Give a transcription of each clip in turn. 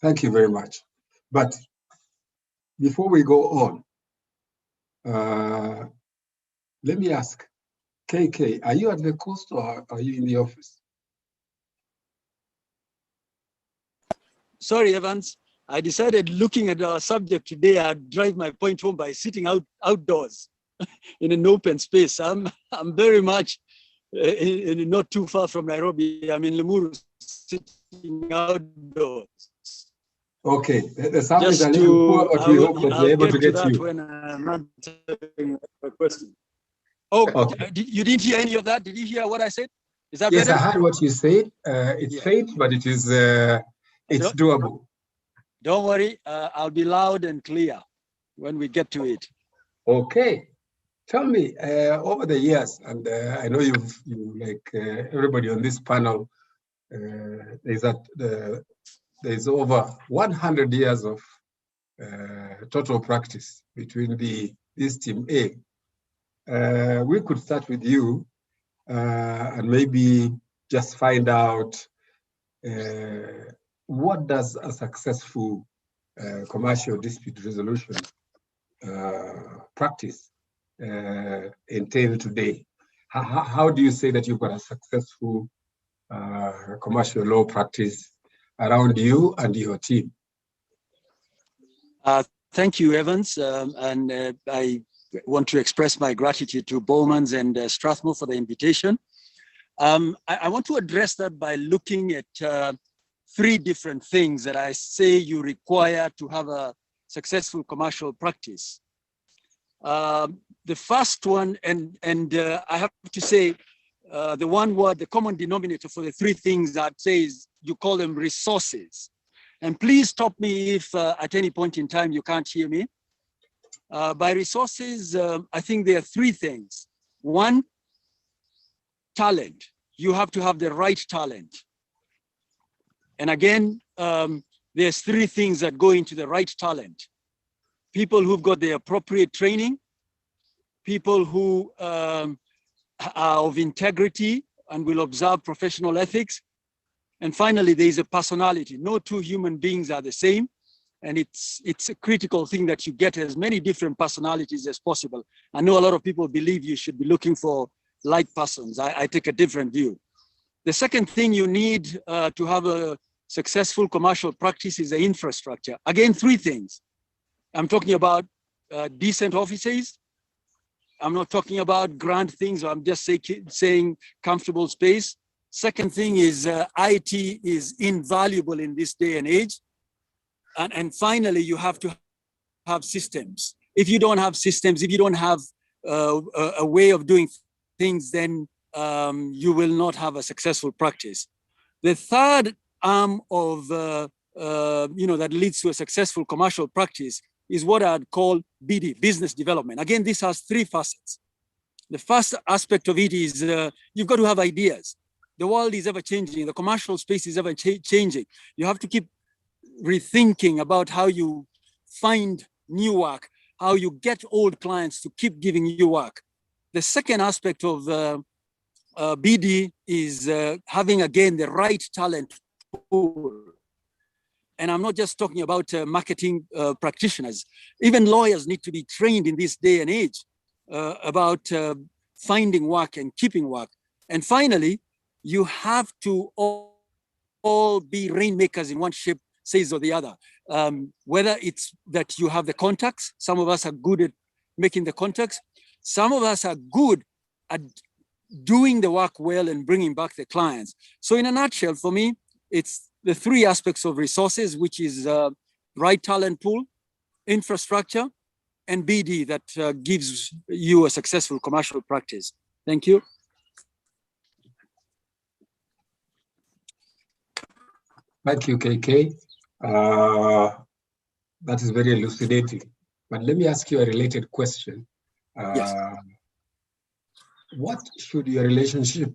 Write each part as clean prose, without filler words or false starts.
Thank you very much. But before we go on, let me ask, KK, are you at the coast or are you in the office? Sorry, Evans. I decided looking at our subject today, I'd drive my point home by sitting outdoors in an open space. I'm very much not too far from Nairobi. I'm in Limuru, sitting outdoors. Okay, the sound is a little poor, but we hope that we're able to get you. When I'm answering a question. Oh, okay. You didn't hear any of that? Did you hear what I said? Is that yes, better? I heard what you said. It's faint, but it is it's doable. Don't worry, I'll be loud and clear when we get to it. Okay, tell me, over the years, and I know you like everybody on this panel, there's over 100 years of total practice between this team A. We could start with you and maybe just find out what does a successful commercial dispute resolution practice entail today? How do you say that you've got a successful commercial law practice around you and your team? Thank you, Evans. And I want to express my gratitude to Bowman's and Strathmore for the invitation. I want to address that by looking at three different things that I say you require to have a successful commercial practice. The first one, and I have to say, the one word, the common denominator for the three things I'd say is you call them resources. And please stop me if at any point in time you can't hear me. By resources, I think there are three things. One, talent. You have to have the right talent. And again, there's three things that go into the right talent. People who've got the appropriate training, people who are of integrity and will observe professional ethics. And finally, there is a personality. No two human beings are the same. And it's a critical thing that you get as many different personalities as possible. I know a lot of people believe you should be looking for like persons. I take a different view. The second thing you need to have a successful commercial practice is the infrastructure. Again, three things. I'm talking about decent offices. I'm not talking about grand things. I'm just saying comfortable space. Second thing is IT is invaluable in this day and age. And finally, you have to have systems. If you don't have systems, if you don't have a way of doing things, then you will not have a successful practice. The third arm of, that leads to a successful commercial practice is what I'd call BD, business development. Again, this has three facets. The first aspect of it is you've got to have ideas. The world is ever changing. The commercial space is ever changing. You have to keep rethinking about how you find new work, how you get old clients to keep giving you work. The second aspect of BD is having, again, the right talent pool. And I'm not just talking about marketing practitioners. Even lawyers need to be trained in this day and age about finding work and keeping work. And finally, you have to all be rainmakers in one shape, says or the other. Whether it's that you have the contacts, some of us are good at making the contacts. Some of us are good at doing the work well and bringing back the clients. So in a nutshell, for me, it's the three aspects of resources, which is right talent pool, infrastructure, and BD that gives you a successful commercial practice. Thank you. Thank you, KK. That is very elucidating. But let me ask you a related question. Yes. What should your relationship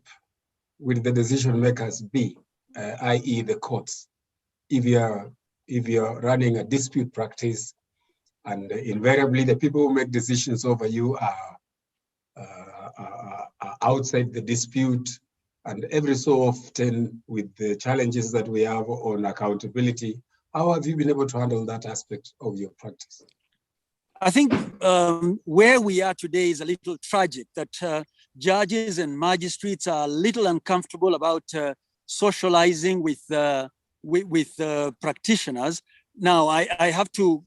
with the decision makers be, i.e. the courts, if you're running a dispute practice and invariably the people who make decisions over you are outside the dispute, and every so often with the challenges that we have on accountability, How have you been able to handle that aspect of your practice? I think where we are today is a little tragic, that judges and magistrates are a little uncomfortable about socializing with practitioners. Now, I have to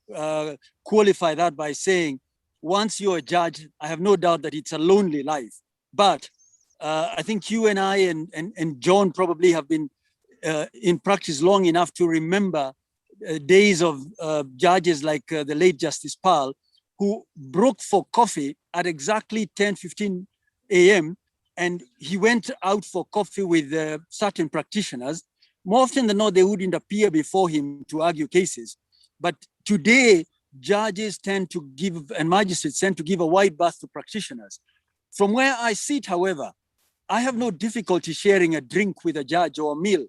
qualify that by saying, once you're a judge, I have no doubt that it's a lonely life. But I think you and I and John probably have been in practice long enough to remember days of judges like the late Justice Pal, who broke for coffee at exactly 10:15 a.m. and he went out for coffee with certain practitioners. More often than not, they wouldn't appear before him to argue cases. But today, judges tend to give, and magistrates tend to give a wide berth to practitioners. From where I sit, however, I have no difficulty sharing a drink with a judge or a meal.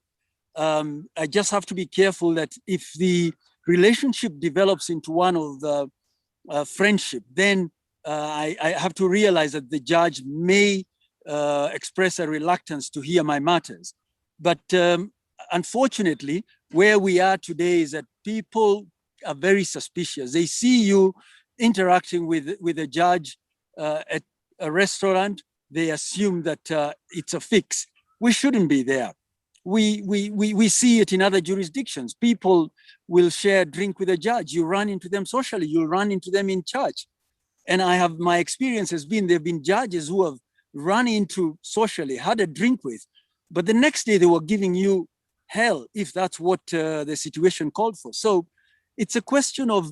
I just have to be careful that if the relationship develops into one of the friendship, then I have to realize that the judge may express a reluctance to hear my matters. But unfortunately, where we are today is that people are very suspicious. They see you interacting with a judge at a restaurant, they assume that it's a fix. We shouldn't be there. We see it in other jurisdictions. People will share a drink with a judge. You run into them socially, you'll run into them in church. And my experience has been, there have been judges who have run into socially, had a drink with, but the next day they were giving you hell if that's what the situation called for. So it's a question of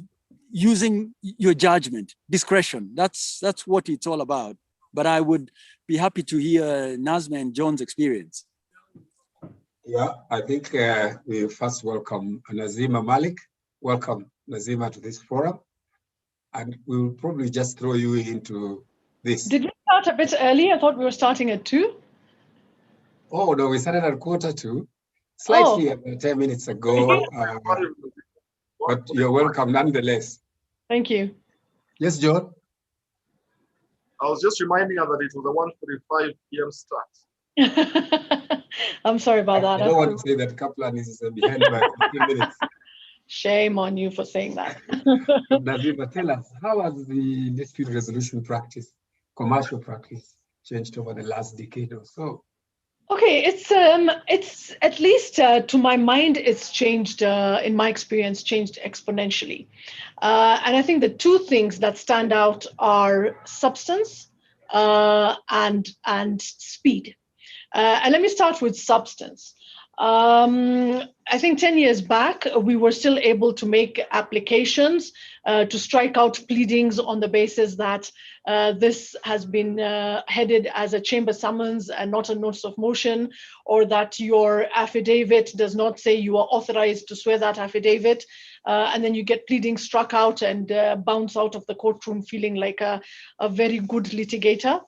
using your judgment, discretion. That's what it's all about. But I would be happy to hear Nazma and John's experience. Yeah, I think we first welcome Nazima Malik. Welcome, Nazima, to this forum. And we will probably just throw you into this. Did we start a bit early? I thought we were starting at 2. Oh, no, we started at 1:45, slightly about 10 minutes ago. But you're welcome nonetheless. Thank you. Yes, John? I was just reminding her that it was a 1:45 p.m. start. I'm sorry about that. I don't want to say that Kaplan is behind by 15 minutes. Shame on you for saying that. Nazima, tell us, how has the dispute resolution practice, commercial practice, changed over the last decade or so? Okay, it's at least to my mind, it's changed, in my experience, changed exponentially. And I think the two things that stand out are substance and speed. And let me start with substance. I think 10 years back, we were still able to make applications to strike out pleadings on the basis that this has been headed as a chamber summons and not a notice of motion, or that your affidavit does not say you are authorized to swear that affidavit. And then you get pleadings struck out and bounce out of the courtroom feeling like a very good litigator.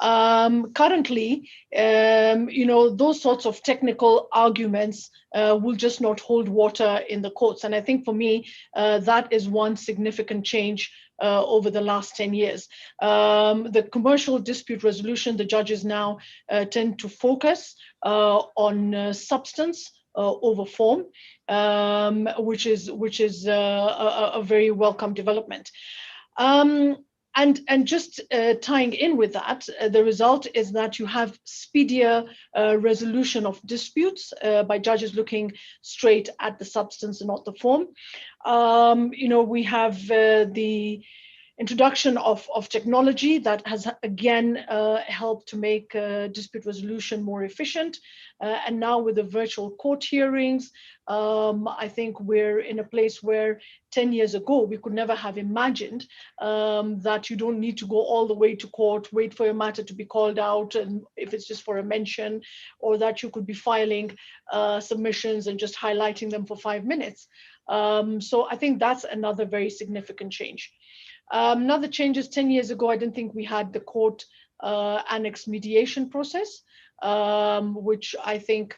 Currently, those sorts of technical arguments will just not hold water in the courts. And I think for me, that is one significant change over the last 10 years. The commercial dispute resolution, the judges now tend to focus on substance over form, which is a very welcome development. And just tying in with that, the result is that you have speedier resolution of disputes by judges looking straight at the substance and not the form. We have the introduction of technology that has again helped to make dispute resolution more efficient. And now with the virtual court hearings, I think we're in a place where 10 years ago, we could never have imagined that you don't need to go all the way to court, wait for your matter to be called out, and if it's just for a mention, or that you could be filing submissions and just highlighting them for 5 minutes. So I think that's another very significant change. Another change is 10 years ago, I didn't think we had the court annex mediation process, which I think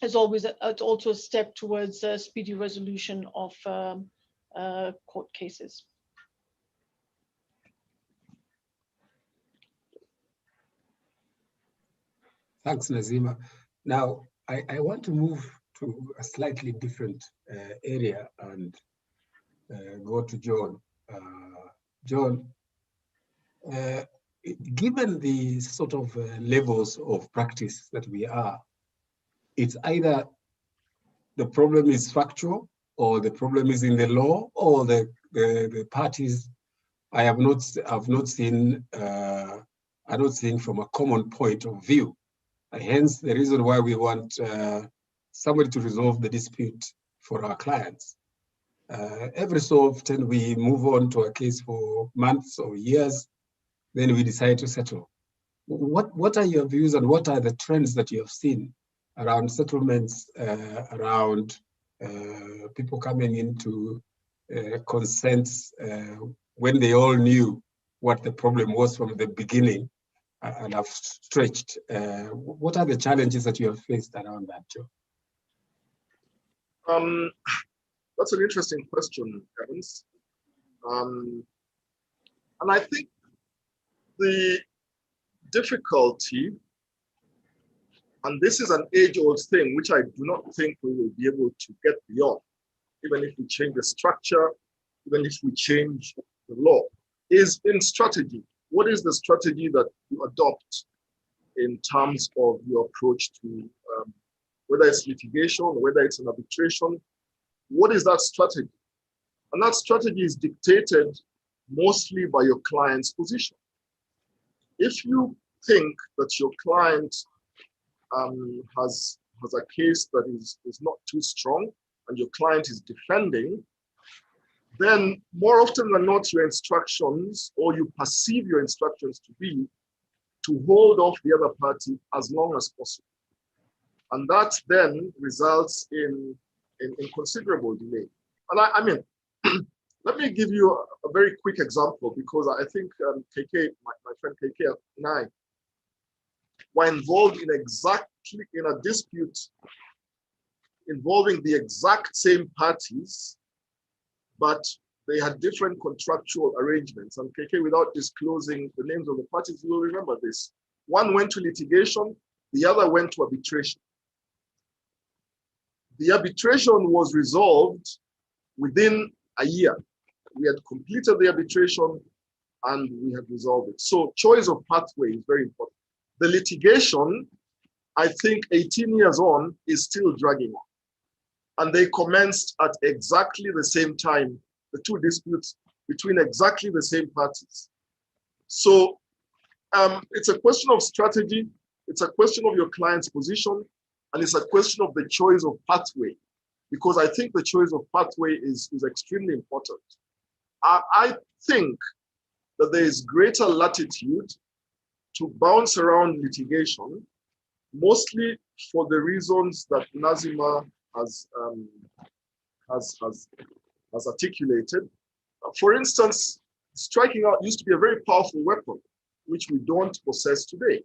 is always it's also a step towards speedy resolution of court cases. Thanks, Nazima. Now, I want to move to a slightly different area and go to John. John, given the sort of levels of practice that we are, it's either the problem is factual, or the problem is in the law, or the parties. I have not seen from a common point of view. Hence, the reason why we want somebody to resolve the dispute for our clients. Every so often, we move on to a case for months or years, then we decide to settle. What are your views, and what are the trends that you have seen around settlements, around people coming into consents when they all knew what the problem was from the beginning and have stretched? What are the challenges that you have faced around that, Joe? That's an interesting question, Evans. And I think the difficulty, and this is an age-old thing, which I do not think we will be able to get beyond, even if we change the structure, even if we change the law, is in strategy. What is the strategy that you adopt in terms of your approach to whether it's litigation, or whether it's an arbitration? What is that strategy? And that strategy is dictated mostly by your client's position. If you think that your client has a case that is not too strong, and your client is defending, then more often than not, your instructions, or you perceive your instructions to be, to hold off the other party as long as possible. And that then results in considerable delay. And I mean, let me give you a very quick example, because I think KK, my friend KK and I were involved in a dispute involving the exact same parties, but they had different contractual arrangements. And KK, without disclosing the names of the parties, you will remember this. One went to litigation, the other went to arbitration. The arbitration was resolved within a year. We had completed the arbitration and we had resolved it. So choice of pathway is very important. The litigation, I think 18 years on, is still dragging on. And they commenced at exactly the same time, the two disputes between exactly the same parties. So it's a question of strategy, it's a question of your client's position, and it's a question of the choice of pathway, because I think the choice of pathway is extremely important. I think that there is greater latitude to bounce around litigation, mostly for the reasons that Nazima has articulated. For instance, striking out used to be a very powerful weapon, which we don't possess today.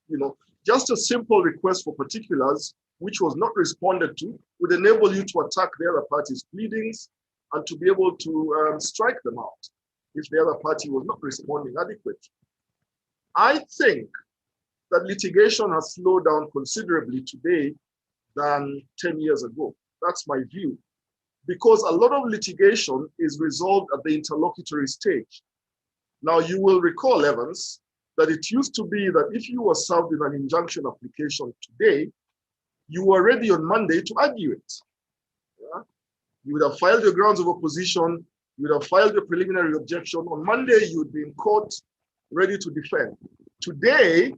You know, just a simple request for particulars, which was not responded to, would enable you to attack the other party's pleadings and to be able to strike them out if the other party was not responding adequately. I think that litigation has slowed down considerably today than 10 years ago. That's my view. Because a lot of litigation is resolved at the interlocutory stage. Now, you will recall, Evans, that it used to be that if you were served with an injunction application today, you were ready on Monday to argue it. Yeah? You would have filed your grounds of opposition, you would have filed your preliminary objection. On Monday, you would be in court ready to defend. Today,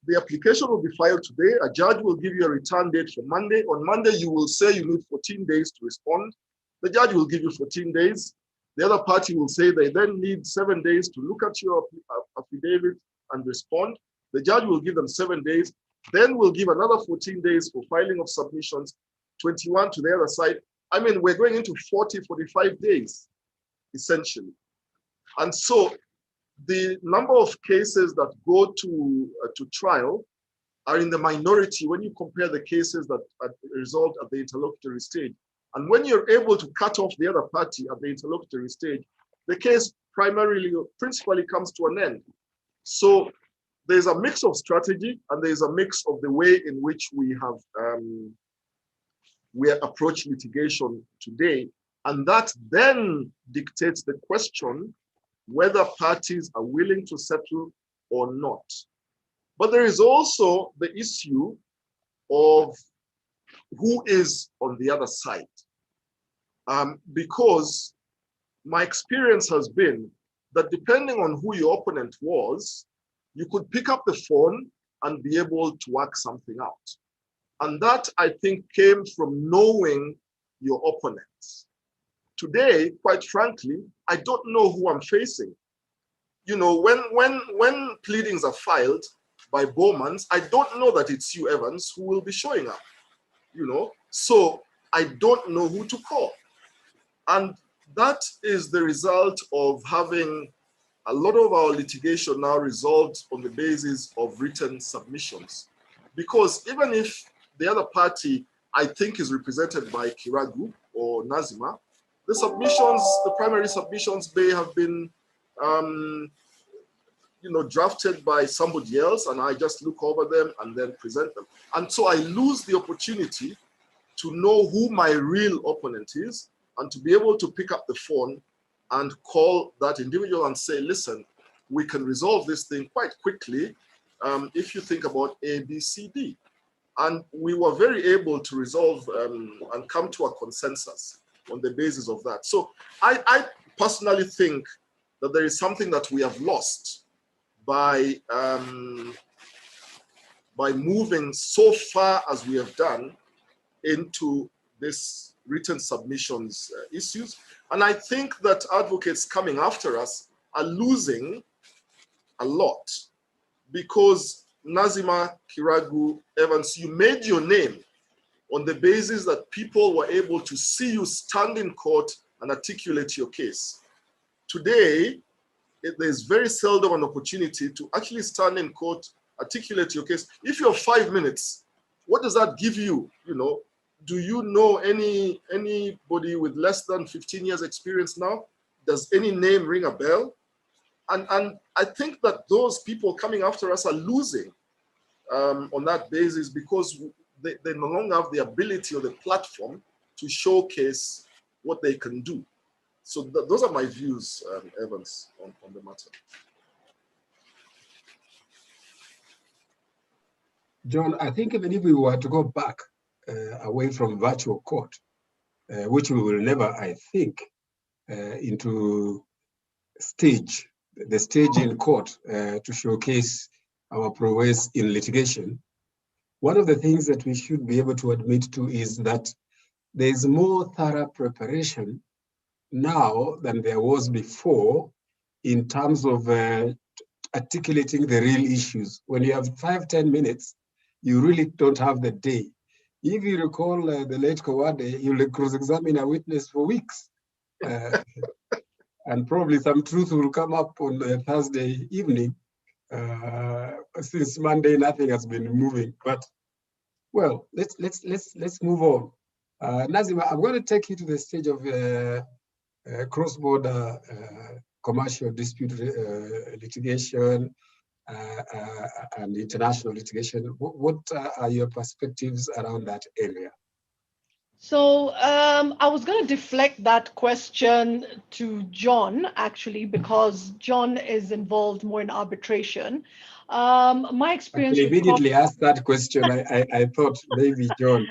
the application will be filed today. A judge will give you a return date for Monday. On Monday, you will say you need 14 days to respond. The judge will give you 14 days. The other party will say they then need 7 days to look at your affidavit and respond. The judge will give them 7 days. Then we'll give another 14 days for filing of submissions, 21 to the other side. I mean, we're going into 40, 45 days, essentially. And so the number of cases that go to trial are in the minority when you compare the cases that are resolved at the interlocutory stage. And when you're able to cut off the other party at the interlocutory stage, the case principally comes to an end. So there's a mix of strategy and there's a mix of the way in which we have we approach litigation today. And that then dictates the question whether parties are willing to settle or not. But there is also the issue of who is on the other side. Because my experience has been that depending on who your opponent was, you could pick up the phone and be able to work something out. And that, I think, came from knowing your opponents. Today, quite frankly, I don't know who I'm facing. You know, when pleadings are filed by Bowmans, I don't know that it's you, Evans, who will be showing up, you know? So I don't know who to call. And that is the result of having a lot of our litigation now resolved on the basis of written submissions. Because even if the other party, I think, is represented by Kiragu or Nazima, the submissions, the primary submissions may have been you know, drafted by somebody else, and I just look over them and then present them. And so I lose the opportunity to know who my real opponent is and to be able to pick up the phone and call that individual and say, listen, we can resolve this thing quite quickly if you think about A, B, C, D. And we were very able to resolve and come to a consensus on the basis of that. So I personally think that there is something that we have lost by moving so far as we have done into this written submissions issues. And I think that advocates coming after us are losing a lot because Nazima, Kiragu, Evans, you made your name on the basis that people were able to see you stand in court and articulate your case. Today, there's very seldom an opportunity to actually stand in court, articulate your case. If you have 5 minutes, what does that give you? You know, do you know anybody with less than 15 years experience now? Does any name ring a bell? And I think that those people coming after us are losing on that basis because they no longer have the ability or the platform to showcase what they can do. So those are my views, Evans, on the matter. John, I think even if we were to go back away from virtual court, which we will never, I think, into the stage in court to showcase our prowess in litigation, one of the things that we should be able to admit to is that there is more thorough preparation now than there was before in terms of articulating the real issues. When you have 5-10 minutes, you really don't have the day. If you recall the late Kawade, you'll cross-examine a witness for weeks. And probably some truth will come up on Thursday evening. Since Monday, nothing has been moving. But well, let's move on. Nazima, I'm going to take you to the stage of cross-border commercial dispute litigation and international litigation. What are your perspectives around that area? So I was going to deflect that question to John, actually, because John is involved more in arbitration. My experience I immediately asked that question. I thought maybe John.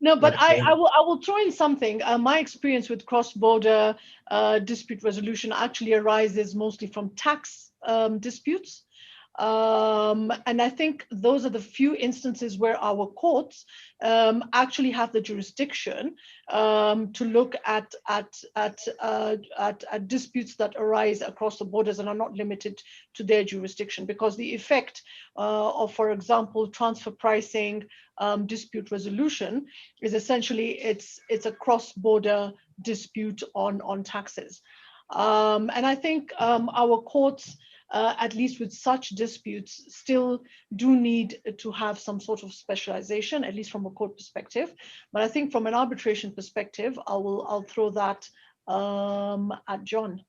No, but I will throw in something. My experience with cross-border dispute resolution actually arises mostly from tax disputes. And I think those are the few instances where our courts actually have the jurisdiction to look at disputes that arise across the borders and are not limited to their jurisdiction, because the effect of, for example, transfer pricing dispute resolution is essentially it's a cross-border dispute on taxes. And I think our courts, at least with such disputes, still do need to have some sort of specialization, at least from a court perspective. But I think from an arbitration perspective, I'll throw that at John.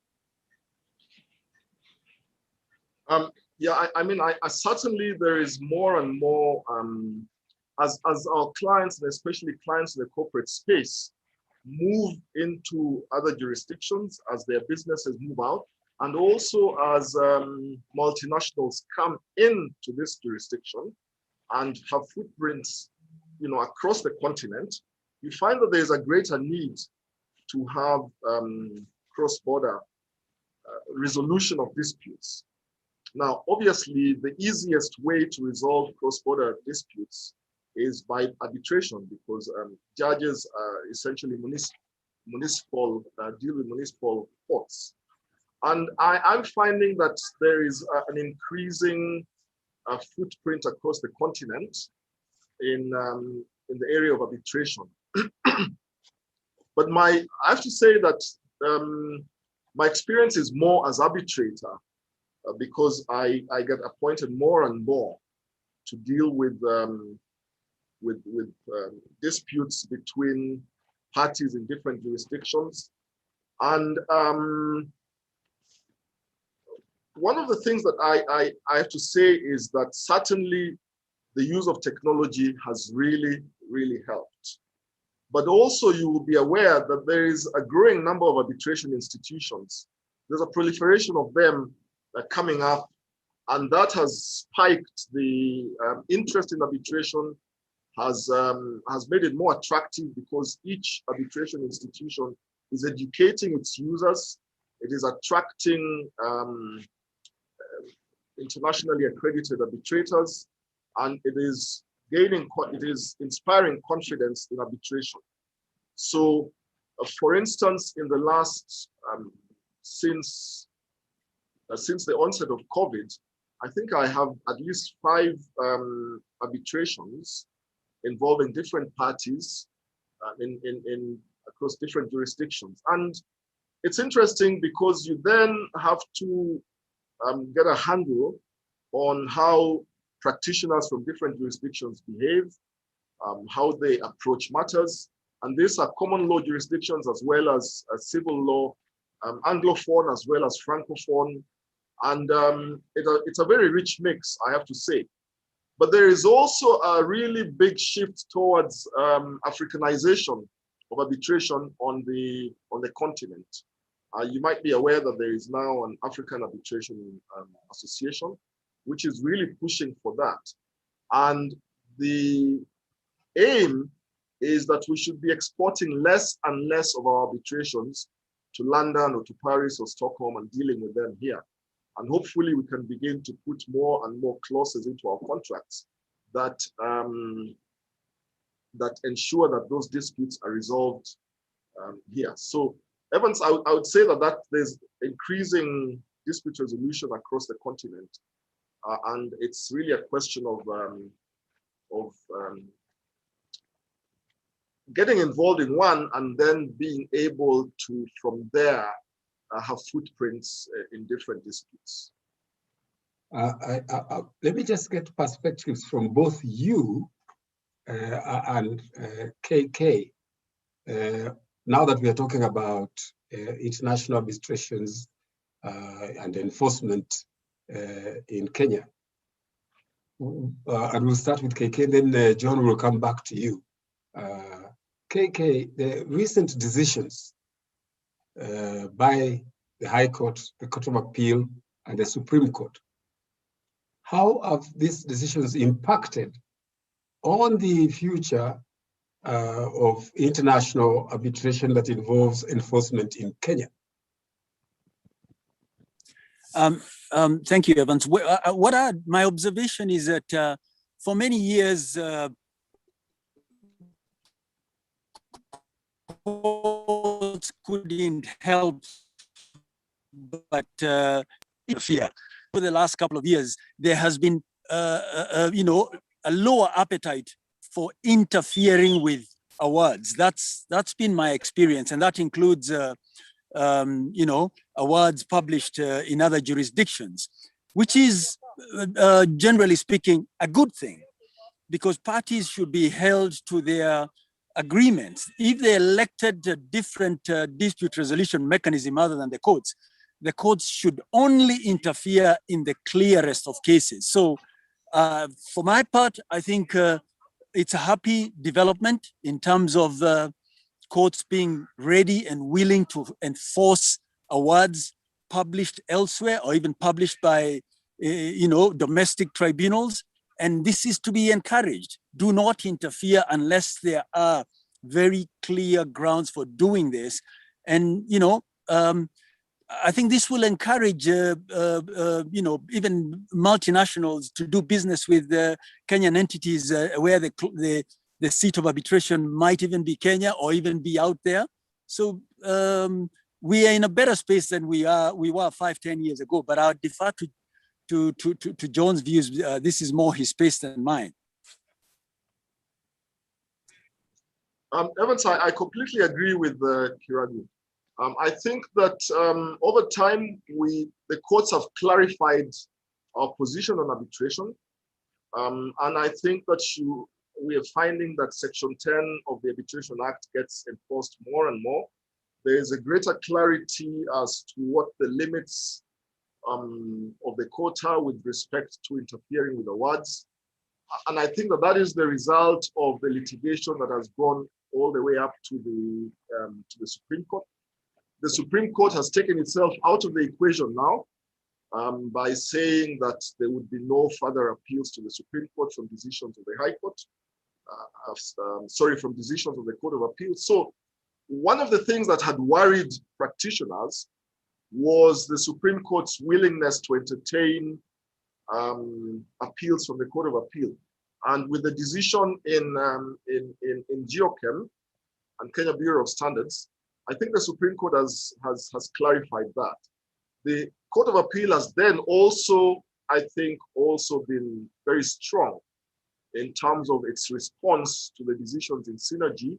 Yeah, I mean, I certainly there is more and more as our clients, and especially clients in the corporate space, move into other jurisdictions, as their businesses move out, and also as multinationals come into this jurisdiction and have footprints, across the continent, you find that there's a greater need to have cross-border resolution of disputes. Now, obviously, the easiest way to resolve cross-border disputes is by arbitration, because judges are essentially municipal, deal with municipal courts. And I'm finding that there is an increasing footprint across the continent in the area of arbitration. But I have to say that my experience is more as arbitrator, because I get appointed more and more to deal with disputes between parties in different jurisdictions. And one of the things that I have to say is that certainly the use of technology has really, really helped. But also you will be aware that there is a growing number of arbitration institutions. There's a proliferation of them coming up, and that has spiked the interest in arbitration, has made it more attractive, because each arbitration institution is educating its users. It is attracting internationally accredited arbitrators, and it is inspiring confidence in arbitration. So, for instance, in the last, since the onset of COVID, I think I have at least 5 arbitrations involving different parties across different jurisdictions. And it's interesting because you then have to get a handle on how practitioners from different jurisdictions behave, how they approach matters. And these are common law jurisdictions as well as civil law, Anglophone as well as Francophone. And it's a very rich mix, I have to say. But there is also a really big shift towards Africanization of arbitration on the continent. You might be aware that there is now an African Arbitration Association, which is really pushing for that. And the aim is that we should be exporting less and less of our arbitrations to London or to Paris or Stockholm and dealing with them here. And hopefully we can begin to put more and more clauses into our contracts that that ensure that those disputes are resolved here. So, Evans, I would say that there's increasing dispute resolution across the continent, and it's really a question of getting involved in one and then being able to, from there, have footprints in different disputes. Let me just get perspectives from both you and KK. Now that we are talking about international arbitrations and enforcement in Kenya. And we'll start with KK, then John will come back to you. KK, the recent decisions by the High Court, the Court of Appeal, and the Supreme Court, how have these decisions impacted on the future of international arbitration that involves enforcement in Kenya? Thank you, Evans. My observation is that for many years, courts couldn't help but interfere. For the last couple of years, there has been, a lower appetite for interfering with awards. That's been my experience, and that includes, awards published in other jurisdictions, which is, generally speaking, a good thing, because parties should be held to their agreements. If they elected a different dispute resolution mechanism other than the courts should only interfere in the clearest of cases. So for my part, I think it's a happy development in terms of courts being ready and willing to enforce awards published elsewhere or even published by, domestic tribunals. And this is to be encouraged. Do not interfere unless there are very clear grounds for doing this. And, I think this will encourage, even multinationals to do business with Kenyan entities where the seat of arbitration might even be Kenya or even be out there. So we are in a better space than we were 5-10 years ago. But I would defer to John's views. This is more his space than mine. Evans, I completely agree with Kiragu. I think that over time, the courts have clarified our position on arbitration. And I think that we are finding that Section 10 of the Arbitration Act gets enforced more and more. There is a greater clarity as to what the limits of the court are with respect to interfering with awards. And I think that is the result of the litigation that has gone all the way up to the Supreme Court. The Supreme Court has taken itself out of the equation now by saying that there would be no further appeals to the Supreme Court from decisions of the High Court, from decisions of the Court of Appeals. So one of the things that had worried practitioners was the Supreme Court's willingness to entertain appeals from the Court of Appeal. And with the decision in GeoChem and Kenya Bureau of Standards, I think the Supreme Court has clarified that. The Court of Appeal has then also, I think, been very strong in terms of its response to the decisions in Synergy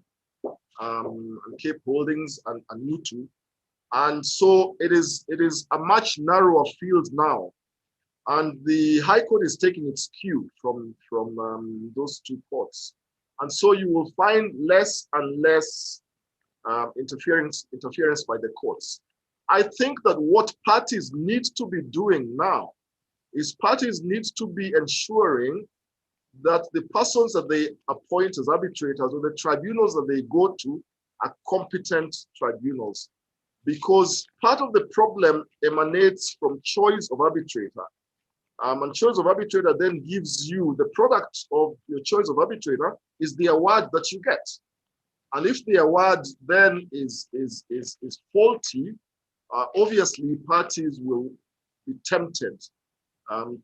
and Cape Holdings and Nutu. And so it is a much narrower field now. And the High Court is taking its cue from those two courts. And so you will find less and less interference by the courts. I think that what parties need to be doing now is parties need to be ensuring that the persons that they appoint as arbitrators or the tribunals that they go to are competent tribunals. Because part of the problem emanates from choice of arbitrator. And choice of arbitrator then gives you the product of your choice of arbitrator is the award that you get. And if the award then is faulty, obviously parties will be tempted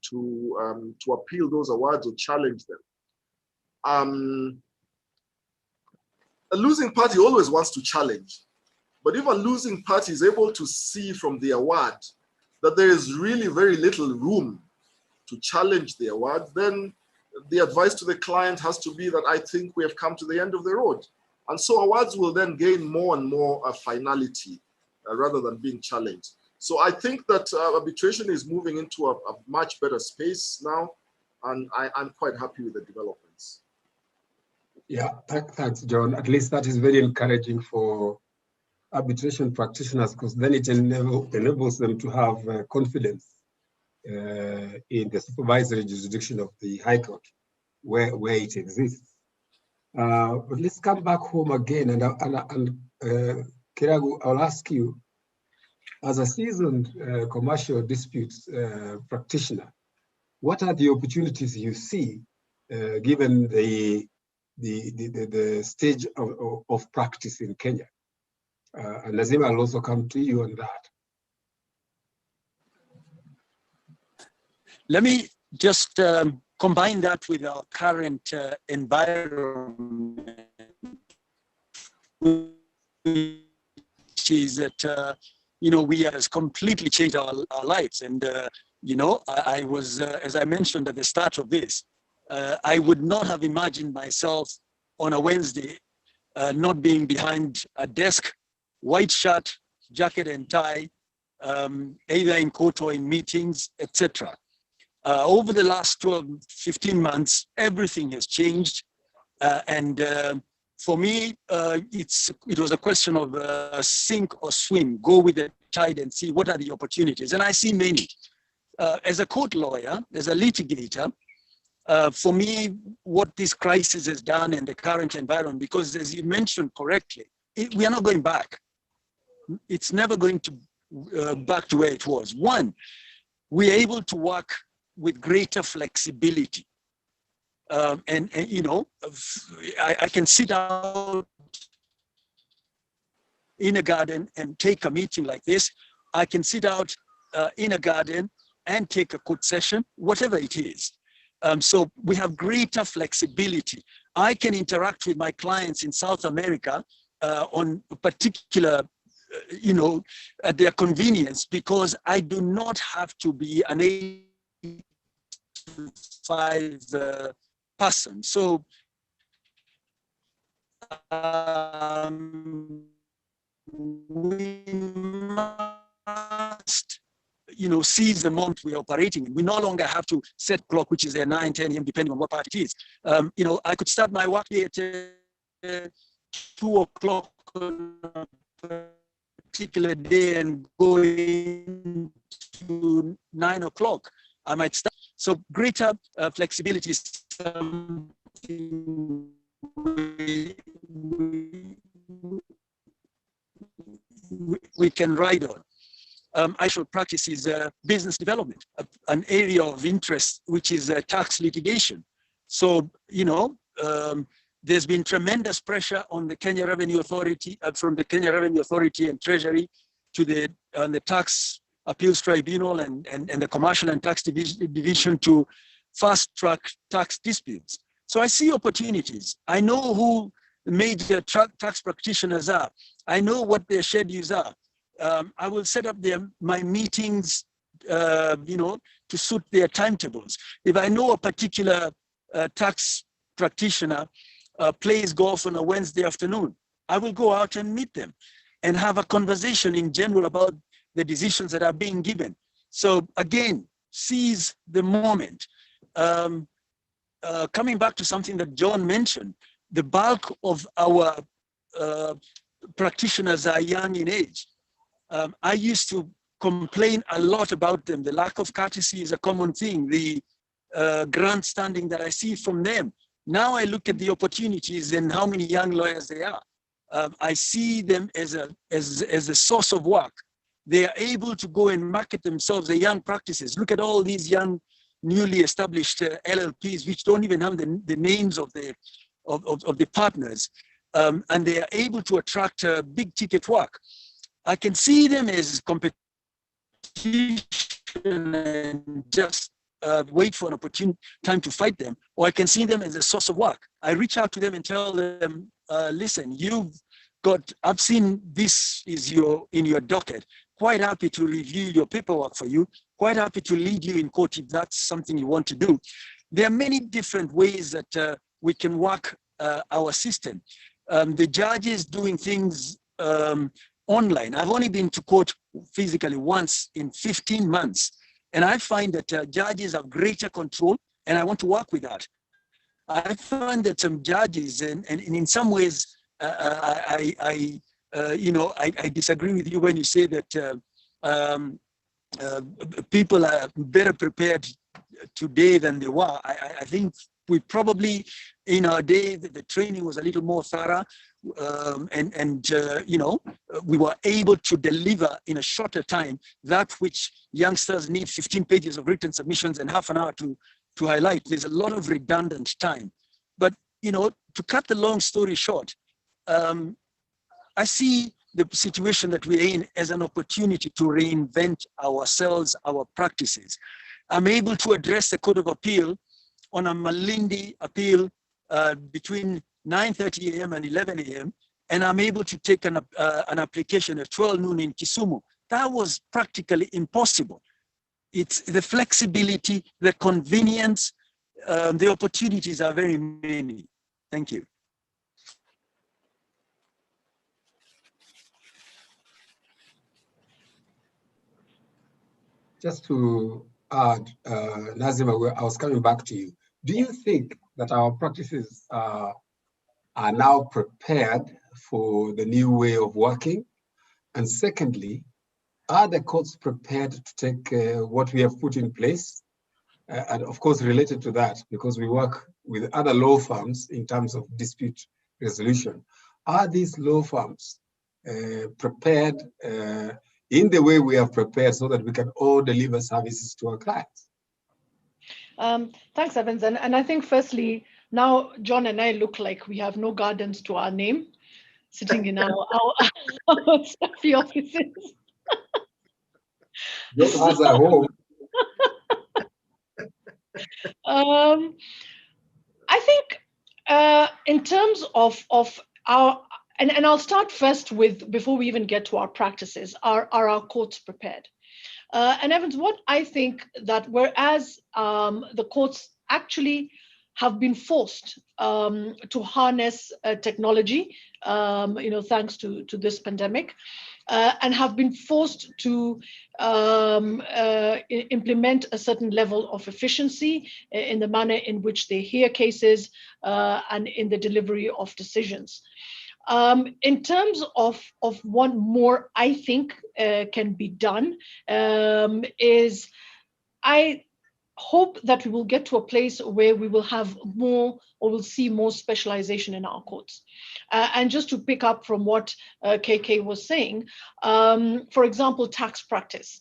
to appeal those awards or challenge them. A losing party always wants to challenge, but if a losing party is able to see from the award that there is really very little room to challenge the award, then the advice to the client has to be that I think we have come to the end of the road. And so awards will then gain more and more finality rather than being challenged. So I think that arbitration is moving into a much better space now, and I'm quite happy with the developments. Yeah, thanks, John. At least that is very encouraging for arbitration practitioners, because then it enables them to have confidence in the supervisory jurisdiction of the High Court, where it exists. But let's come back home again, and Kiragu, I'll ask you, as a seasoned commercial disputes practitioner, what are the opportunities you see given the stage of practice in Kenya? And Nazima, I'll also come to you on that. Let me just combine that with our current environment, which is that we have completely changed our lives. And I was, as I mentioned at the start of this, I would not have imagined myself on a Wednesday not being behind a desk, white shirt, jacket and tie, either in court or in meetings, etc. Over the last 15 months, everything has changed. And for me, it was a question of sink or swim, go with the tide and see what are the opportunities. And I see many. As a court lawyer, as a litigator, For me, what this crisis has done in the current environment, because as you mentioned correctly, we are not going back. It's never going to back to where it was. One, we are able to work with greater flexibility. And you know, I can sit out in a garden and take a meeting like this. I can sit out in a garden and take a court session, whatever it is. So we have greater flexibility. I can interact with my clients in South America on a particular, you know, at their convenience, because I do not have to be an 8-to-5 person. So we must, you know, seize the moment we are operating in. We no longer have to set clock, which is at 9, 10 a.m., depending on what part it is. You know, I could start my work day at 2 o'clock on a particular day and go into 9 o'clock. I might start. So greater flexibility is something we can ride on. I should practice is business development, an area of interest, which is tax litigation. So, you know, there's been tremendous pressure on the Kenya Revenue Authority, from the Kenya Revenue Authority and Treasury to the Tax Appeals Tribunal and the Commercial and Tax Division to fast track tax disputes. So I see opportunities. I know who the major tax practitioners are. I know what their schedules are. I will set up my meetings, you know, to suit their timetables. If I know a particular tax practitioner plays golf on a Wednesday afternoon, I will go out and meet them and have a conversation in general about the decisions that are being given. So again, seize the moment. Coming back to something that John mentioned, the bulk of our practitioners are young in age. I used to complain a lot about them. The lack of courtesy is a common thing. The grandstanding that I see from them. Now I look at the opportunities and how many young lawyers they are. I see them as a source of work. They are able to go and market themselves, the young practices. Look at all these young, newly established LLPs, which don't even have the names of the partners. And they are able to attract big ticket work. I can see them as competition and just wait for an opportune time to fight them, or I can see them as a source of work. I reach out to them and tell them, listen, I've seen this is in your docket. Quite happy to review your paperwork for you. Quite happy to lead you in court if that's something you want to do. There are many different ways that we can work our system. The judges doing things online. I've only been to court physically once in 15 months. And I find that judges have greater control, and I want to work with that. I find that some judges, and in some ways, I disagree with you when you say that people are better prepared today than they were. I think we probably, in our day, the training was a little more thorough, we were able to deliver in a shorter time that which youngsters need 15 pages of written submissions and half an hour to highlight. There's a lot of redundant time. But, to cut the long story short, I see the situation that we're in as an opportunity to reinvent ourselves, our practices. I'm able to address the Court of Appeal on a Malindi appeal between 9:30 a.m. and 11 a.m. And I'm able to take an application at 12 noon in Kisumu. That was practically impossible. It's the flexibility, the convenience, the opportunities are very many. Thank you. Just to add, Nazima, I was coming back to you. Do you think that our practices are now prepared for the new way of working? And secondly, are the courts prepared to take what we have put in place? and of course related to that, because we work with other law firms in terms of dispute resolution, are these law firms prepared in the way we have prepared so that we can all deliver services to our clients? Thanks, Evans. And I think firstly, now John and I look like we have no gardens to our name, sitting in our stuffy offices. John has a home. I think in terms of our, and I'll start first with, before we even get to our practices, are our courts prepared? And Evans, what I think that whereas the courts actually have been forced to harness technology, thanks to this pandemic, and have been forced to implement a certain level of efficiency in the manner in which they hear cases and in the delivery of decisions. In terms of what more I think can be done is I hope that we will get to a place where we will have more, or we'll see more specialization in our courts. And just to pick up from what KK was saying, for example, tax practice.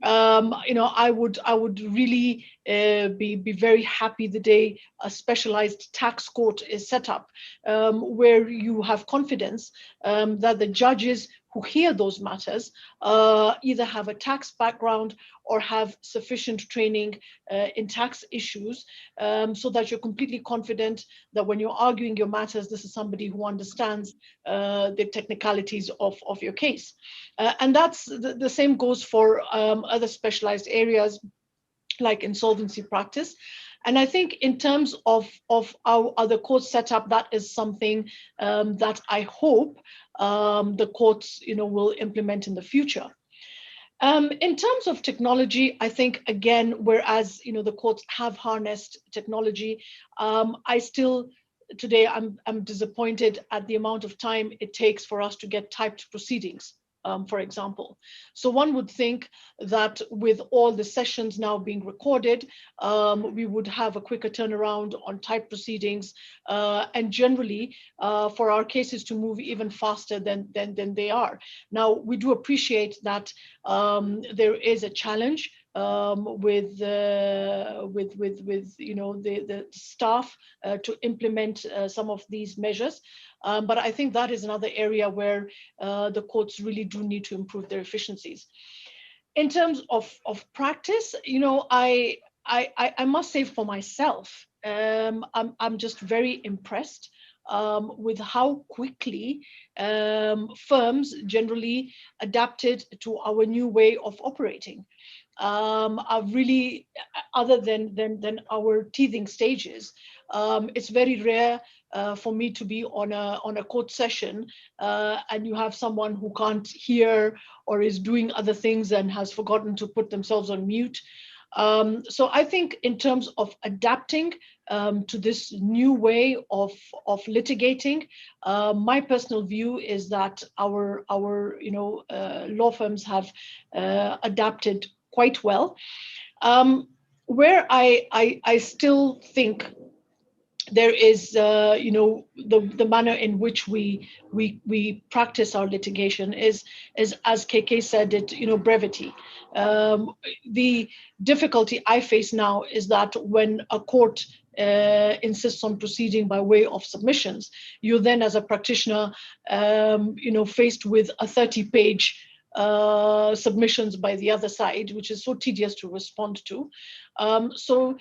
I would really be very happy the day a specialized tax court is set up, where you have confidence that the judges who hear those matters either have a tax background or have sufficient training in tax issues, so that you're completely confident that when you're arguing your matters, this is somebody who understands the technicalities of your case. And that's the same goes for other specialized areas like insolvency practice. And I think in terms of our other court setup, that is something that I hope the courts will implement in the future. In terms of technology, I think, again, whereas the courts have harnessed technology, I still, today, I'm disappointed at the amount of time it takes for us to get typed proceedings, for example. So one would think that with all the sessions now being recorded, we would have a quicker turnaround on typed proceedings, and generally for our cases to move even faster than they are. Now, we do appreciate that there is a challenge with the staff to implement some of these measures. But I think that is another area where the courts really do need to improve their efficiencies. In terms of practice, I must say for myself, I'm just very impressed with how quickly firms generally adapted to our new way of operating. Are really, other than our teething stages, it's very rare for me to be on a court session and you have someone who can't hear or is doing other things and has forgotten to put themselves on mute. So I think in terms of adapting to this new way of litigating, my personal view is that our law firms have adapted quite well. Where I still think there is, the manner in which we practice our litigation is as KK said it, brevity. The difficulty I face now is that when a court insists on proceeding by way of submissions, you then, as a practitioner, faced with a 30-page submissions by the other side, which is so tedious to respond to. So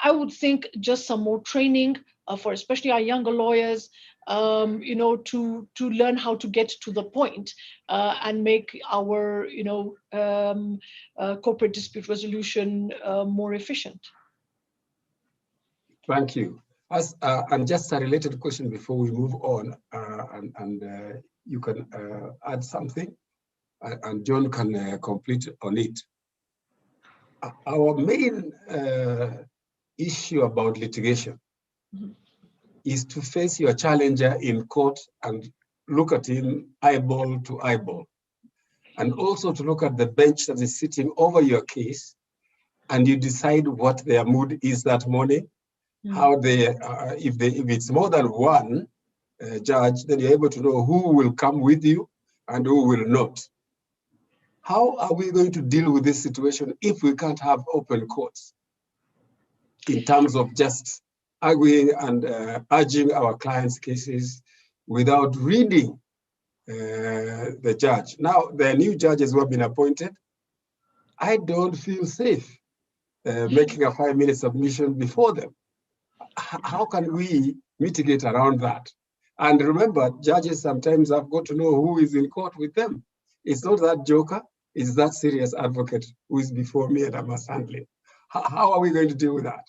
I would think just some more training for especially our younger lawyers, to learn how to get to the point and make our, corporate dispute resolution more efficient. Thank you. And just a related question before we move on, and you can add something, and John can complete on it. Our main issue about litigation is to face your challenger in court and look at him eyeball to eyeball, and also to look at the bench that is sitting over your case and you decide what their mood is that morning, how they, if it's more than one judge, then you're able to know who will come with you and who will not. How are we going to deal with this situation if we can't have open courts in terms of just arguing and urging our clients' cases without reading the judge? Now, the new judges who have been appointed, I don't feel safe making a 5-minute submission before them. How can we mitigate around that? And remember, judges sometimes have got to know who is in court with them. It's not that joker, it's that serious advocate who is before me and I must handle it. How are we going to deal with that?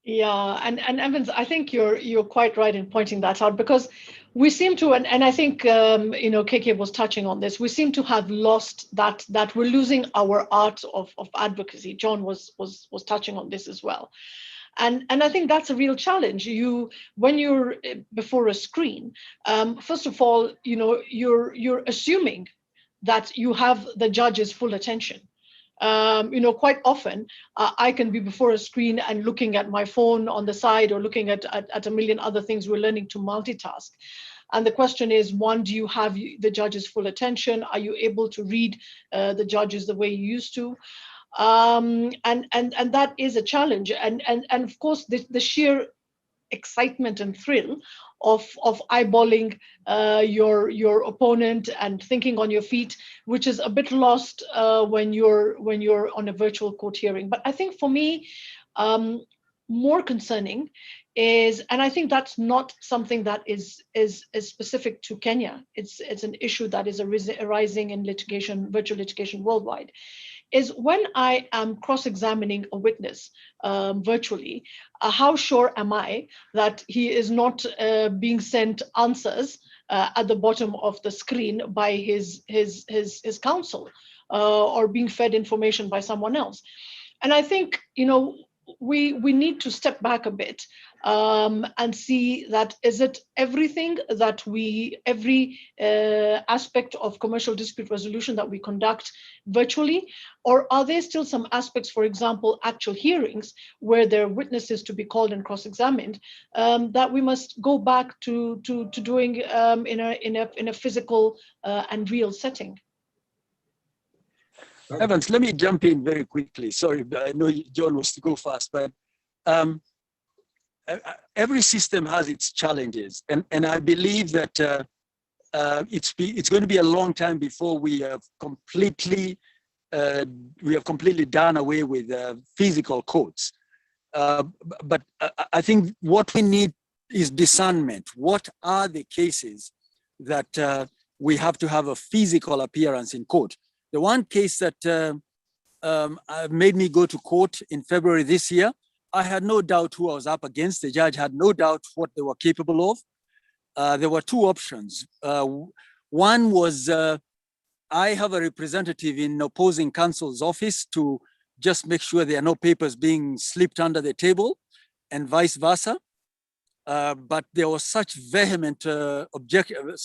Yeah, and Evans, I think you're quite right in pointing that out, because we seem to, and I think KK was touching on this. We seem to have lost that we're losing our art of advocacy. John was touching on this as well, and I think that's a real challenge. When you're before a screen, first of all, you're assuming that you have the judge's full attention. Quite often I can be before a screen and looking at my phone on the side or looking at a million other things. We're learning to multitask. And the question is, one, do you have the judge's full attention? Are you able to read the judges the way you used to? And that is a challenge. And of course, the sheer excitement and thrill of eyeballing your opponent and thinking on your feet, which is a bit lost when you're on a virtual court hearing. But I think for me, more concerning is, and I think that's not something that is specific to Kenya. It's an issue that is arising in litigation, virtual litigation worldwide, is when I am cross-examining a witness virtually, how sure am I that he is not being sent answers at the bottom of the screen by his counsel or being fed information by someone else? And I think, we need to step back a bit and see that, is it everything that every aspect of commercial dispute resolution that we conduct virtually, or are there still some aspects, for example, actual hearings where there are witnesses to be called and cross-examined, that we must go back to doing in a physical and real setting? Evans, let me jump in very quickly. Sorry, I know John wants to go fast, but every system has its challenges, and I believe that it's going to be a long time before we have completely done away with physical courts. But I think what we need is discernment. What are the cases that we have to have a physical appearance in court? The one case that made me go to court in February this year, I had no doubt who I was up against. The judge had no doubt what they were capable of. There were two options. One was I have a representative in opposing counsel's office to just make sure there are no papers being slipped under the table, and vice versa. But there was such vehement objection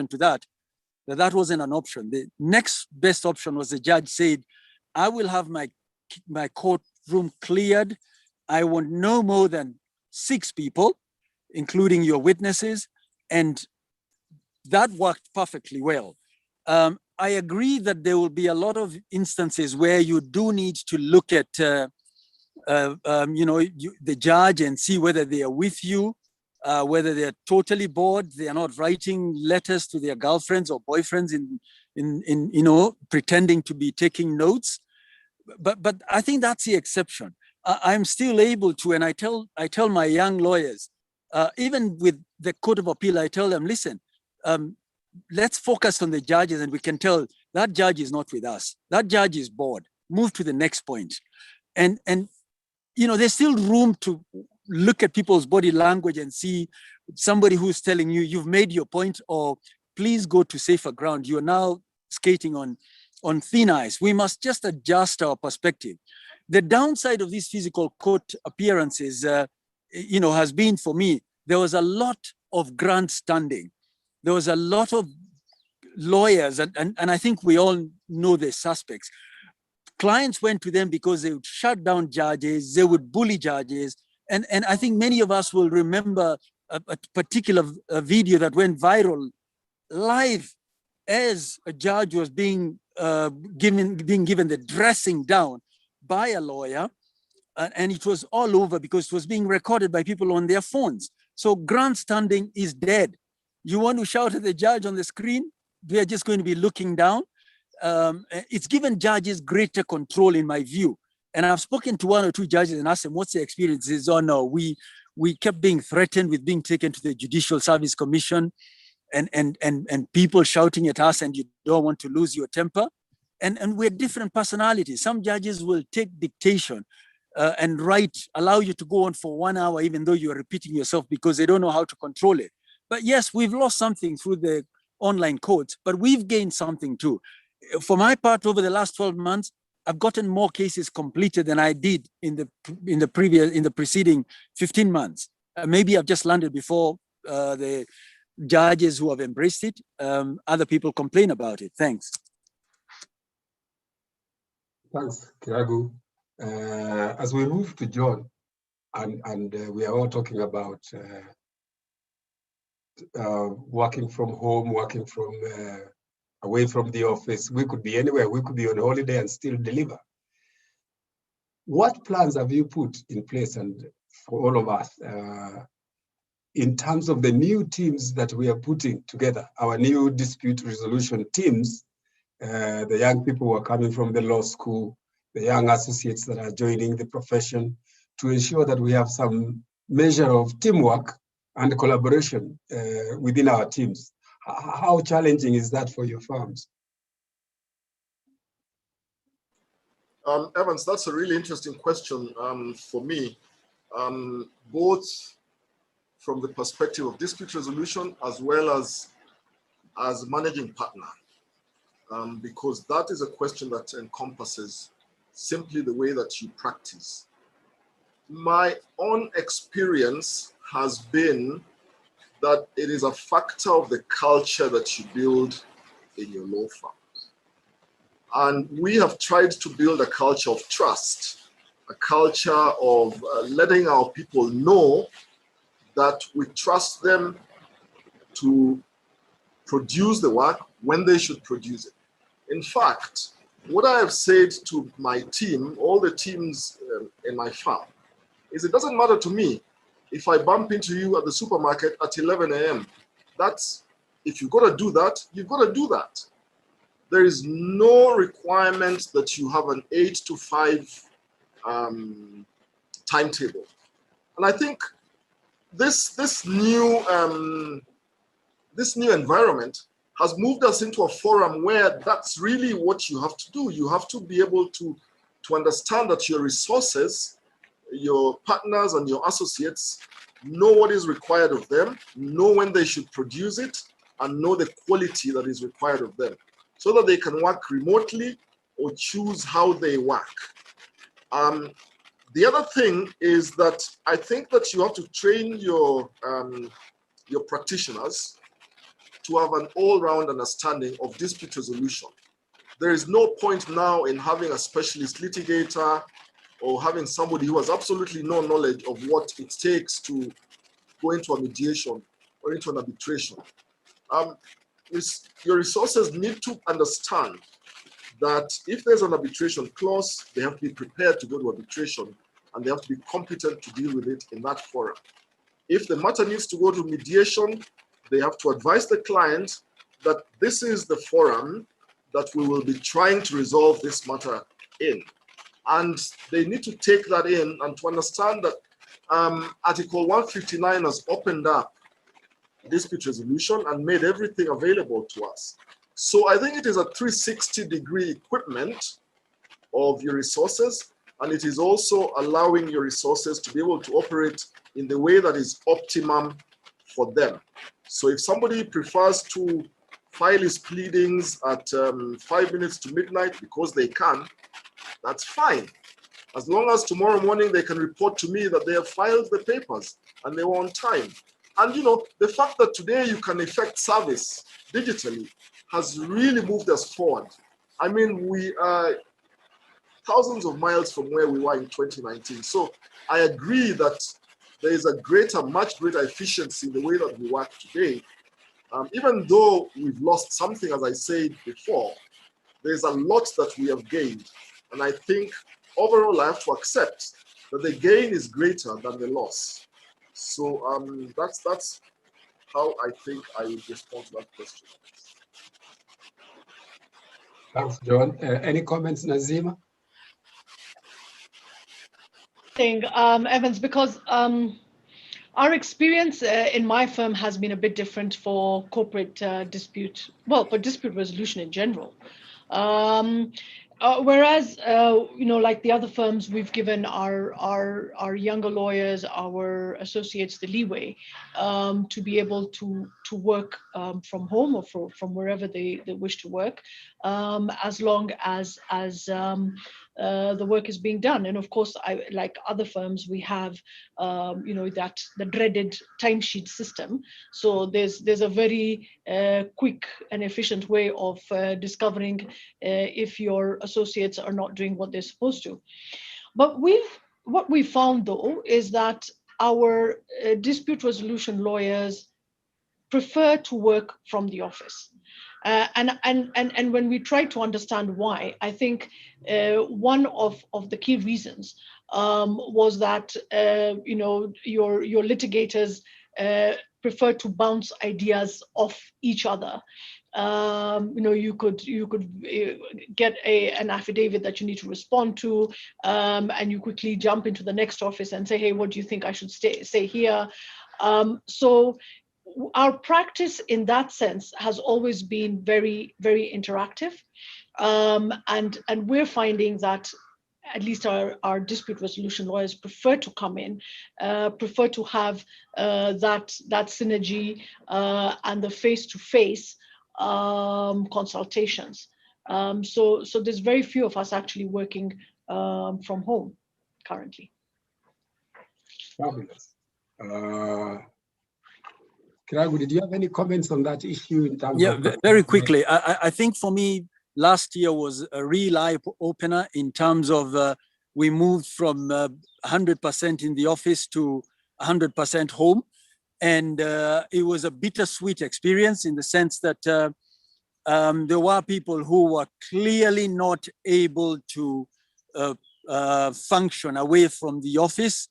to that wasn't an option. The next best option was the judge said, I will have my courtroom cleared. I want no more than 6 people, including your witnesses. And that worked perfectly well. I agree that there will be a lot of instances where you do need to look at the judge and see whether they are with you, whether they're totally bored, they are not writing letters to their girlfriends or boyfriends in pretending to be taking notes. But I think that's the exception. I'm still able to, and I tell my young lawyers, even with the Court of Appeal, I tell them, listen, let's focus on the judges, and we can tell that judge is not with us. That judge is bored. Move to the next point. And there's still room to look at people's body language and see somebody who's telling you, you've made your point, or please go to safer ground. You're now skating on thin ice. We must just adjust our perspective. The downside of these physical court appearances, has been, for me, there was a lot of grandstanding. There was a lot of lawyers, and I think we all know the suspects, clients went to them because they would shut down judges, they would bully judges. And I think many of us will remember a particular video that went viral live as a judge was being given the dressing down by a lawyer. And it was all over because it was being recorded by people on their phones. So grandstanding is dead. You want to shout at the judge on the screen, we are just going to be looking down. It's given judges greater control, in my view. And I've spoken to one or two judges and asked them, what's their experiences? Oh no, we kept being threatened with being taken to the Judicial Service Commission and people shouting at us, and you don't want to lose your temper. And we're different personalities. Some judges will take dictation and allow you to go on for 1 hour, even though you're repeating yourself because they don't know how to control it. But yes, we've lost something through the online courts, but we've gained something too. For my part, over the last 12 months, I've gotten more cases completed than I did in the preceding 15 months. Maybe I've just landed before the judges who have embraced it. Other people complain about it. Thanks. Thanks, Kiragu. As we move to John, and we are all talking about working from home, working from away from the office. We could be anywhere. We could be on holiday and still deliver. What plans have you put in place, and for all of us, in terms of the new teams that we are putting together, our new dispute resolution teams, the young people who are coming from the law school, the young associates that are joining the profession, to ensure that we have some measure of teamwork and collaboration within our teams? How challenging is that for your firms? Evans, that's a really interesting question for me, both from the perspective of dispute resolution as well as managing partner, because that is a question that encompasses simply the way that you practice. My own experience has been that it is a factor of the culture that you build in your law firm. And we have tried to build a culture of trust, a culture of letting our people know that we trust them to produce the work when they should produce it. In fact, what I have said to my team, all the teams in my firm, is it doesn't matter to me if I bump into you at the supermarket at 11 a.m. That's, if you've got to do that, you've got to do that. There is no requirement that you have an 8 to 5 timetable. And I think this new environment has moved us into a forum where that's really what you have to do. You have to be able to understand that your resources, your partners and your associates know what is required of them, know when they should produce it, and know the quality that is required of them, so that they can work remotely or choose how they work. The other thing is that I think that you have to train your practitioners to have an all-round understanding of dispute resolution. There is no point now in having a specialist litigator or having somebody who has absolutely no knowledge of what it takes to go into a mediation or into an arbitration. Your resources need to understand that if there's an arbitration clause, they have to be prepared to go to arbitration, and they have to be competent to deal with it in that forum. If the matter needs to go to mediation, they have to advise the client that this is the forum that we will be trying to resolve this matter in. And they need to take that in and to understand that Article 159 has opened up dispute resolution and made everything available to us. So I think it is a 360-degree equipment of your resources, and it is also allowing your resources to be able to operate in the way that is optimum for them. So if somebody prefers to file his pleadings at 5 minutes to midnight because they can, that's fine. As long as tomorrow morning they can report to me that they have filed the papers and they were on time. And you know, the fact that today you can effect service digitally has really moved us forward. I mean, thousands of miles from where we were in 2019. So I agree that there is a much greater efficiency in the way that we work today. Even though we've lost something, as I said before, there's a lot that we have gained. And I think overall I have to accept that the gain is greater than the loss. So that's how I think I would respond to that question. Thanks, John. Any comments, Nazima? Evans, because our experience in my firm has been a bit different for corporate dispute, well, for dispute resolution in general. Whereas, like the other firms, we've given our younger lawyers, our associates, the leeway to be able to work from home or from wherever they wish to work, as long as the work is being done. And of course, like other firms, we have that the dreaded timesheet system. So there's a very quick and efficient way of discovering if your associates are not doing what they're supposed to. But what we found though is that our dispute resolution lawyers prefer to work from the office. And when we try to understand why, I think one of the key reasons was that your litigators prefer to bounce ideas off each other. You could get an affidavit that you need to respond to, and you quickly jump into the next office and say, hey, what do you think I should say here? So our practice in that sense has always been very, very interactive. And we're finding that at least our dispute resolution lawyers prefer to come in, prefer to have that synergy and the face-to-face consultations. So there's very few of us actually working from home currently. Fabulous. Kiragu, did you have any comments on that issue in terms of? Yeah, very quickly. I think for me, last year was a real eye-opener in terms of we moved from 100% in the office to 100% home. And it was a bittersweet experience in the sense that there were people who were clearly not able to function away from the office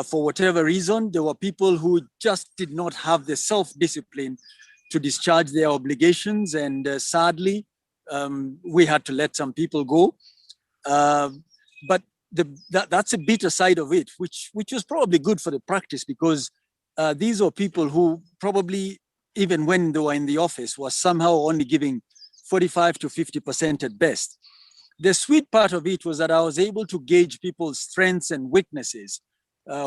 for whatever reason. There were people who just did not have the self-discipline to discharge their obligations. And sadly, we had to let some people go. But that's a bitter side of it, which was probably good for the practice, because these are people who probably, even when they were in the office, was somehow only giving 45 to 50% at best. The sweet part of it was that I was able to gauge people's strengths and weaknesses.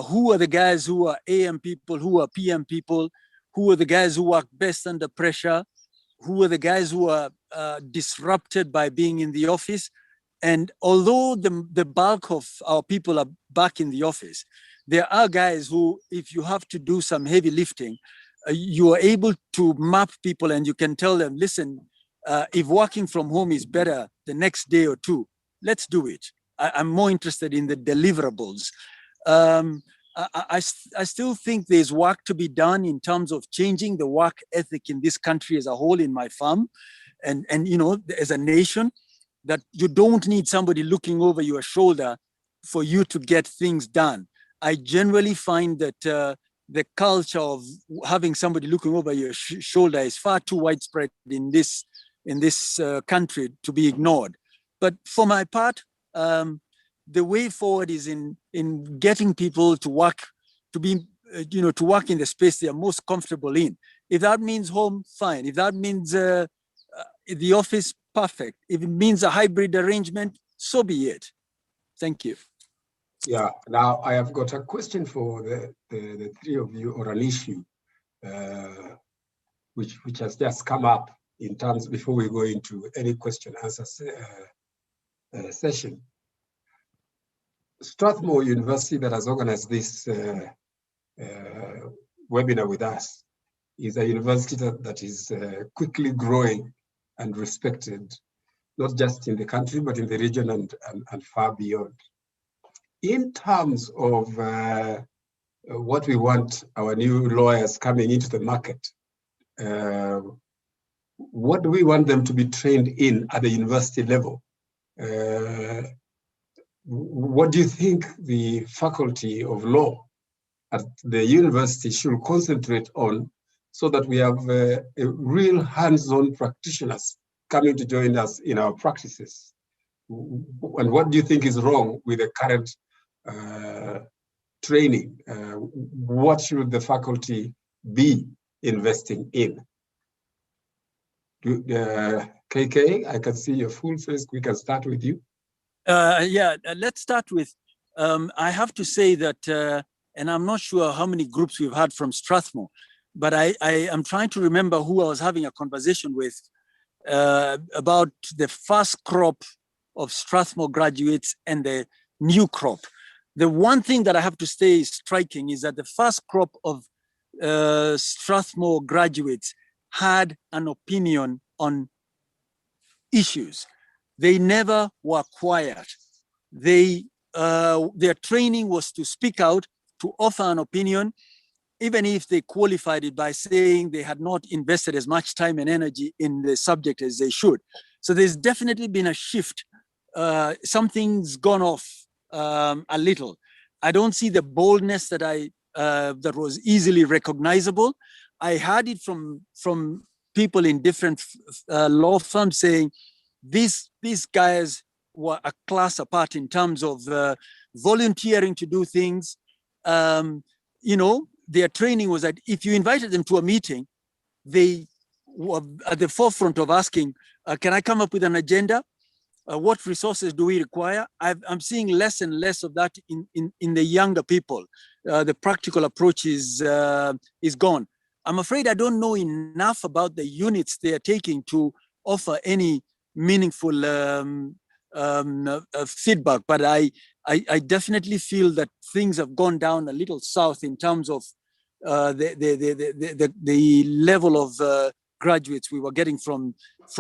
Who are the guys who are AM people, who are PM people, who are the guys who work best under pressure, who are the guys who are disrupted by being in the office. And although the bulk of our people are back in the office, there are guys who, if you have to do some heavy lifting, you are able to map people and you can tell them, listen, if working from home is better the next day or two, let's do it. I'm more interested in the deliverables. I still think there's work to be done in terms of changing the work ethic in this country as a whole, in my firm, and as a nation, that you don't need somebody looking over your shoulder for you to get things done. I generally find that the culture of having somebody looking over your shoulder is far too widespread in this country to be ignored. But for my part, the way forward is in getting people to work, to be, to work in the space they are most comfortable in. If that means home, fine. If that means the office, perfect. If it means a hybrid arrangement, so be it. Thank you. Yeah, now I have got a question for the three of you, or an issue which has just come up in terms, before we go into any question answer session. Strathmore University, that has organized this webinar with us, is a university that is quickly growing and respected, not just in the country, but in the region and far beyond. In terms of what we want our new lawyers coming into the market, what do we want them to be trained in at the university level? What do you think the faculty of law at the university should concentrate on so that we have real hands-on practitioners coming to join us in our practices? And what do you think is wrong with the current training? What should the faculty be investing in? KK, I can see your full face. We can start with you. Yeah, let's start with, I have to say that, and I'm not sure how many groups we've had from Strathmore, but I am trying to remember who I was having a conversation with about the first crop of Strathmore graduates and the new crop. The one thing that I have to say is striking is that the first crop of Strathmore graduates had an opinion on issues. They never were quiet. Their training was to speak out, to offer an opinion, even if they qualified it by saying they had not invested as much time and energy in the subject as they should. So there's definitely been a shift. Something's gone off a little. I don't see the boldness that that was easily recognizable. I heard it from people in different law firms saying these guys were a class apart in terms of volunteering to do things. You know, their training was that if you invited them to a meeting, they were at the forefront of asking, can I come up with an agenda? What resources do we require? I'm seeing less and less of that in the younger people. The practical approach is gone. I'm afraid I don't know enough about the units they are taking to offer any meaningful feedback, but I definitely feel that things have gone down a little south in terms of the level of graduates we were getting from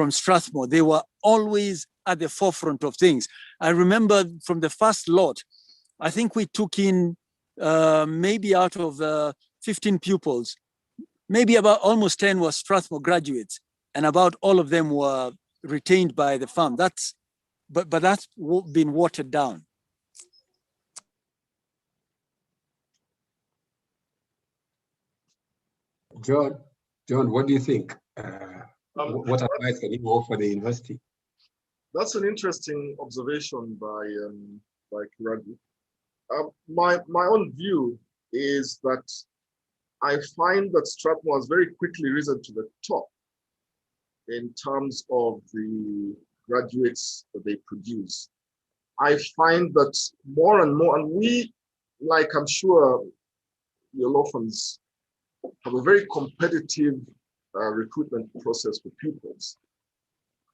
Strathmore. They were always at the forefront of things. I remember from the first lot, I think we took in maybe out of 15 pupils, maybe about almost 10 were Strathmore graduates, and about all of them were retained by the firm. But that's been watered down. John, what do you think? What advice can you offer the university? That's an interesting observation by Kiragi. My own view is that I find that Strathmore has very quickly risen to the top in terms of the graduates that they produce. I find that more and more, and we, like I'm sure your law firms, have a very competitive recruitment process for pupils.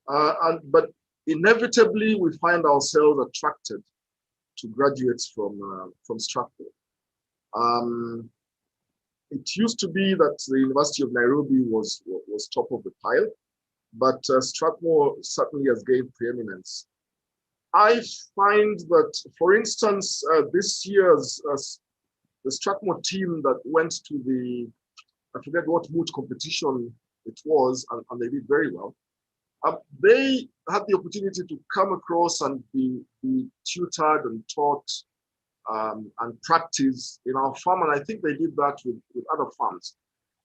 But inevitably, we find ourselves attracted to graduates from Strathmore. It used to be that the University of Nairobi was top of the pile, but Strathmore certainly has gained preeminence. I find that, for instance, this year's the Strathmore team that went to the, I forget what moot competition it was, and they did very well. They had the opportunity to come across and be tutored and taught and practice in our firm, and I think they did that with other firms.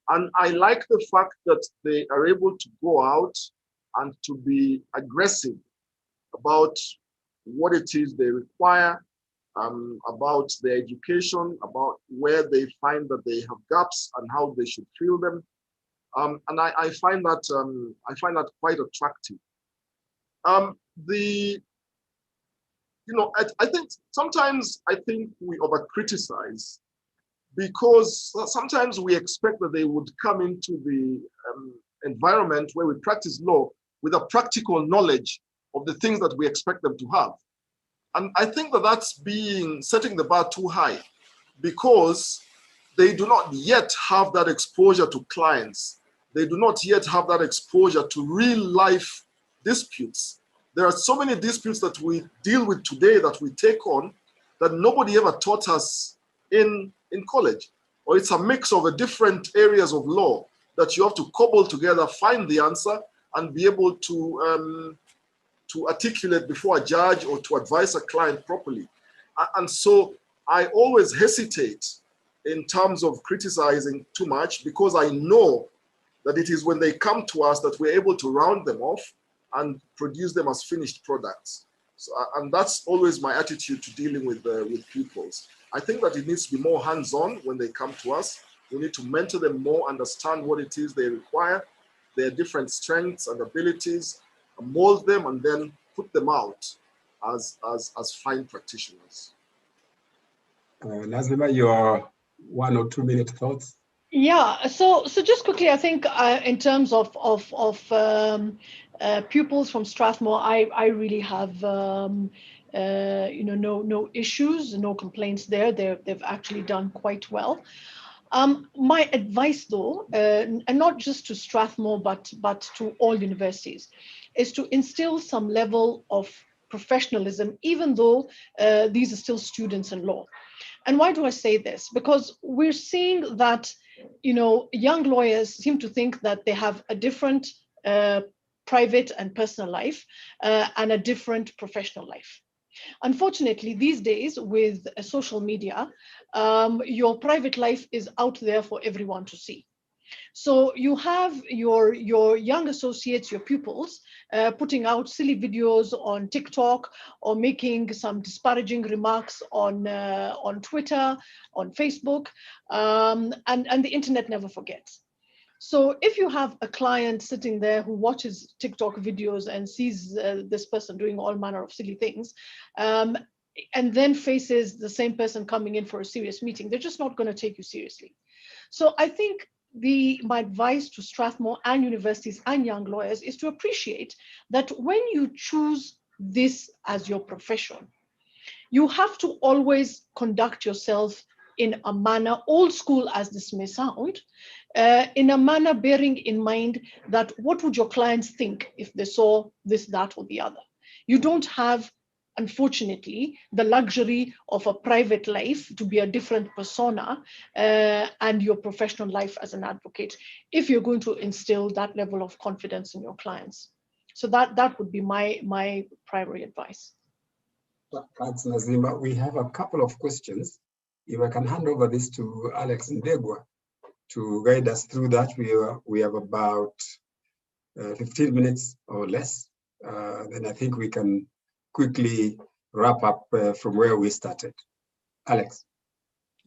And I like the fact that they are able to go out and to be aggressive about what it is they require, about their education, about where they find that they have gaps and how they should fill them. And I find that quite attractive. I think sometimes we over-criticize because sometimes we expect that they would come into the environment where we practice law with a practical knowledge of the things that we expect them to have. And I think that that's setting the bar too high because they do not yet have that exposure to clients. They do not yet have that exposure to real life disputes. there are so many disputes that we deal with today that we take on that nobody ever taught us in college. Or it's a mix of the different areas of law that you have to cobble together, find the answer, and be able to articulate before a judge or to advise a client properly. And so I always hesitate in terms of criticizing too much, because I know that it is when they come to us that we're able to round them off and produce them as finished products. So, and that's always my attitude to dealing with pupils. I think that it needs to be more hands-on when they come to us. We need to mentor them more, understand what it is they require, their different strengths and abilities, and mold them, and then put them out as fine practitioners. Nazima, your 1 or 2 minute thoughts? Yeah, so just quickly, I think in terms of pupils from Strathmore, I really have no issues, no complaints there. They've actually done quite well. My advice, though, and not just to Strathmore, but to all universities, is to instill some level of professionalism, even though these are still students in law. And why do I say this? Because we're seeing that, young lawyers seem to think that they have a different private and personal life and a different professional life. Unfortunately, these days with social media, your private life is out there for everyone to see. So you have your young associates, your pupils, putting out silly videos on TikTok or making some disparaging remarks on Twitter, on Facebook, and the internet never forgets. So if you have a client sitting there who watches TikTok videos and sees this person doing all manner of silly things, and then faces the same person coming in for a serious meeting, they're just not going to take you seriously. So I think my advice to Strathmore and universities and young lawyers is to appreciate that when you choose this as your profession, you have to always conduct yourself in a manner, old school as this may sound, in a manner bearing in mind that what would your clients think if they saw this, that, or the other. You don't have, unfortunately, the luxury of a private life to be a different persona and your professional life as an advocate, if you're going to instill that level of confidence in your clients. So that would be my primary advice. Thanks, Nazima. We have a couple of questions. If I can hand over this to Alex Ndegwa to guide us through that. We have about 15 minutes or less. Then I think we can quickly wrap up from where we started. Alex.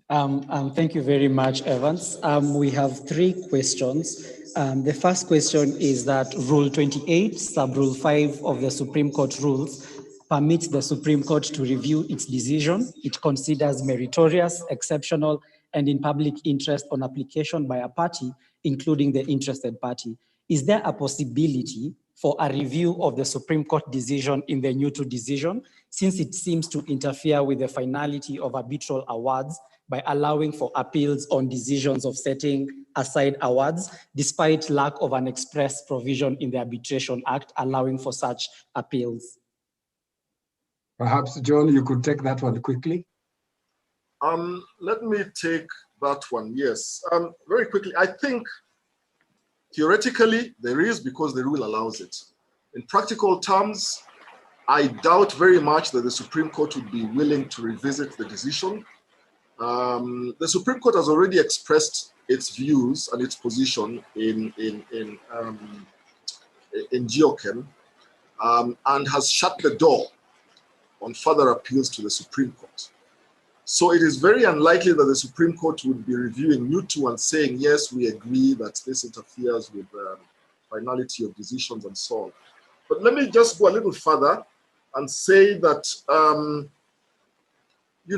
Thank you very much, Evans. We have 3 questions. The first question is that Rule 28, Sub-Rule 5 of the Supreme Court rules permits the Supreme Court to review its decision it considers meritorious, exceptional, and in public interest on application by a party, including the interested party. Is there a possibility for a review of the Supreme Court decision in the new to decision, since it seems to interfere with the finality of arbitral awards by allowing for appeals on decisions of setting aside awards, despite lack of an express provision in the Arbitration Act allowing for such appeals? Perhaps, John, you could take that one quickly. Let me take that one, yes. Very quickly, I think theoretically there is, because the rule allows it. In practical terms, I doubt very much that the Supreme Court would be willing to revisit the decision. The Supreme Court has already expressed its views and its position in Geochem, and has shut the door on further appeals to the Supreme Court. So it is very unlikely that the Supreme Court would be reviewing U2 and saying, yes, we agree that this interferes with the finality of decisions and so on. But let me just go a little further and say that,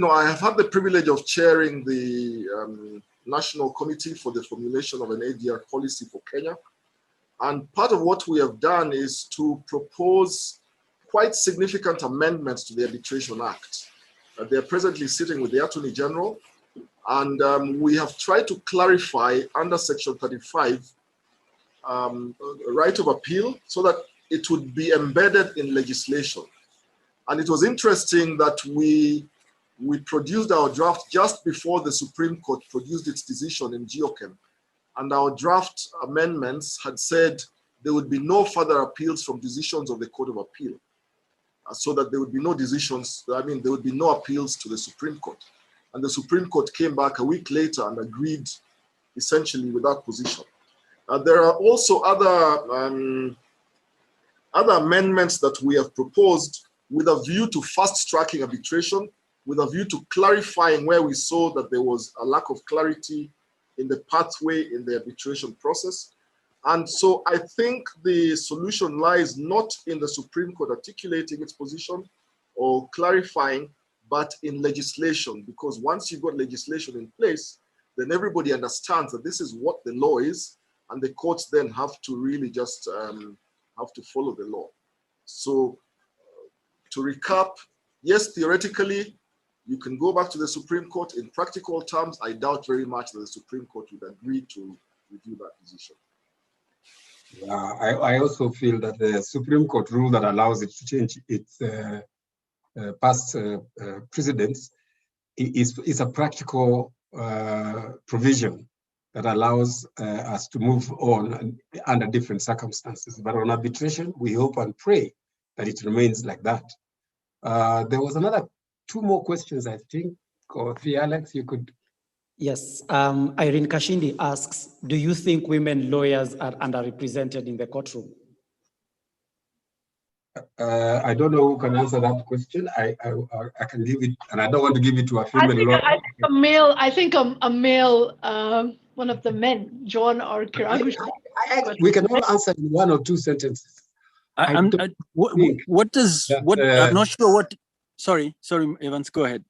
I have had the privilege of chairing the National Committee for the formulation of an ADR policy for Kenya. And part of what we have done is to propose quite significant amendments to the Arbitration Act. They are presently sitting with the Attorney General, and we have tried to clarify under Section 35 right of appeal, so that it would be embedded in legislation. And it was interesting that we produced our draft just before the Supreme Court produced its decision in Geochem. And our draft amendments had said there would be no further appeals from decisions of the Court of Appeal. So that there would be no decisions, there would be no appeals to the Supreme Court. And the Supreme Court came back a week later and agreed essentially with that position. There are also other amendments that we have proposed with a view to fast-tracking arbitration, with a view to clarifying where we saw that there was a lack of clarity in the pathway in the arbitration process. And so I think the solution lies not in the Supreme Court articulating its position or clarifying, but in legislation, because once you've got legislation in place, then everybody understands that this is what the law is, and the courts then have to really just have to follow the law. So to recap, yes, theoretically, you can go back to the Supreme Court. In practical terms, I doubt very much that the Supreme Court would agree to review that decision. I also feel that the Supreme Court rule that allows it to change its past precedents is a practical provision that allows us to move on under different circumstances. But on arbitration, we hope and pray that it remains like that. There was another two more questions, I think, or three, Alex, you could. Yes, Irene Kashindi asks, do you think women lawyers are underrepresented in the courtroom? I don't know who can answer that question. I can give it, and I don't want to give it to a female lawyer. I think a male, one of the men, John or Kiragu. We can all answer in one or two sentences. I'm not sure what, sorry, Evans, go ahead.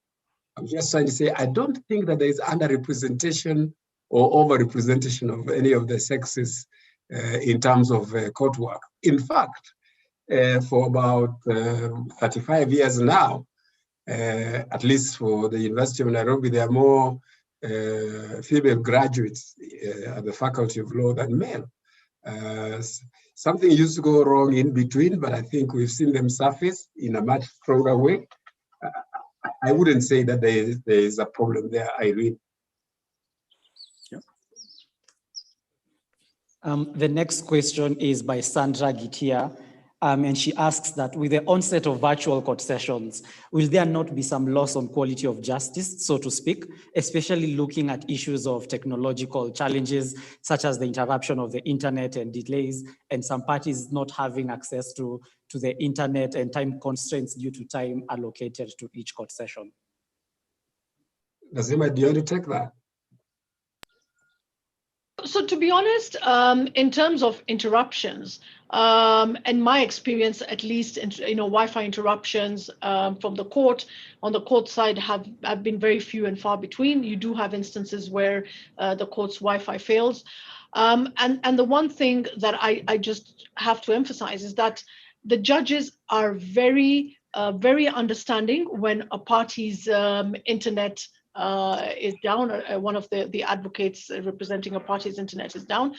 I'm just trying to say, I don't think that there is underrepresentation or overrepresentation of any of the sexes in terms of court work. In fact, for about 35 years now, at least for the University of Nairobi, there are more female graduates at the Faculty of Law than male. Something used to go wrong in between, but I think we've seen them surface in a much stronger way. I wouldn't say that there is a problem there, Irene. Yeah. The next question is by Sandra Gitia, and she asks that with the onset of virtual court sessions, will there not be some loss on quality of justice, so to speak, especially looking at issues of technological challenges, such as the interruption of the internet and delays, and some parties not having access to the internet and time constraints due to time allocated to each court session? Nazima, do you want to take that? So to be honest, in terms of interruptions, and my experience, at least, Wi-Fi interruptions from the court, on the court side have been very few and far between. You do have instances where the court's Wi-Fi fails. And the one thing that I just have to emphasize is that the judges are very, very understanding when a party's internet is down, one of the advocates representing a party's internet is down,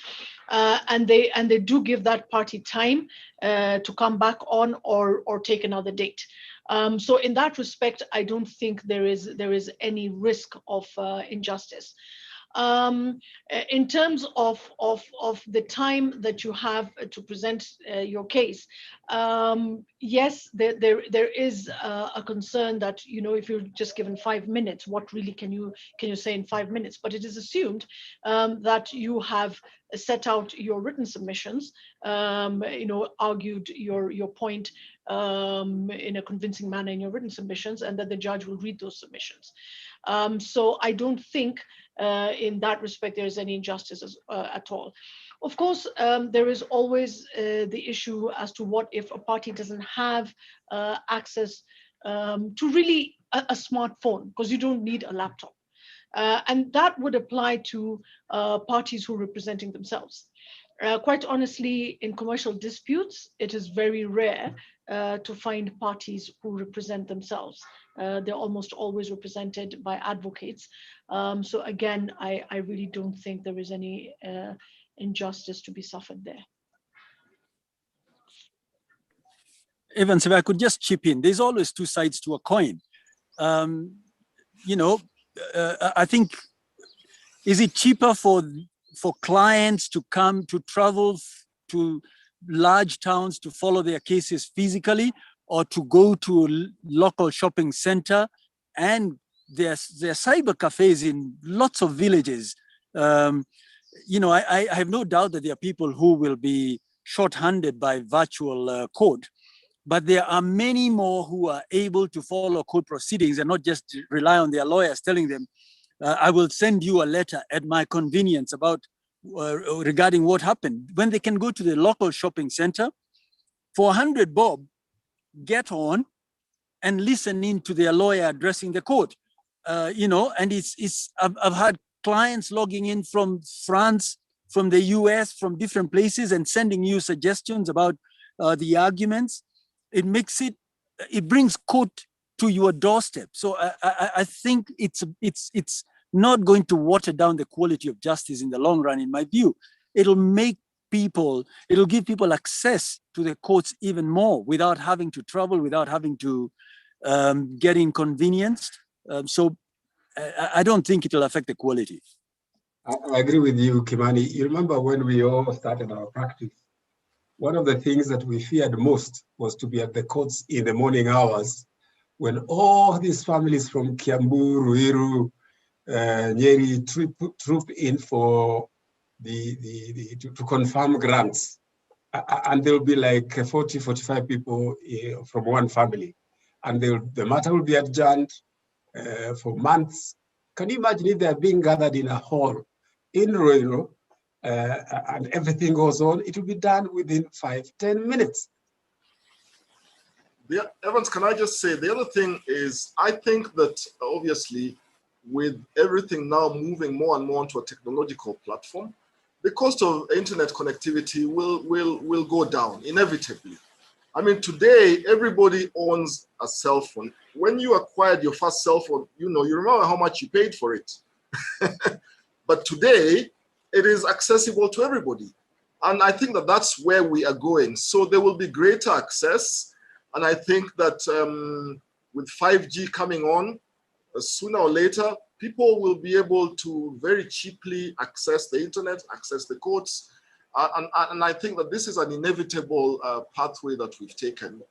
and they do give that party time to come back on or take another date. So in that respect, I don't think there is any risk of injustice. In terms of the time that you have to present your case, yes, there is a concern that, if you're just given 5 minutes, what really can you say in 5 minutes? But it is assumed that you have set out your written submissions, argued your point in a convincing manner in your written submissions, and that the judge will read those submissions. So I don't think in that respect there is any injustice at all. Of course, there is always the issue as to what if a party doesn't have access to really a smartphone, because you don't need a laptop. And that would apply to parties who are representing themselves. Quite honestly, in commercial disputes, it is very rare to find parties who represent themselves. They're almost always represented by advocates. So again, I really don't think there is any injustice to be suffered there. Evans, if I could just chip in, there's always two sides to a coin. You know, I think, is it cheaper for clients to come to travel to large towns to follow their cases physically, or to go to a local shopping center? And there's cyber cafes in lots of villages. You know, I have no doubt that there are people who will be short-handed by virtual court, but there are many more who are able to follow court proceedings and not just rely on their lawyers telling them, I will send you a letter at my convenience about regarding what happened. When they can go to the local shopping center for 100 bob, get on and listen in to their lawyer addressing the court. You know, and I've had clients logging in from France, from the US, from different places, and sending you suggestions about the arguments. It brings court to your doorstep. So I think it's not going to water down the quality of justice in the long run, in my view. It'll give people access to the courts even more without having to travel, without having to get inconvenienced. So I don't think it'll affect the quality. I agree with you, Kimani. You remember when we all started our practice, one of the things that we feared most was to be at the courts in the morning hours when all these families from Kiambu, Ruiru, Nyeri troop in for to confirm grants. And there'll be like 40, 45 people from one family. And the matter will be adjourned for months. Can you imagine if they're being gathered in a hall in Ruiru, and everything goes on? It will be done within 5-10 minutes. Yeah, Evans, can I just say, the other thing is, I think that obviously with everything now moving more and more onto a technological platform, the cost of internet connectivity will go down inevitably. I mean, today, everybody owns a cell phone. When you acquired your first cell phone, you remember how much you paid for it. But today, it is accessible to everybody. And I think that that's where we are going. So there will be greater access. And I think that with 5G coming on, sooner or later, people will be able to very cheaply access the internet, access the courts. And I think that this is an inevitable pathway that we've taken.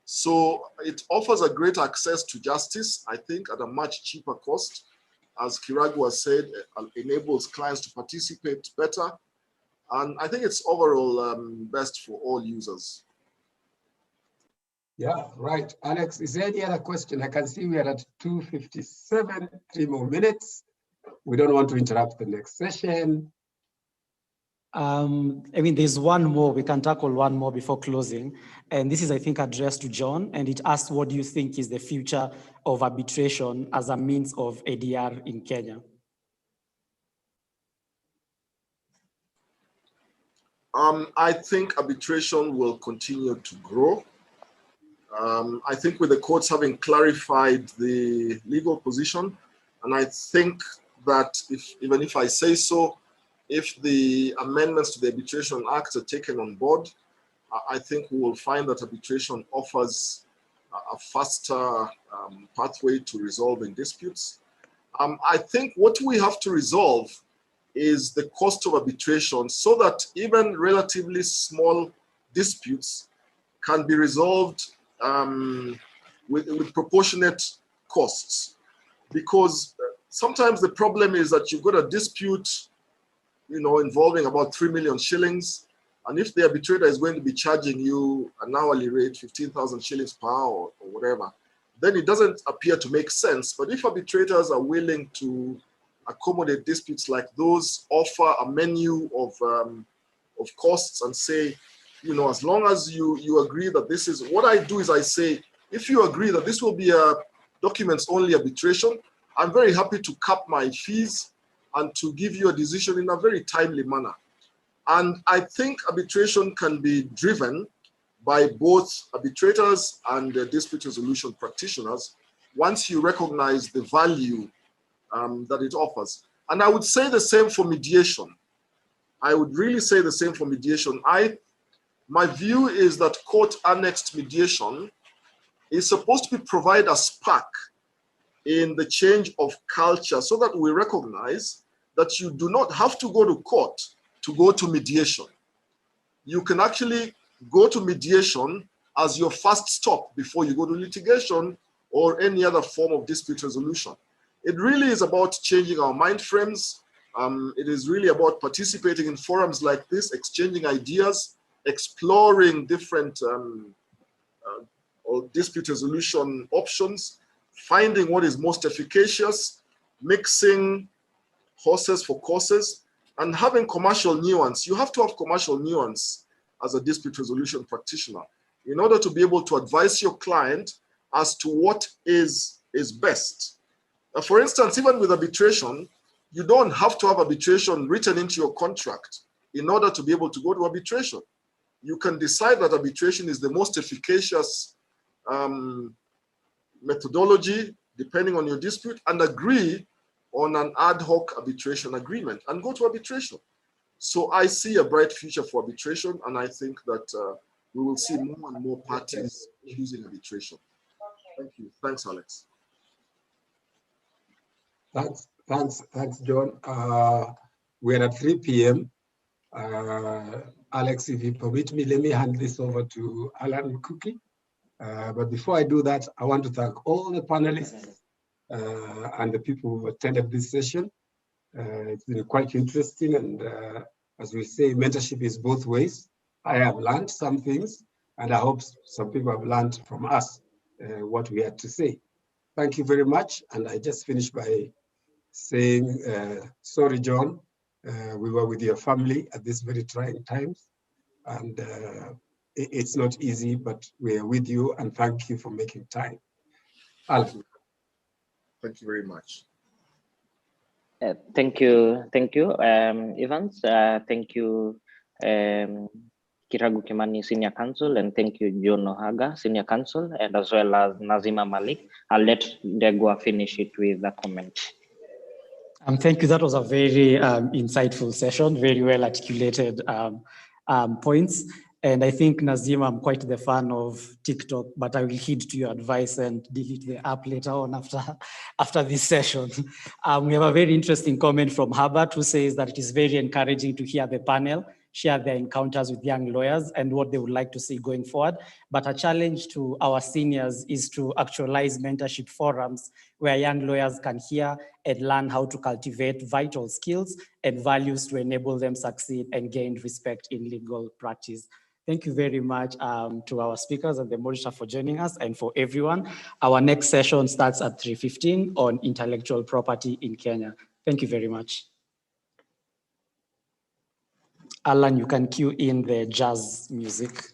So it offers a great access to justice, I think, at a much cheaper cost. As Kiragwa said, enables clients to participate better. And I think it's overall best for all users. Yeah, right. Alex, is there any other question? I can see we are at 2:57, 3 more minutes. We don't want to interrupt the next session. I mean, there's one more, we can tackle one more before closing. And this is, I think, addressed to John. And it asks, what do you think is the future of arbitration as a means of ADR in Kenya? I think arbitration will continue to grow. I think with the courts having clarified the legal position, and I think that even if I say so, if the amendments to the Arbitration Act are taken on board, I think we will find that arbitration offers a faster pathway to resolving disputes. I think what we have to resolve is the cost of arbitration so that even relatively small disputes can be resolved with proportionate costs. Because sometimes the problem is that you've got a dispute involving about 3 million shillings. And if the arbitrator is going to be charging you an hourly rate, 15,000 shillings per hour or whatever, then it doesn't appear to make sense. But if arbitrators are willing to accommodate disputes like those, offer a menu of costs and say, as long as you agree that this is, what I do is I say, if you agree that this will be a documents only arbitration, I'm very happy to cap my fees and to give you a decision in a very timely manner. And I think arbitration can be driven by both arbitrators and dispute resolution practitioners once you recognize the value that it offers. And I would say the same for mediation. I would really say the same for mediation. My view is that court-annexed mediation is supposed to provide a spark in the change of culture so that we recognize that you do not have to go to court to go to mediation. You can actually go to mediation as your first stop before you go to litigation or any other form of dispute resolution. It really is about changing our mind frames. It is really about participating in forums like this, exchanging ideas, exploring different or dispute resolution options, finding what is most efficacious, mixing horses for courses, and having commercial nuance. You have to have commercial nuance as a dispute resolution practitioner in order to be able to advise your client as to what is best. For instance, even with arbitration, you don't have to have arbitration written into your contract in order to be able to go to arbitration. You can decide that arbitration is the most efficacious methodology depending on your dispute and agree on an ad hoc arbitration agreement and go to arbitration. So I see a bright future for arbitration, and I think that we will see more and more parties using arbitration. Thank you. Thanks, Alex. Thanks, John. We're at 3 p.m. Alex, if you permit me, let me hand this over to Alan Cookie. But before I do that, I want to thank all the panelists and the people who attended this session. It's been quite interesting, and as we say, mentorship is both ways. I have learned some things, and I hope some people have learned from us what we had to say. Thank you very much, and I just finished by saying, sorry, John, we were with your family at this very trying times, and it's not easy, but we are with you, and thank you for making time. Alan. Thank you very much. Thank you, Evans. Thank you, Kiragu Kimani, Senior Counsel, and thank you, John Ohaga, Senior Counsel, and as well as Nazima Malik. I'll let Degwa finish it with a comment. Thank you. That was a very insightful session, very well articulated points. And I think, Nazima, I'm quite the fan of TikTok, but I will heed to your advice and delete the app later on after this session. We have a very interesting comment from Herbert, who says that it is very encouraging to hear the panel share their encounters with young lawyers and what they would like to see going forward. But a challenge to our seniors is to actualize mentorship forums where young lawyers can hear and learn how to cultivate vital skills and values to enable them succeed and gain respect in legal practice. Thank you very much to our speakers and the moderator for joining us, and for everyone. Our next session starts at 3:15 on intellectual property in Kenya. Thank you very much. Alan, you can cue in the jazz music.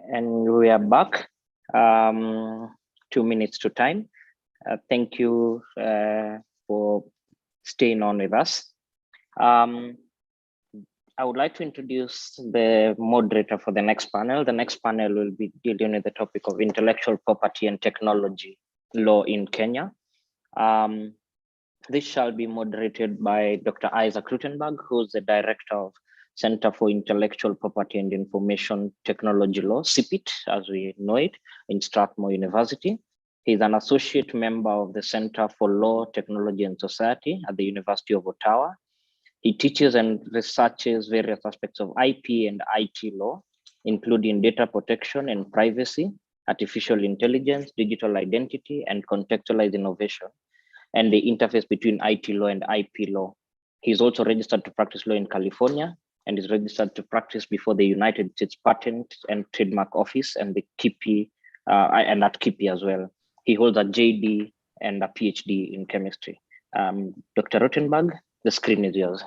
And we are back. 2 minutes to time. Thank you for staying on with us. I would like to introduce the moderator for the next panel. The next panel will be dealing with the topic of intellectual property and technology law in Kenya. This shall be moderated by Dr. Isaac Rutenberg, who's the director of Center for Intellectual Property and Information Technology Law, CIPIT, as we know it, in Strathmore University. He's an associate member of the Center for Law, Technology and Society at the University of Ottawa. He teaches and researches various aspects of IP and IT law, including data protection and privacy, artificial intelligence, digital identity, and contextualized innovation, and the interface between IT law and IP law. He's also registered to practice law in California and is registered to practice before the United States Patent and Trademark Office and the KIPI, and at KIPI as well. He holds a JD and a PhD in chemistry. Dr. Rutenberg, the screen is yours.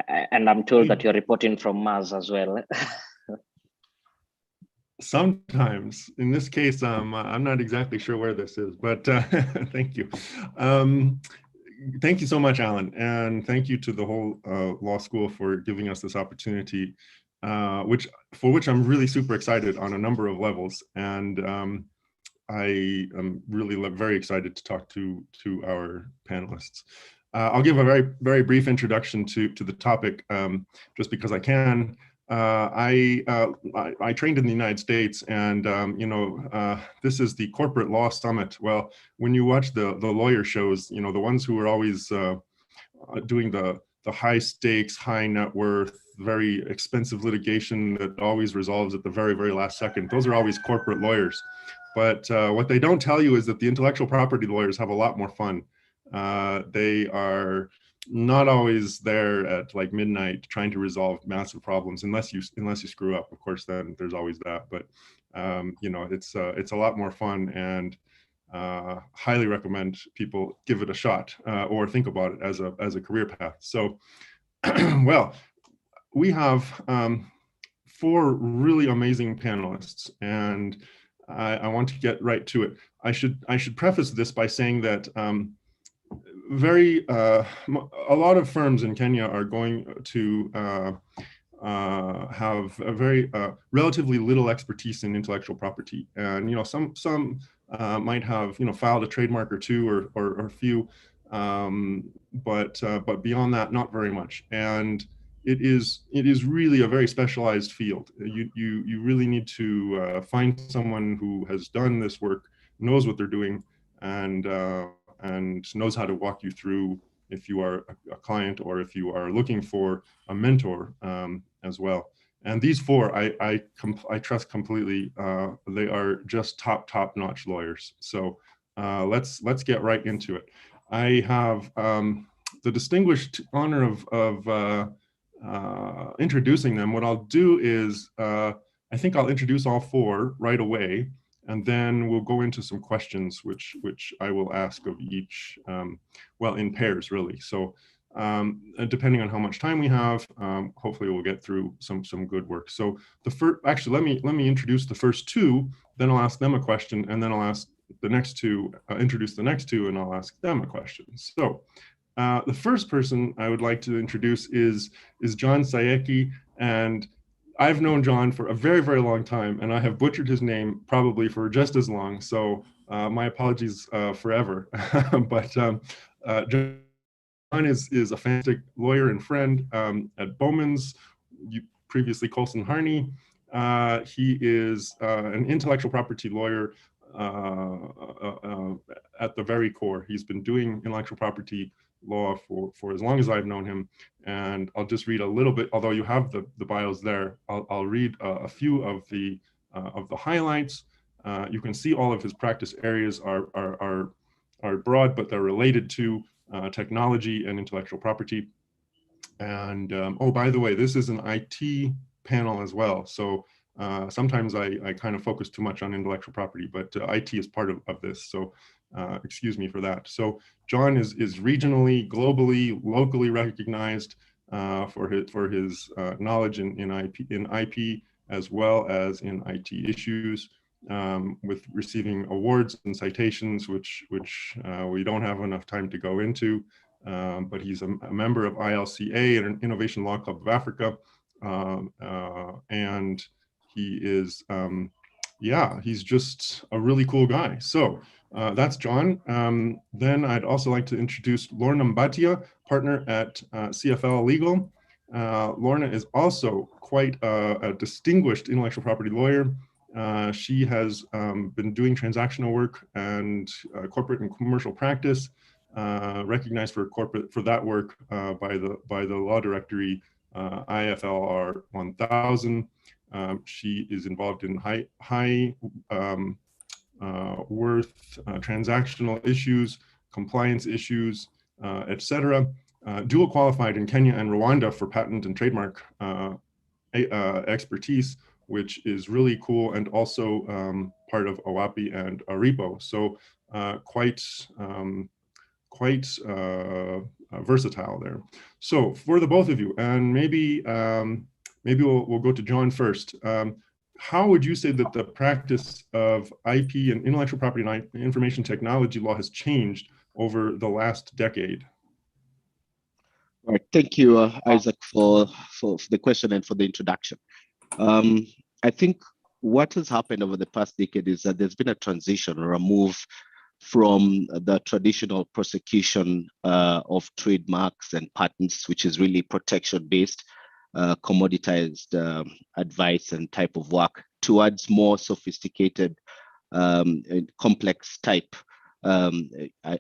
And I'm told that you're reporting from Mars as well. Sometimes. In this case, I'm not exactly sure where this is, but thank you. Thank you so much, Alan, and thank you to the whole law school for giving us this opportunity, for which I'm really super excited on a number of levels. And I am really very excited to talk to our panelists. I'll give a very brief introduction to the topic, just because I can. I trained in the United States, and this is the corporate law summit. Well, when you watch the lawyer shows, the ones who are always doing the high stakes, high net worth, very expensive litigation that always resolves at the very, very last second, those are always corporate lawyers. But what they don't tell you is that the intellectual property lawyers have a lot more fun. They are not always there at like midnight trying to resolve massive problems, unless you screw up. Of course, then there's always that. But it's a lot more fun, and highly recommend people give it a shot, or think about it as a career path. So, well, we have 4 really amazing panelists, and I want to get right to it. I should preface this by saying that a lot of firms in Kenya are going to have a very relatively little expertise in intellectual property, and some might have filed a trademark or 2 or a few, but beyond that, not very much. And it is really a very specialized field. You really need to find someone who has done this work, knows what they're doing, and knows how to walk you through if you are a client or if you are looking for a mentor as well. And these 4, I trust completely. They are just top-notch lawyers. So let's get right into it. I have the distinguished honor of introducing them. What I'll do is I think I'll introduce all 4 right away, and then we'll go into some questions, which I will ask of each, well, in pairs, really. So depending on how much time we have, hopefully we'll get through some good work. So the first, actually, let me introduce the first 2, then I'll ask them a question, and then I'll ask the next 2, introduce the next 2, and I'll ask them a question. So the first person I would like to introduce is John Sayeki, and I've known John for a very, very long time, and I have butchered his name probably for just as long. So my apologies forever. But John is a fantastic lawyer and friend at Bowman's, previously Colson Harney. He is an intellectual property lawyer at the very core. He's been doing intellectual property law for as long as I've known him, and I'll just read a little bit. Although you have the bios there, I'll read a few of the highlights. You can see all of his practice areas are broad, but they're related to technology and intellectual property. And oh, by the way, this is an IT panel as well. So sometimes I kind of focus too much on intellectual property, but IT is part of this. So excuse me for that. So John is regionally, globally, locally recognized for his knowledge in IP as well as in IT issues, with receiving awards and citations, which we don't have enough time to go into. But he's a member of ILCA, an Innovation Law Club of Africa, and he is, yeah, he's just a really cool guy. So that's John. Then I'd also like to introduce Lorna Mbatia, partner at CFL Legal. Lorna is also quite a distinguished intellectual property lawyer. She has been doing transactional work and corporate and commercial practice, recognized for that work by the law directory IFLR 1000. She is involved in high worth transactional issues, compliance issues, etc. Dual qualified in Kenya and Rwanda for patent and trademark expertise, which is really cool, and also part of OAPI and ARIPO. So quite versatile there. So for the both of you, and maybe we'll go to John first. How would you say that the practice of IP and intellectual property and information technology law has changed over the last decade? All right, thank you, Isaac, for the question and for the introduction. I think what has happened over the past decade is that there's been a transition or a move from the traditional prosecution of trademarks and patents, which is really protection-based, commoditized advice and type of work, towards more sophisticated, complex type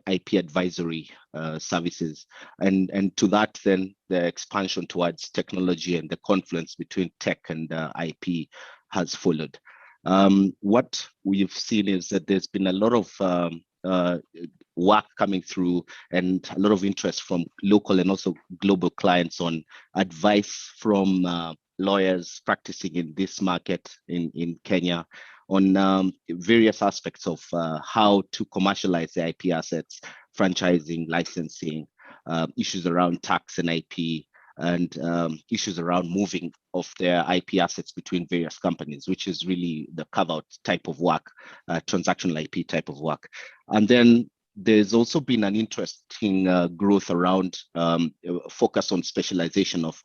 IP advisory services. And to that, then the expansion towards technology and the confluence between tech and IP has followed. What we've seen is that there's been a lot of work coming through and a lot of interest from local and also global clients on advice from lawyers practicing in this market in Kenya on various aspects of how to commercialize the IP assets, franchising, licensing, issues around tax and IP, and issues around moving of their IP assets between various companies, which is really the carve-out type of work, transactional IP type of work. And then there's also been an interesting growth around focus on specialization of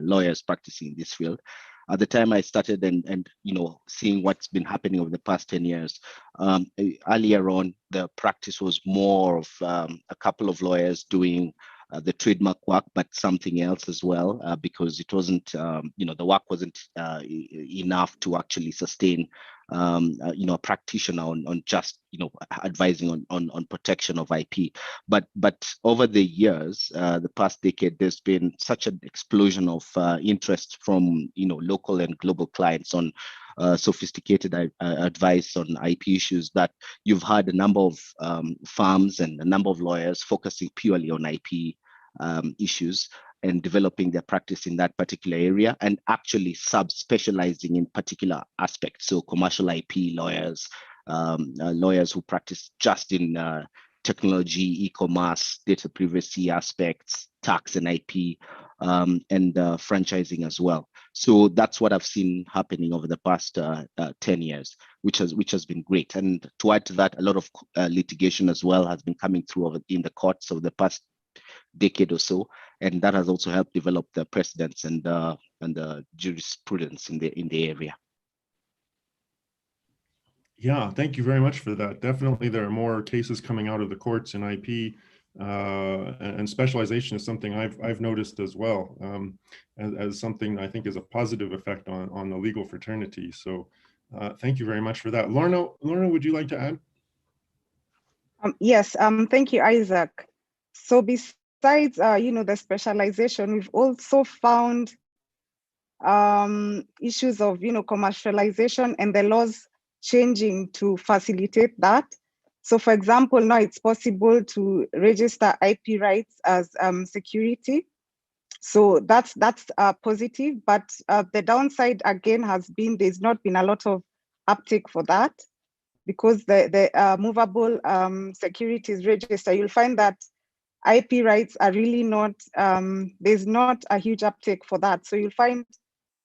lawyers practicing in this field. At the time I started and seeing what's been happening over the past 10 years, earlier on, the practice was more of a couple of lawyers doing the trademark work, but something else as well, because it wasn't, the work wasn't enough to actually sustain, a practitioner on just, advising on protection of IP. But over the years, the past decade, there's been such an explosion of interest from, local and global clients on sophisticated advice on IP issues that you've had a number of firms and a number of lawyers focusing purely on IP issues and developing their practice in that particular area and actually sub-specializing in particular aspects. So commercial IP lawyers, lawyers who practice just in technology, e-commerce, data privacy aspects, tax and IP, and franchising as well. So that's what I've seen happening over the past 10 years, which has been great. And to add to that, a lot of litigation as well has been coming through in the courts over the past decade or so, and that has also helped develop the precedents and the jurisprudence in the area. Yeah, thank you very much for that. Definitely, there are more cases coming out of the courts in IP, and specialization is something I've noticed as well, as something I think is a positive effect on the legal fraternity. So, thank you very much for that. Lorna, would you like to add? Yes, thank you, Isaac. So besides, the specialization, we've also found issues of, commercialization and the laws changing to facilitate that. So for example, now it's possible to register IP rights as security. So that's positive, but the downside again has been there's not been a lot of uptake for that, because the movable securities register, you'll find that IP rights are really not, there's not a huge uptake for that. So you'll find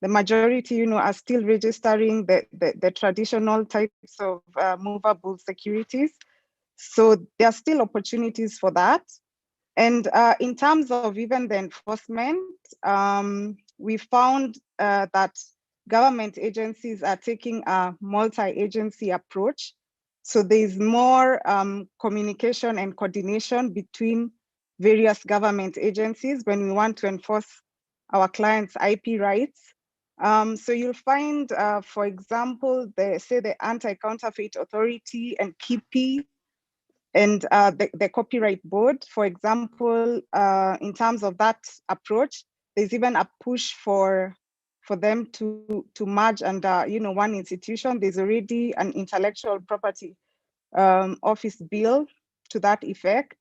the majority, are still registering the traditional types of movable securities. So there are still opportunities for that. And in terms of even the enforcement, we found that government agencies are taking a multi-agency approach. So there's more communication and coordination between various government agencies when we want to enforce our clients' IP rights. So you'll find, for example, the Anti-Counterfeit Authority and KIPI and the Copyright Board, for example, in terms of that approach, there's even a push for them to merge under one institution. There's already an intellectual property office bill to that effect.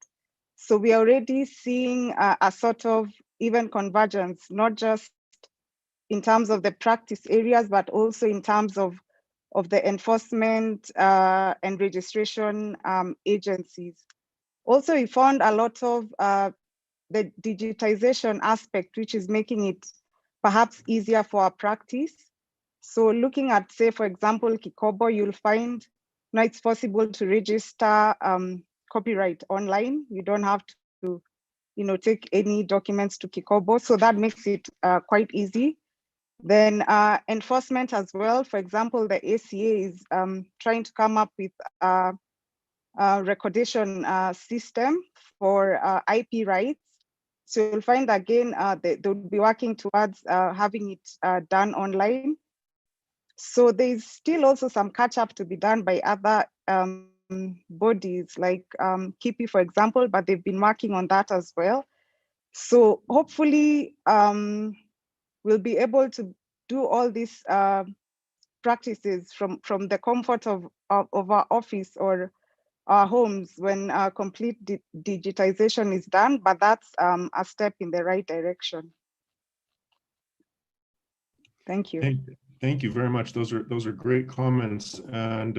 So we are already seeing a sort of even convergence, not just in terms of the practice areas, but also in terms of the enforcement and registration agencies. Also, we found a lot of the digitization aspect, which is making it perhaps easier for our practice. So looking at, say, for example, Kikobo, you'll find now it's possible to register copyright online. You don't have to take any documents to Kikobo. So that makes it quite easy. Then enforcement as well. For example, the ACA is trying to come up with a recordation system for IP rights. So you'll find again, they'll be working towards having it done online. So there's still also some catch up to be done by other bodies like KIPI, for example, but they've been working on that as well. So hopefully we'll be able to do all these practices from the comfort of our office or our homes when complete digitization is done, but that's a step in the right direction. Thank you. Thank you very much. Those are great comments, and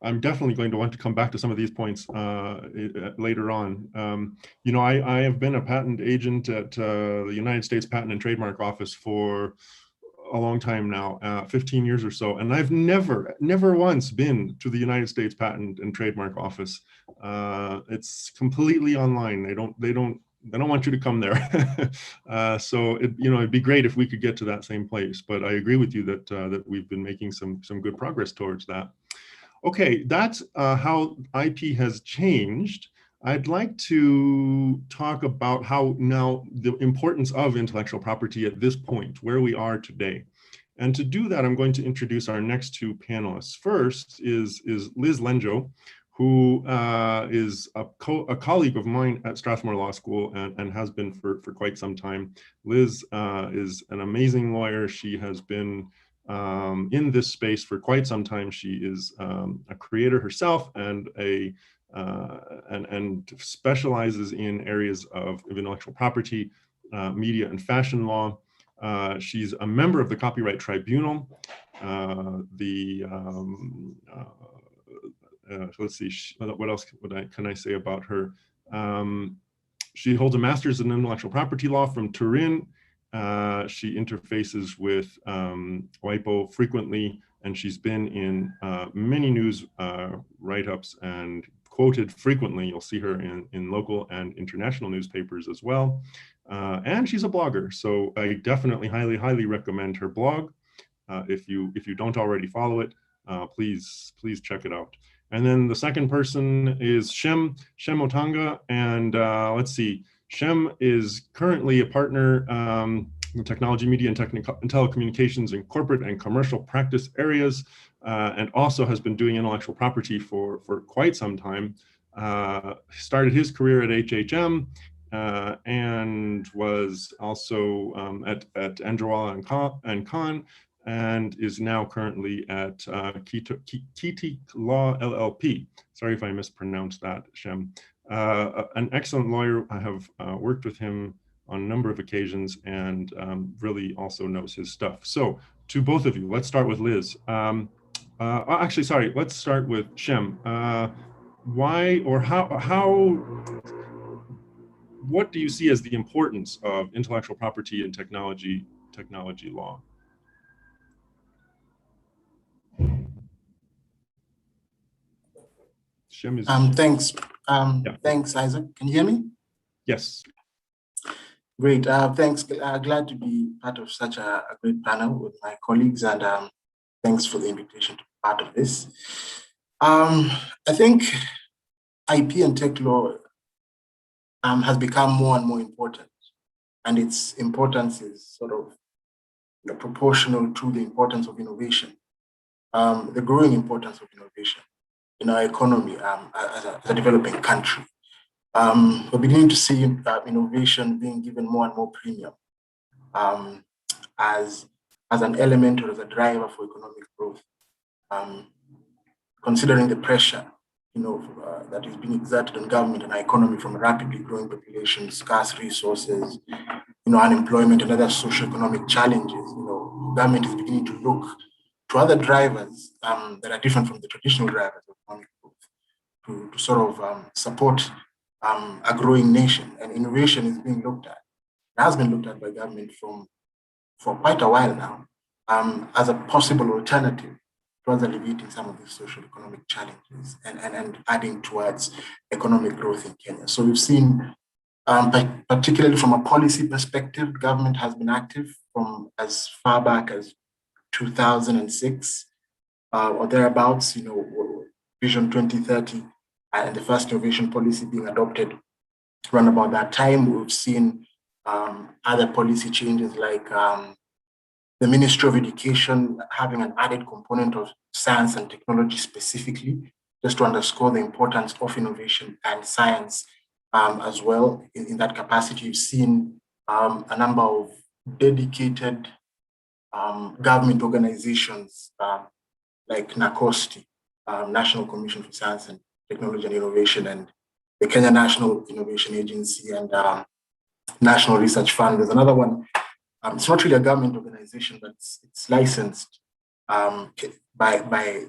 I'm definitely going to want to come back to some of these points later on. I have been a patent agent at the United States Patent and Trademark Office for a long time now, 15 years or so, and I've never once been to the United States Patent and Trademark Office. It's completely online. They don't want you to come there. So it'd be great if we could get to that same place. But I agree with you that we've been making some good progress towards that. Okay, that's how IP has changed. I'd like to talk about how now the importance of intellectual property at this point, where we are today. And to do that, I'm going to introduce our next two panelists. First is Liz Lenjo, who is a colleague of mine at Strathmore Law School and has been for quite some time. Liz is an amazing lawyer. She has been in this space for quite some time. She is a creator herself and and specializes in areas of intellectual property, media and fashion law. She's a member of the Copyright Tribunal, let's see, what else can I say about her? She holds a master's in intellectual property law from Turin. She interfaces with WIPO frequently, and she's been in many news write-ups and quoted frequently. You'll see her in local and international newspapers as well. And she's a blogger, so I definitely highly recommend her blog. If you don't already follow it, please check it out. And then the second person is Shem Otanga, and let's see, Shem is currently a partner in technology, media, and telecommunications in corporate and commercial practice areas, and also has been doing intellectual property for quite some time. Started his career at HHM and was also at Andrewalla and Kahn, and is now currently at Keating Law LLP. Sorry if I mispronounced that, Shem. An excellent lawyer. I have worked with him on a number of occasions and really also knows his stuff. So to both of you, let's start with Liz. Actually, sorry, let's start with Shem. Why or what do you see as the importance of intellectual property and technology law? Shem is. Thanks. Yeah. Thanks, Isaac. Can you hear me? Yes. Great. Thanks. Glad to be part of such a great panel with my colleagues, and thanks for the invitation to be part of this. I think IP and tech law has become more and more important, and its importance is sort of proportional to the importance of innovation, the growing importance of innovation in our economy as a developing country. We're beginning to see innovation being given more and more premium as an element or as a driver for economic growth, considering the pressure that is being exerted on government and our economy from a rapidly growing population, scarce resources, unemployment and other socioeconomic challenges. Government is beginning to look to other drivers that are different from the traditional drivers of economic growth to sort of support a growing nation. And innovation is being looked at. It has been looked at by government for quite a while now as a possible alternative towards alleviating some of these social economic challenges and adding towards economic growth in Kenya. So we've seen, particularly from a policy perspective, government has been active from as far back as 2006 or thereabouts, Vision 2030 and the first innovation policy being adopted around about that time. We've seen other policy changes like the Ministry of Education having an added component of science and technology specifically, just to underscore the importance of innovation and science as well. In that capacity, you've seen a number of dedicated government organizations like NACOSTI, National Commission for Science and Technology and Innovation, and the Kenya National Innovation Agency and National Research Fund. There's another one. It's not really a government organization, but it's licensed by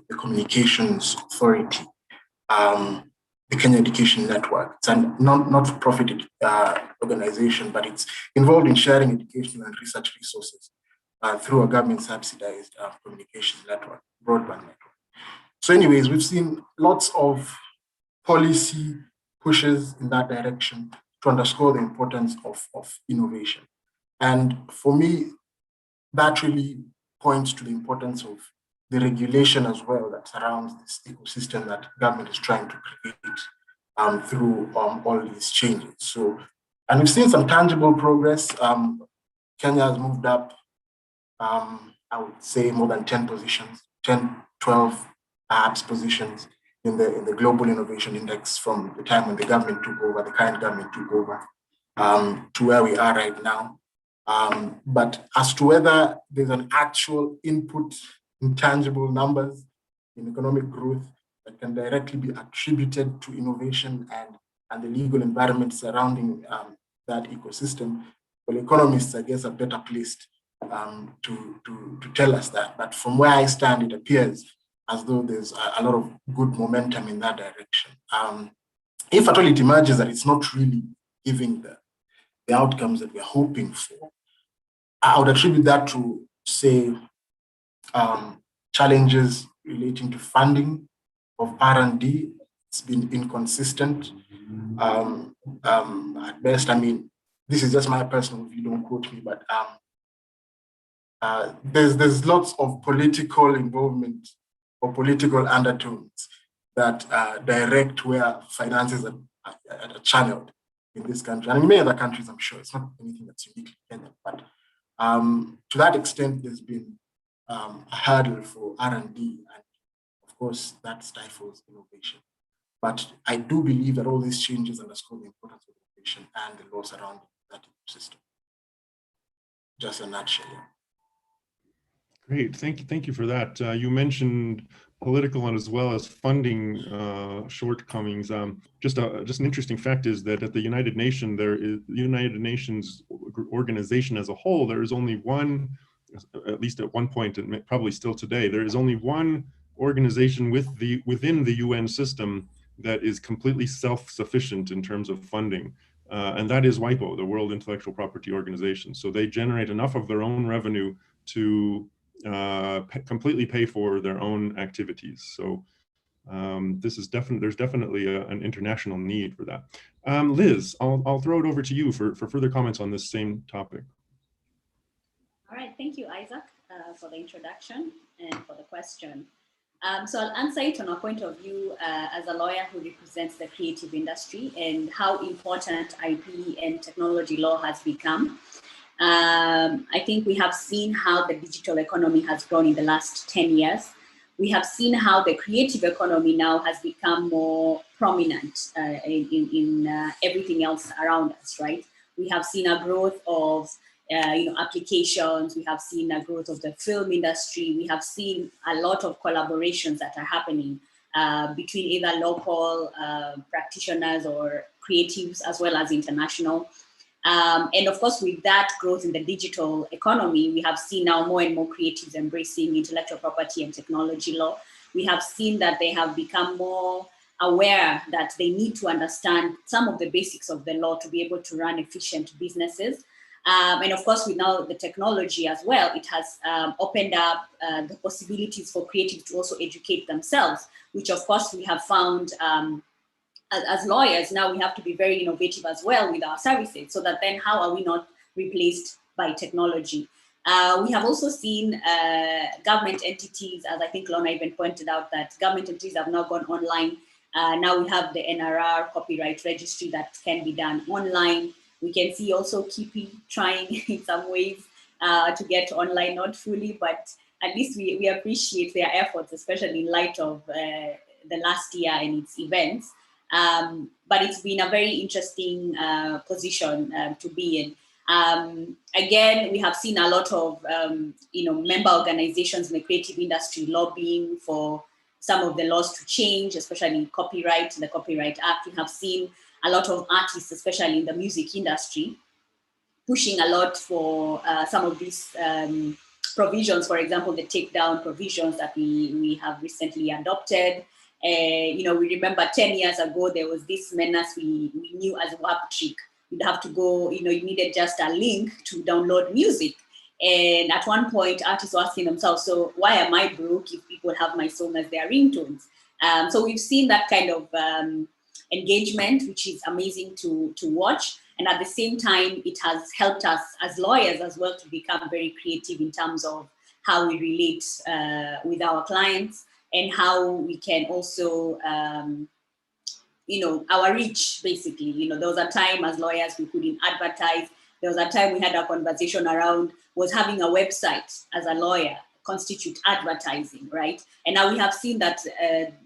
the Communications Authority, the Kenya Education Network. It's a not-for-profit organization, but it's involved in sharing educational and research resources through a government-subsidized communications network, broadband network. So anyways, we've seen lots of policy pushes in that direction to underscore the importance of innovation. And for me, that really points to the importance of the regulation as well that surrounds this ecosystem that government is trying to create through all these changes. So, and we've seen some tangible progress. Kenya has moved up, I would say, more than 10 positions, 10, 12 perhaps positions in the Global Innovation Index from the time when the government took over, the current government took over, to where we are right now. But as to whether there's an actual input in tangible numbers in economic growth that can directly be attributed to innovation and the legal environment surrounding that ecosystem, well, economists, I guess, are better placed to tell us that. But from where I stand, it appears as though there's a lot of good momentum in that direction. If at all it emerges that it's not really giving the outcomes that we're hoping for, I would attribute that to, say, challenges relating to funding of R&D. It's been inconsistent. At best, I mean, this is just my personal view, don't quote me, but there's lots of political involvement or political undertones that direct where finances are channeled in this country. And in many other countries, I'm sure. It's not anything that's uniquely Kenyan, but to that extent, there's been a hurdle for R&D, and of course, that stifles innovation. But I do believe that all these changes underscore the importance of innovation and the law surrounding that ecosystem. Just a nutshell. Great, thank you for that. You mentioned political and as well as funding shortcomings. Just an interesting fact is that at the United Nations, the United Nations organization as a whole, there is only one, at least at one point, and probably still today, there is only one organization within the UN system that is completely self-sufficient in terms of funding. And that is WIPO, the World Intellectual Property Organization. So they generate enough of their own revenue to completely pay for their own activities. So There's definitely an international need for that. Liz, I'll throw it over to you for further comments on this same topic. All right, thank you, Isaac, for the introduction and for the question. So I'll answer it on a point of view as a lawyer who represents the creative industry and how important IP and technology law has become. I think we have seen how the digital economy has grown in the last 10 years. We have seen how the creative economy now has become more prominent in everything else around us, right? We have seen a growth of applications. We have seen a growth of the film industry. We have seen a lot of collaborations that are happening between either local practitioners or creatives as well as international. And of course, with that growth in the digital economy, we have seen now more and more creatives embracing intellectual property and technology law. We have seen that they have become more aware that they need to understand some of the basics of the law to be able to run efficient businesses. And of course, with now the technology as well, it has opened up the possibilities for creatives to also educate themselves, which of course we have found as lawyers, now we have to be very innovative as well with our services, so that then how are we not replaced by technology? We have also seen government entities, as I think Lorna even pointed out, that government entities have now gone online. Now we have the NRR copyright registry that can be done online. We can see also Kipi trying in some ways to get online, not fully, but at least we appreciate their efforts, especially in light of the last year and its events. But it's been a very interesting position to be in. Again, we have seen a lot of member organizations in the creative industry lobbying for some of the laws to change, especially in copyright, the Copyright Act. We have seen a lot of artists, especially in the music industry, pushing a lot for some of these provisions. For example, the takedown provisions that we have recently adopted. We remember 10 years ago, there was this menace we knew as Warp Trick. You'd have to go, you needed just a link to download music. And at one point, artists were asking themselves, so why am I broke if people have my song as their ringtones? So we've seen that kind of engagement, which is amazing to watch. And at the same time, it has helped us as lawyers as well to become very creative in terms of how we relate with our clients and how we can also, our reach, basically. There was a time as lawyers we couldn't advertise. There was a time we had a conversation around, was having a website as a lawyer constitute advertising, right? And now we have seen that,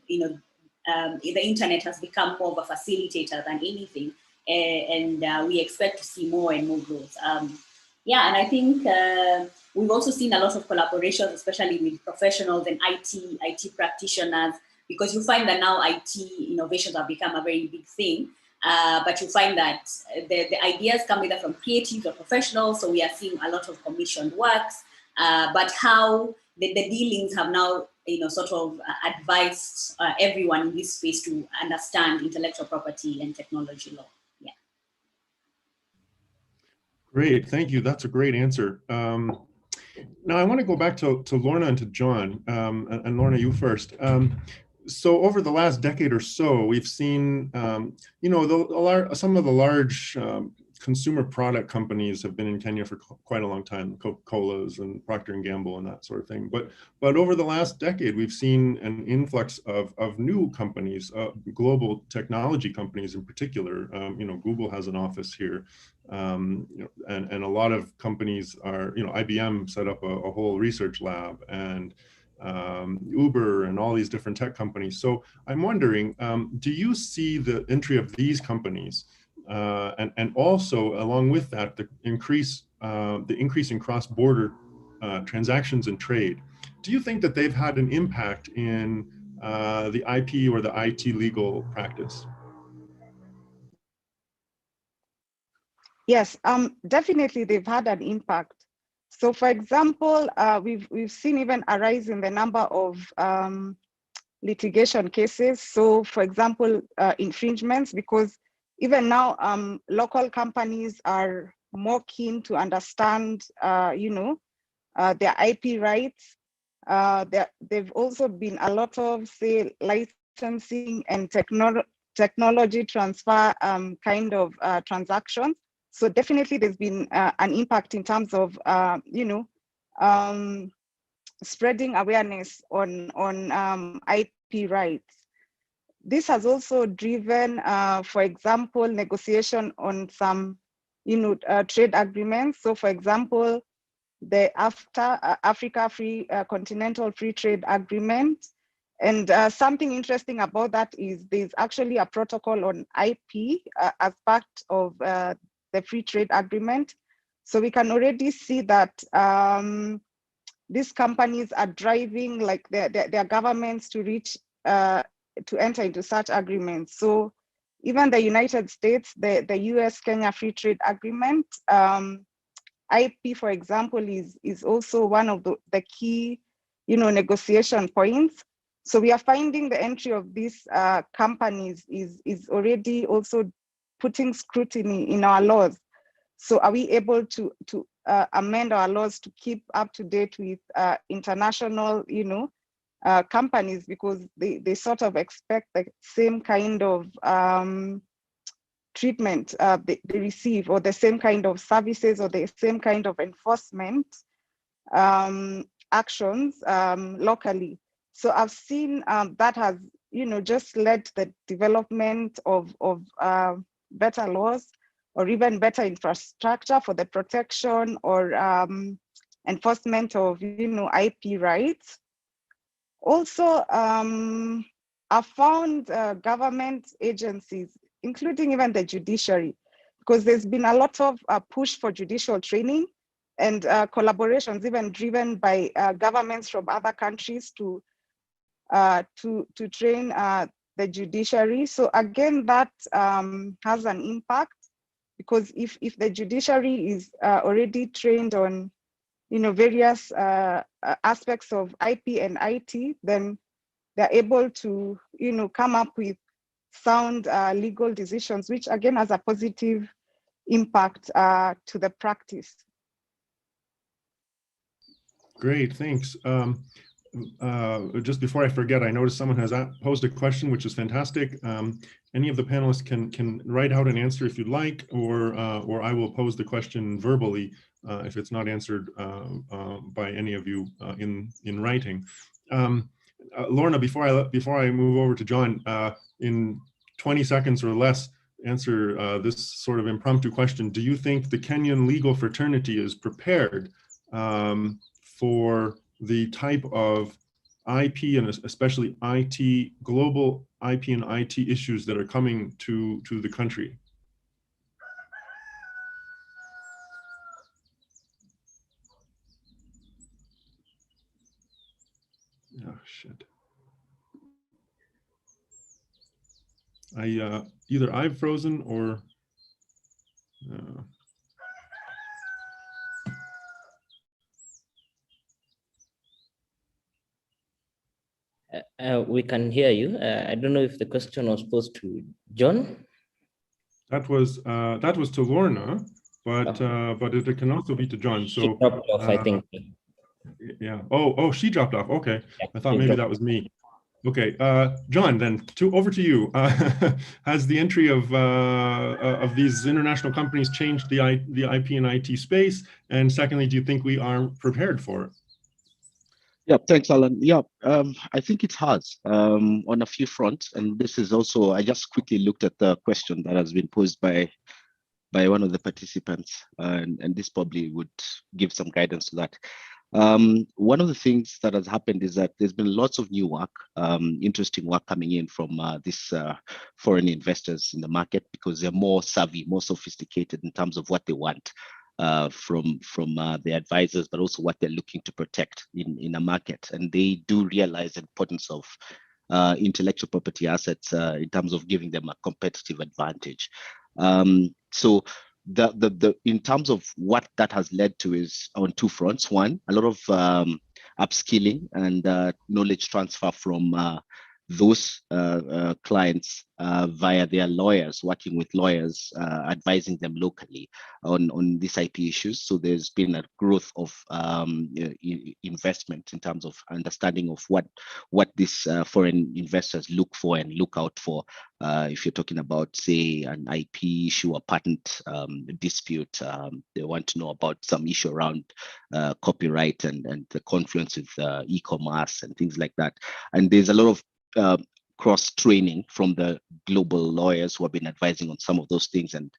the internet has become more of a facilitator than anything. And we expect to see more and more growth. And I think we've also seen a lot of collaborations, especially with professionals and IT practitioners, because you find that now IT innovations have become a very big thing. But you find that the ideas come either from creatives or professionals, so we are seeing a lot of commissioned works, but how the dealings have now sort of advised everyone in this space to understand intellectual property and technology law. Yeah. Great, thank you. That's a great answer. Now I want to go back to Lorna and to John, and Lorna, you first. So over the last decade or so, we've seen, some of the large consumer product companies have been in Kenya for quite a long time, Coca-Cola's and Procter & Gamble and that sort of thing. But over the last decade, we've seen an influx of new companies, global technology companies in particular. Google has an office here, and a lot of companies are, IBM set up a whole research lab, and Uber and all these different tech companies. So I'm wondering, do you see the entry of these companies and also along with that, the increase in cross-border transactions and trade? Do you think that they've had an impact in the IP or the IT legal practice? Yes, definitely they've had an impact. So for example, we've seen even a rise in the number of litigation cases. So for example, infringements, because even now local companies are more keen to understand, their IP rights. There've also been a lot of, say, licensing and technology transfer kind of transactions. So definitely there's been an impact in terms of, spreading awareness on IP rights. This has also driven, for example, negotiation on some, trade agreements. So, for example, the Africa Continental Free Trade Agreement. And something interesting about that is there's actually a protocol on IP as part of the Free Trade Agreement. So we can already see that these companies are driving like their governments to reach to enter into such agreements. So even the United States, the US-Kenya Free Trade Agreement, IP, for example, is also one of the key, negotiation points. So we are finding the entry of these companies is already also putting scrutiny in our laws. So are we able to amend our laws to keep up to date with international, companies, because they sort of expect the same kind of treatment they receive, or the same kind of services, or the same kind of enforcement actions locally. So I've seen that has, just led to the development of better laws, or even better infrastructure for the protection or enforcement of, IP rights. Also, I found government agencies, including even the judiciary, because there's been a lot of push for judicial training and collaborations, even driven by governments from other countries to train the judiciary. So again, that has an impact, because if the judiciary is already trained on, various aspects of IP and IT, then they're able to, come up with sound legal decisions, which again has a positive impact to the practice. Great, thanks. Just before I forget, I noticed someone has posed a question, which is fantastic. Any of the panelists can write out an answer if you'd like, or I will pose the question verbally if it's not answered by any of you in writing. Lorna, before I move over to John, in 20 seconds or less, answer this sort of impromptu question. Do you think the Kenyan legal fraternity is prepared for the type of IP and especially IT, global IP and IT issues that are coming to the country? Oh, shit. Either I've frozen or we can hear you. I don't know if the question was posed to John. That was to Lorna, but it can also be to John. So she dropped off, I think. Yeah. Oh, she dropped off. Okay. Yeah, I thought maybe that was me. Okay, John, then over to you. Has the entry of these international companies changed the IP and IT space? And secondly, do you think we are prepared for it? Yeah, thanks, Alan. Yeah, I think it has on a few fronts. And this is also, I just quickly looked at the question that has been posed by one of the participants, and this probably would give some guidance to that. One of the things that has happened is that there's been lots of new work, interesting work coming in from these foreign investors in the market, because they're more savvy, more sophisticated in terms of what they want from the advisors, but also what they're looking to protect in a market. And they do realize the importance of intellectual property assets in terms of giving them a competitive advantage. So the in terms of what that has led to is on two fronts. One, a lot of upskilling and knowledge transfer from those clients via their lawyers, working with lawyers, advising them locally on these IP issues. So there's been a growth of investment in terms of understanding of what these foreign investors look for and look out for. If you're talking about, say, an IP issue or patent dispute, they want to know about some issue around copyright and the confluence with e-commerce and things like that. And there's a lot of cross training from the global lawyers who have been advising on some of those things, and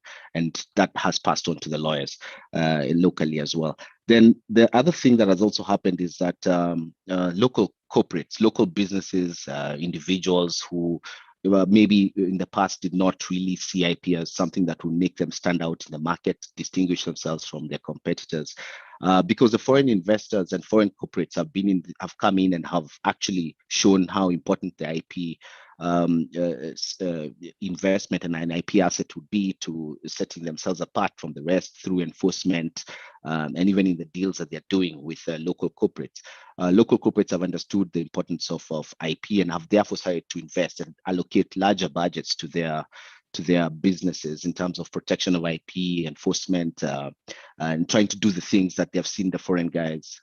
that has passed on to the lawyers locally as well. Then the other thing that has also happened is that local corporates, local businesses, individuals who maybe in the past did not really see IP as something that will make them stand out in the market, distinguish themselves from their competitors. Because the foreign investors and foreign corporates have come in and have actually shown how important the IP investment and an IP asset would be to setting themselves apart from the rest through enforcement, and even in the deals that they're doing with local corporates. Local corporates have understood the importance of IP and have therefore started to invest and allocate larger budgets to their businesses in terms of protection of IP, enforcement, and trying to do the things that they've seen the foreign guys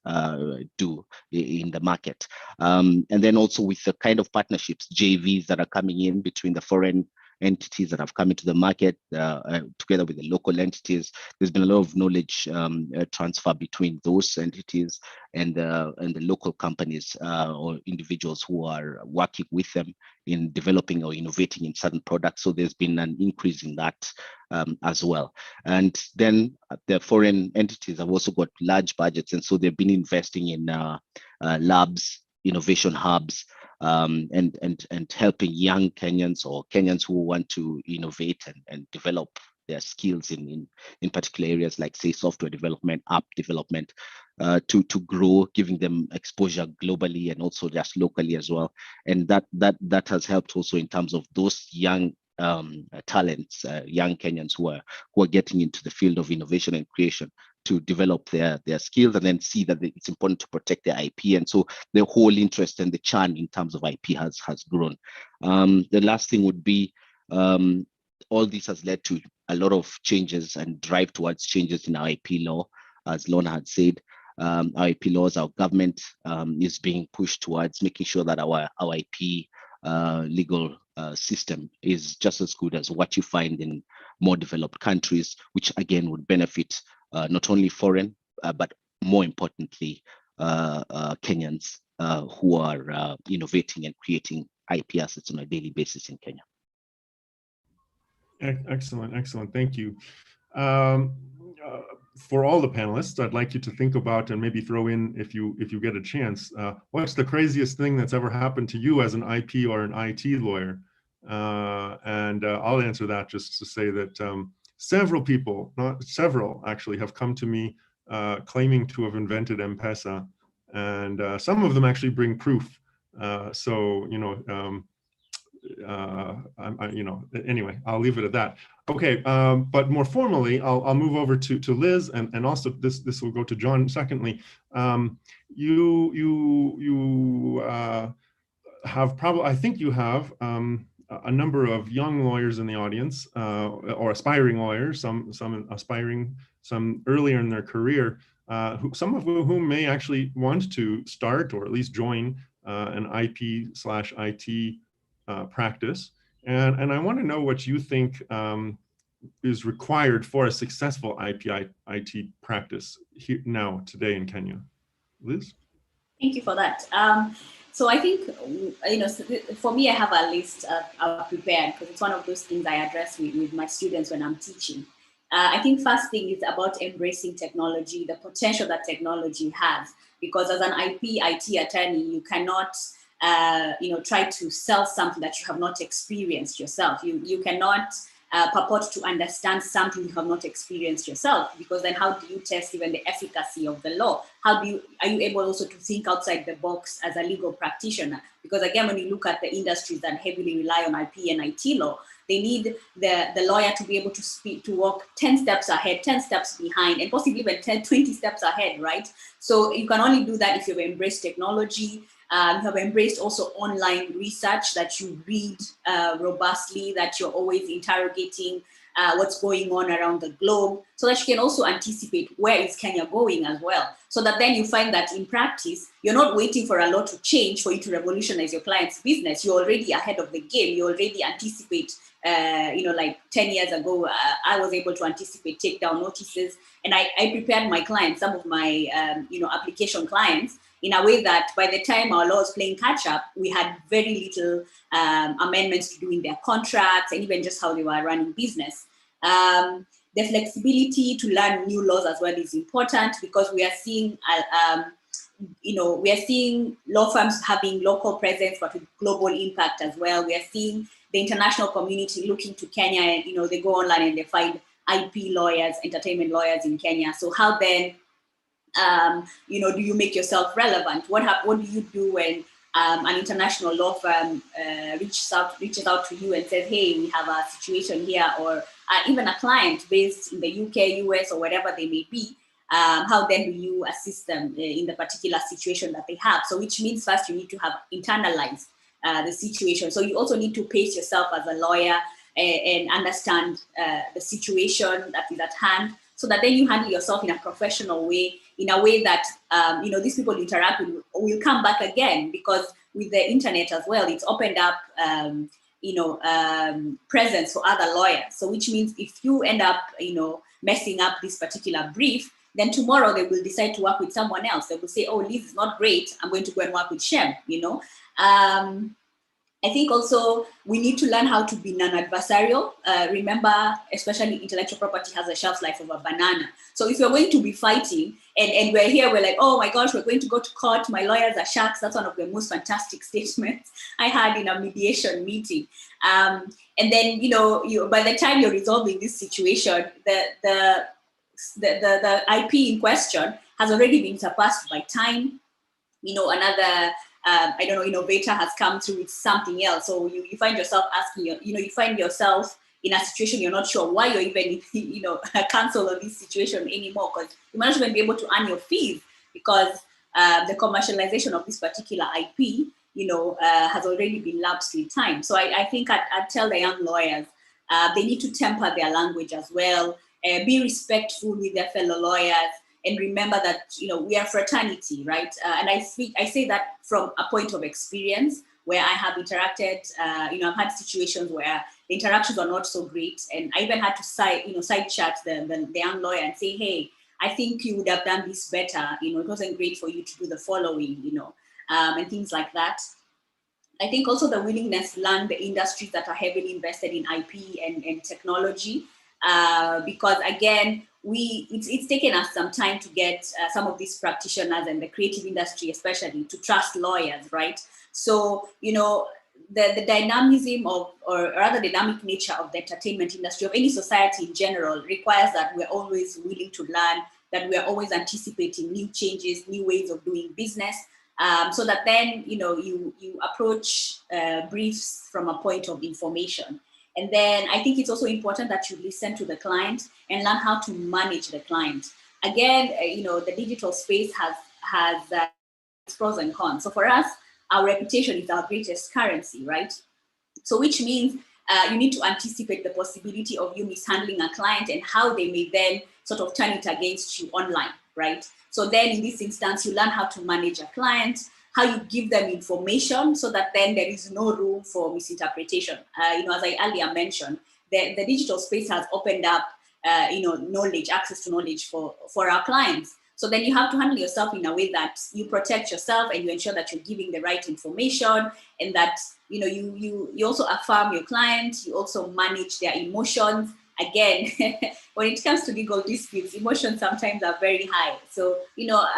do in the market. And then also with the kind of partnerships, JVs that are coming in between the foreign entities that have come into the market together with the local entities. There's been a lot of knowledge transfer between those entities and the local companies or individuals who are working with them in developing or innovating in certain products. So there's been an increase in that as well. And then the foreign entities have also got large budgets, and so they've been investing in labs, innovation hubs, and helping young Kenyans or Kenyans who want to innovate and develop their skills in particular areas like, say, software development, app development, to grow, giving them exposure globally and also just locally as well. And that has helped also in terms of those young talents, young Kenyans who are getting into the field of innovation and creation to develop their skills, and then see that it's important to protect their IP. And so the whole interest and the churn in terms of IP has grown. The last thing would be all this has led to a lot of changes and drive towards changes in our IP law. As Lorna had said, our IP laws, our government is being pushed towards making sure that our IP legal system is just as good as what you find in more developed countries, which again would benefit not only foreign, but more importantly, Kenyans who are innovating and creating IP assets on a daily basis in Kenya. Excellent. Thank you. For all the panelists, I'd like you to think about and maybe throw in, if you get a chance, what's the craziest thing that's ever happened to you as an IP or an IT lawyer? And I'll answer that just to say that several people, not several actually, have come to me claiming to have invented M-Pesa, and some of them actually bring proof. So, you know, anyway, I'll leave it at that. Okay, but more formally, I'll move over to Liz, and also this will go to John. Secondly, you have probably, I think you have a number of young lawyers in the audience, or aspiring lawyers, some aspiring, some earlier in their career, some of whom may actually want to start or at least join an IP/IT practice. And I want to know what you think is required for a successful IT practice here now, today in Kenya. Liz? Thank you for that. So I think, you know, for me, I have a list prepared, because it's one of those things I address with my students when I'm teaching. I think first thing is about embracing technology, the potential that technology has, because as an IT attorney, you cannot try to sell something that you have not experienced yourself. You cannot purport to understand something you have not experienced yourself, because then how do you test even the efficacy of the law? Are you able also to think outside the box as a legal practitioner? Because again, when you look at the industries that heavily rely on IP and IT law, they need the lawyer to be able to walk 10 steps ahead, 10 steps behind, and possibly even 10, 20 steps ahead, right? So you can only do that if you've embraced technology. You have embraced also online research, that you read robustly, that you're always interrogating what's going on around the globe, so that you can also anticipate where is Kenya going as well. So that then you find that in practice, you're not waiting for a lot to change for you to revolutionize your client's business. You're already ahead of the game. You already anticipate, like 10 years ago, I was able to anticipate takedown notices. And I prepared my clients, some of my, application clients, in a way that by the time our law was playing catch up, we had very little amendments to do in their contracts and even just how they were running business. The flexibility to learn new laws as well is important, because we are seeing, we are seeing law firms having local presence but with global impact as well. We are seeing the international community looking to Kenya, and they go online and they find IP lawyers, entertainment lawyers in Kenya. So how then, do you make yourself relevant? What do you do when an international law firm reaches out to you and says, hey, we have a situation here, or even a client based in the UK, US, or wherever they may be? How then do you assist them in the particular situation that they have? So which means first you need to have internalized the situation. So you also need to pace yourself as a lawyer and understand the situation that is at hand, so that then you handle yourself in a professional way, in a way that, these people you interact with will come back again, because with the internet as well, it's opened up, presence for other lawyers. So which means if you end up, messing up this particular brief, then tomorrow they will decide to work with someone else. They will say, oh, Liz is not great, I'm going to go and work with Shem, I think also we need to learn how to be non-adversarial. Remember, especially intellectual property has a shelf life of a banana. So if you're going to be fighting and we're like, oh my gosh, we're going to go to court, my lawyers are sharks. That's one of the most fantastic statements I had in a mediation meeting. And then, by the time you're resolving this situation, the IP in question has already been surpassed by time. Another innovator has come through with something else. So you find yourself asking, you find yourself in a situation you're not sure why you're even, counsel on this situation anymore, because you might not even be able to earn your fees, because the commercialization of this particular IP, has already been lapsed with time. So I think I'd tell the young lawyers, they need to temper their language as well, be respectful with their fellow lawyers, and remember that, we are fraternity, right? And I say that from a point of experience, where I have interacted, I've had situations where the interactions are not so great. And I even had to side chat the young lawyer and say, hey, I think you would have done this better. It wasn't great for you to do the following, and things like that. I think also the willingness to learn the industries that are heavily invested in IP and technology, because again, it's taken us some time to get some of these practitioners and the creative industry especially to trust lawyers, right? So, the dynamism or rather dynamic nature of the entertainment industry, of any society in general, requires that we're always willing to learn, that we're always anticipating new changes, new ways of doing business, so that then, you approach briefs from a point of information. And then I think it's also important that you listen to the client and learn how to manage the client. Again, the digital space has its pros and cons. So for us, our reputation is our greatest currency, right? So which means you need to anticipate the possibility of you mishandling a client and how they may then sort of turn it against you online, right? So then in this instance, you learn how to manage a client, how you give them information so that then there is no room for misinterpretation. As I earlier mentioned, the digital space has opened up, knowledge, access to knowledge for our clients. So then you have to handle yourself in a way that you protect yourself and you ensure that you're giving the right information, and that, you also affirm your client, you also manage their emotions. Again, when it comes to legal disputes, emotions sometimes are very high. So,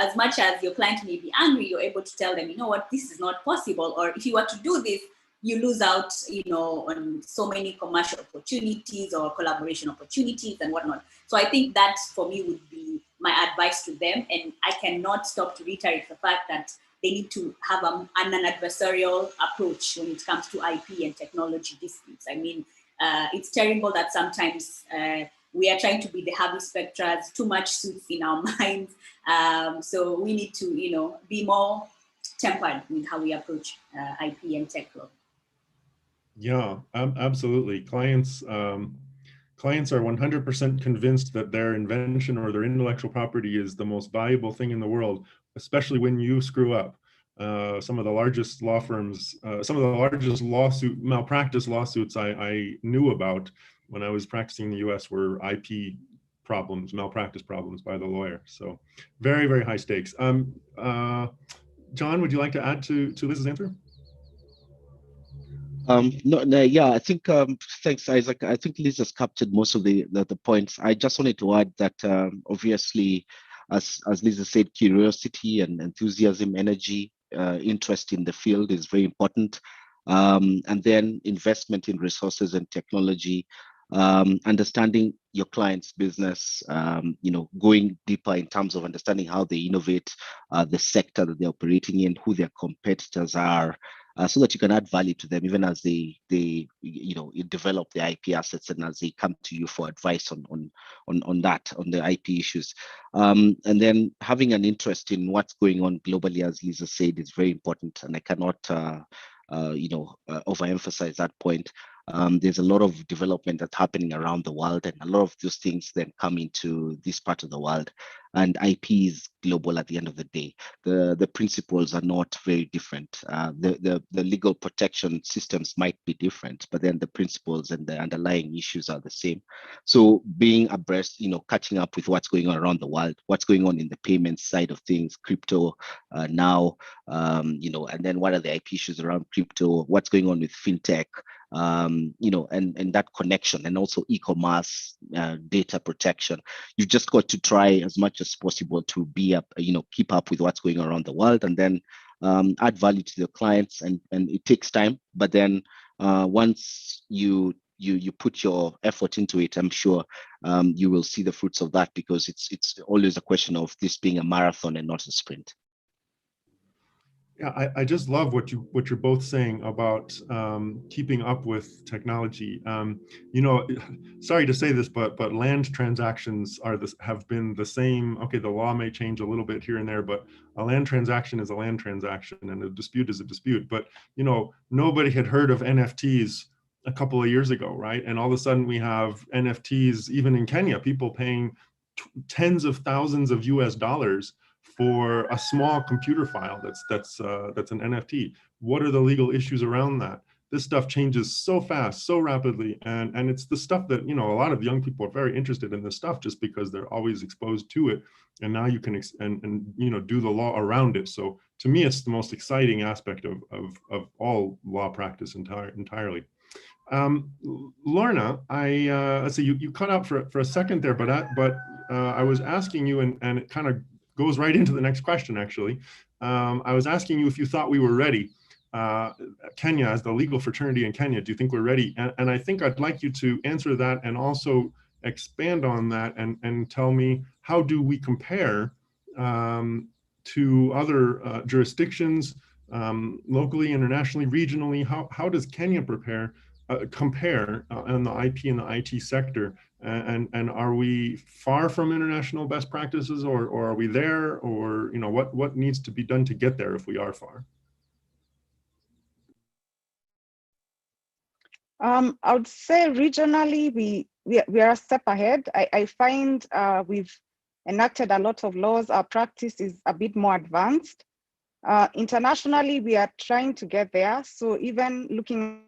as much as your client may be angry, you're able to tell them, you know what, this is not possible. Or if you were to do this, you lose out, on so many commercial opportunities or collaboration opportunities and whatnot. So I think that for me would be my advice to them. And I cannot stop to reiterate the fact that they need to have an adversarial approach when it comes to IP and technology disputes. I mean, it's terrible that sometimes we are trying to be the Harvey Spectras, too much suits in our minds. So we need to, be more tempered with how we approach IP and tech law. Yeah, absolutely. Clients clients are 100% convinced that their invention or their intellectual property is the most valuable thing in the world, especially when you screw up. Some of the largest law firms, some of the largest malpractice lawsuits I knew about when I was practicing in the US were IP problems, malpractice problems by the lawyer. So very, very high stakes. John, would you like to add to Liz's answer? No, yeah, I think, thanks, Isaac. I think Liz has captured most of the points. I just wanted to add that obviously, as Liz said, curiosity and enthusiasm, energy, interest in the field is very important. And then investment in resources and technology, understanding your client's business, going deeper in terms of understanding how they innovate, the sector that they're operating in, who their competitors are, so that you can add value to them even as they develop their IP assets and as they come to you for advice on the IP issues. And then having an interest in what's going on globally, as Lisa said, is very important, and I cannot overemphasize that point. There's a lot of development that's happening around the world, and a lot of those things then come into this part of the world. And IP is global at the end of the day. The principles are not very different. The legal protection systems might be different, but then the principles and the underlying issues are the same. So being abreast, catching up with what's going on around the world, what's going on in the payments side of things, crypto now, and then what are the IP issues around crypto, what's going on with fintech, and that connection, and also e-commerce, data protection. You've just got to try as much as possible to be up, keep up with what's going on around the world, and then add value to the clients. And it takes time, but then once you put your effort into it, I'm sure you will see the fruits of that, because it's always a question of this being a marathon and not a sprint. Yeah, I just love what you're both saying about keeping up with technology. Sorry to say this, but land transactions have been the same. Okay, the law may change a little bit here and there, but a land transaction is a land transaction, and a dispute is a dispute. But nobody had heard of NFTs a couple of years ago, right? And all of a sudden we have NFTs, even in Kenya, people paying tens of thousands of US dollars for a small computer file that's an NFT. What are the legal issues around that? This stuff changes so fast, so rapidly, and it's the stuff that a lot of young people are very interested in this stuff just because they're always exposed to it, and now you can do the law around it. So to me, it's the most exciting aspect of all law practice entirely. Lorna, let's see, you cut out for a second there, but I was asking you, and it kind of goes right into the next question, actually. I was asking you if you thought we were ready. Kenya, as the legal fraternity in Kenya, do you think we're ready? And I think I'd like you to answer that and also expand on that and tell me, how do we compare to other jurisdictions, locally, internationally, regionally? How does Kenya compare on the IP and the IT sector? And are we far from international best practices, or are we there, or what needs to be done to get there if we are far? I would say regionally we are a step ahead. I find we've enacted a lot of laws. Our practice is a bit more advanced. Internationally, we are trying to get there. So even looking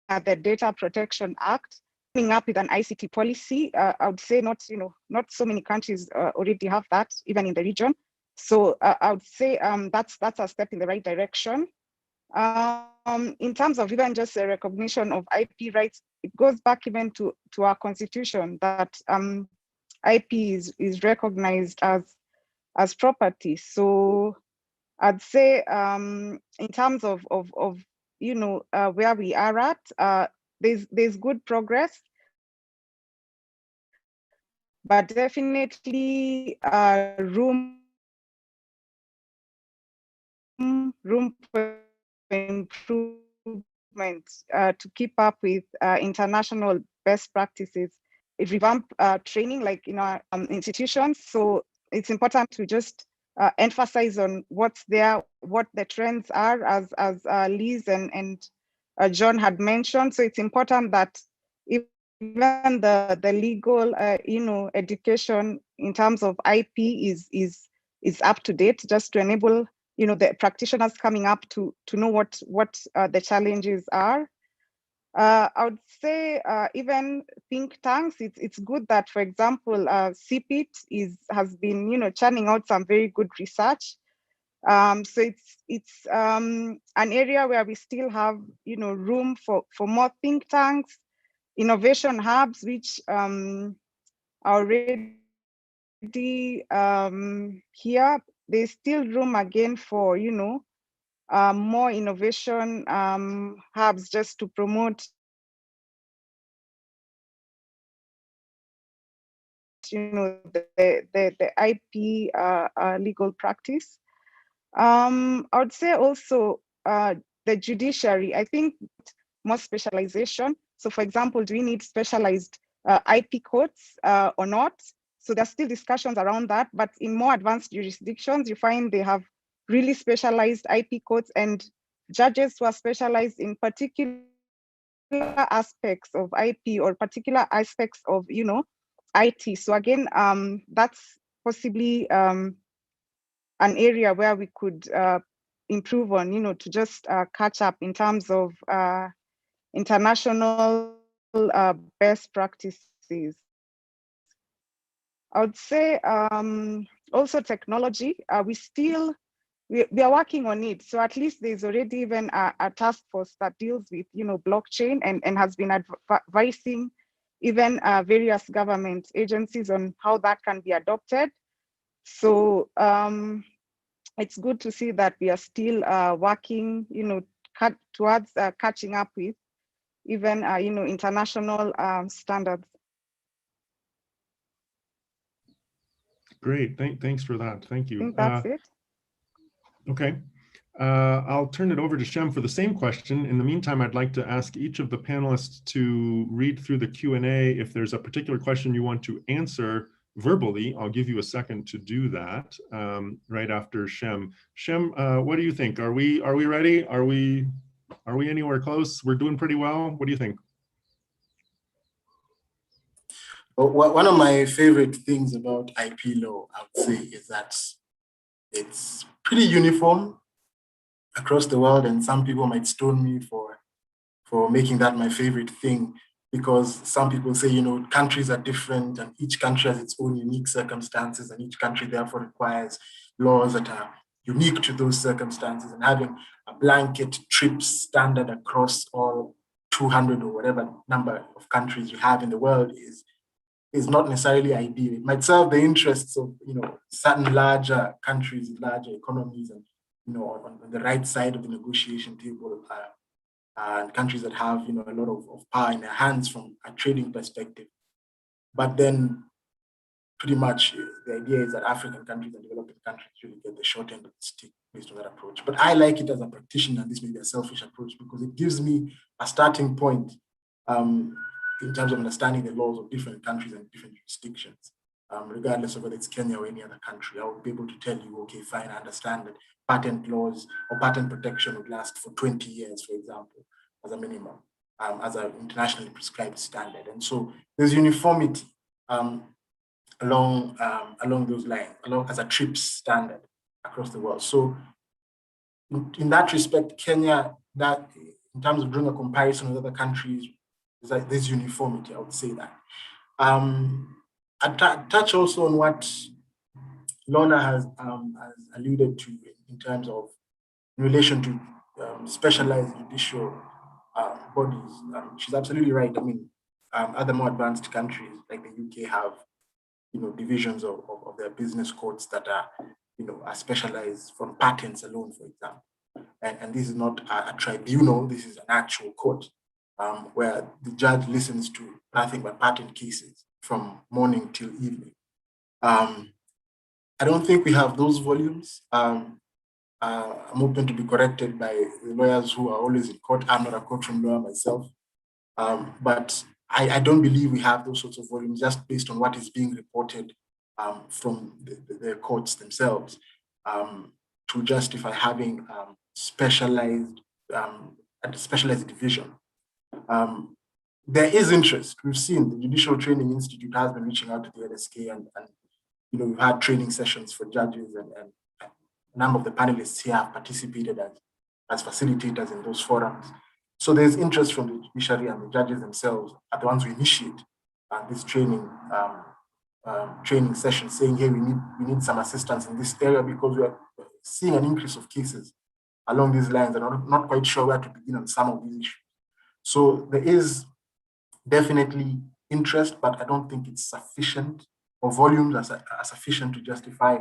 at the Data Protection Act, coming up with an ICT policy, I would say not so many countries already have that, even in the region. So I would say that's a step in the right direction. In terms of even just a recognition of IP rights, it goes back even to our constitution that IP is recognized as property. So I'd say in terms of where we are at, there's good progress, but definitely room for improvement to keep up with international best practices. Revamp training, like in our institutions. So it's important to just emphasize on what's there, what the trends are, as Liz and John had mentioned. So it's important that even the legal, education in terms of IP is up to date, just to enable, the practitioners coming up to know what the challenges are. I would say even think tanks, it's good that, for example, CPIT has been, churning out some very good research. So it's an area where we still have, room for more think tanks, innovation hubs, which are already here. There's still room again for, more innovation hubs, just to promote, the IP legal practice. I would say also the judiciary, I think more specialization. So for example, do we need specialized IP courts or not? So there's still discussions around that, but in more advanced jurisdictions, you find they have really specialized IP courts and judges who are specialized in particular aspects of IP or particular aspects of, IT. So again, that's possibly an area where we could improve on, to just catch up in terms of international best practices. I would say also technology, we are working on it. So at least there's already even a task force that deals with, blockchain and has been advising even various government agencies on how that can be adopted. So it's good to see that we are still working, towards catching up with even, international standards. Great, thanks for that. Thank you. I think that's it. Okay, I'll turn it over to Shem for the same question. In the meantime, I'd like to ask each of the panelists to read through the Q&A. If there's a particular question you want to answer verbally, I'll give you a second to do that right after Shem. Shem, what do you think? Are we ready? Are we anywhere close? We're doing pretty well. What do you think? Well, one of my favorite things about IP law, I would say, is that it's pretty uniform across the world, and some people might stone me for making that my favorite thing, because some people say, countries are different and each country has its own unique circumstances, and each country therefore requires laws that are unique to those circumstances, and having a blanket TRIPS standard across all 200 or whatever number of countries you have in the world is not necessarily ideal. It might serve the interests of, certain larger countries, larger economies, and, on the right side of the negotiation table, and countries that have, a lot of power in their hands from a trading perspective. But then pretty much the idea is that African countries and developing countries really get the short end of the stick based on that approach. But I like it as a practitioner, and this may be a selfish approach, because it gives me a starting point in terms of understanding the laws of different countries and different jurisdictions, regardless of whether it's Kenya or any other country. I would be able to tell you, okay, fine, I understand that patent laws or patent protection would last for 20 years, for example, as a minimum, as an internationally prescribed standard. And so there's uniformity along those lines, as a TRIPS standard across the world. So in that respect, Kenya, that in terms of drawing a comparison with other countries, there's uniformity, I would say that. I touch also on what Lorna has alluded to in terms of in relation to specialized judicial bodies. She's absolutely right. I mean, other more advanced countries like the UK have, divisions of their business courts that are, are specialized from patents alone, for example. And this is not a tribunal, this is an actual court where the judge listens to nothing but patent cases from morning till evening. I don't think we have those volumes. I'm open to be corrected by the lawyers who are always in court. I'm not a courtroom lawyer myself, but I don't believe we have those sorts of volumes just based on what is being reported from the courts themselves to justify having a specialized division. There is interest. We've seen the Judicial Training Institute has been reaching out to the LSK, and we've had training sessions for judges, and a number of the panelists here have participated as facilitators in those forums. So there's interest from the judiciary, and the judges themselves are the ones who initiate this training session, saying, hey, we need some assistance in this area because we are seeing an increase of cases along these lines, and I'm not quite sure where to begin on some of these issues. So there is definitely interest, but I don't think it's sufficient, or volumes are sufficient to justify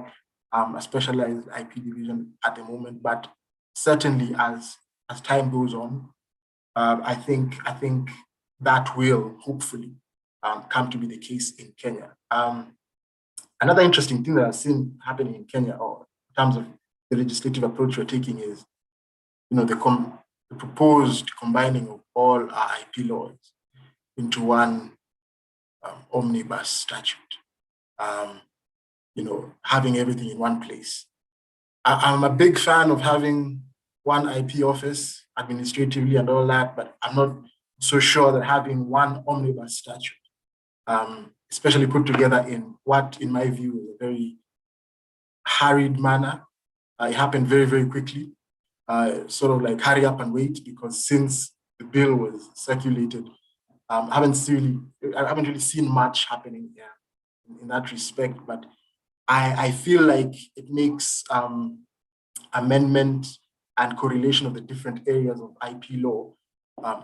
a specialized IP division at the moment. But certainly as time goes on, I think that will hopefully come to be the case in Kenya. Another interesting thing that I've seen happening in Kenya, or in terms of the legislative approach we're taking, is the proposed combining of all our IP laws into one omnibus statute. Having everything in one place. I'm a big fan of having one IP office administratively and all that, but I'm not so sure that having one omnibus statute, especially put together in what, in my view, is a very hurried manner. It happened very, very quickly, sort of like hurry up and wait, because since the bill was circulated, I haven't really seen much happening in that respect. But I feel like it makes amendment and correlation of the different areas of IP law,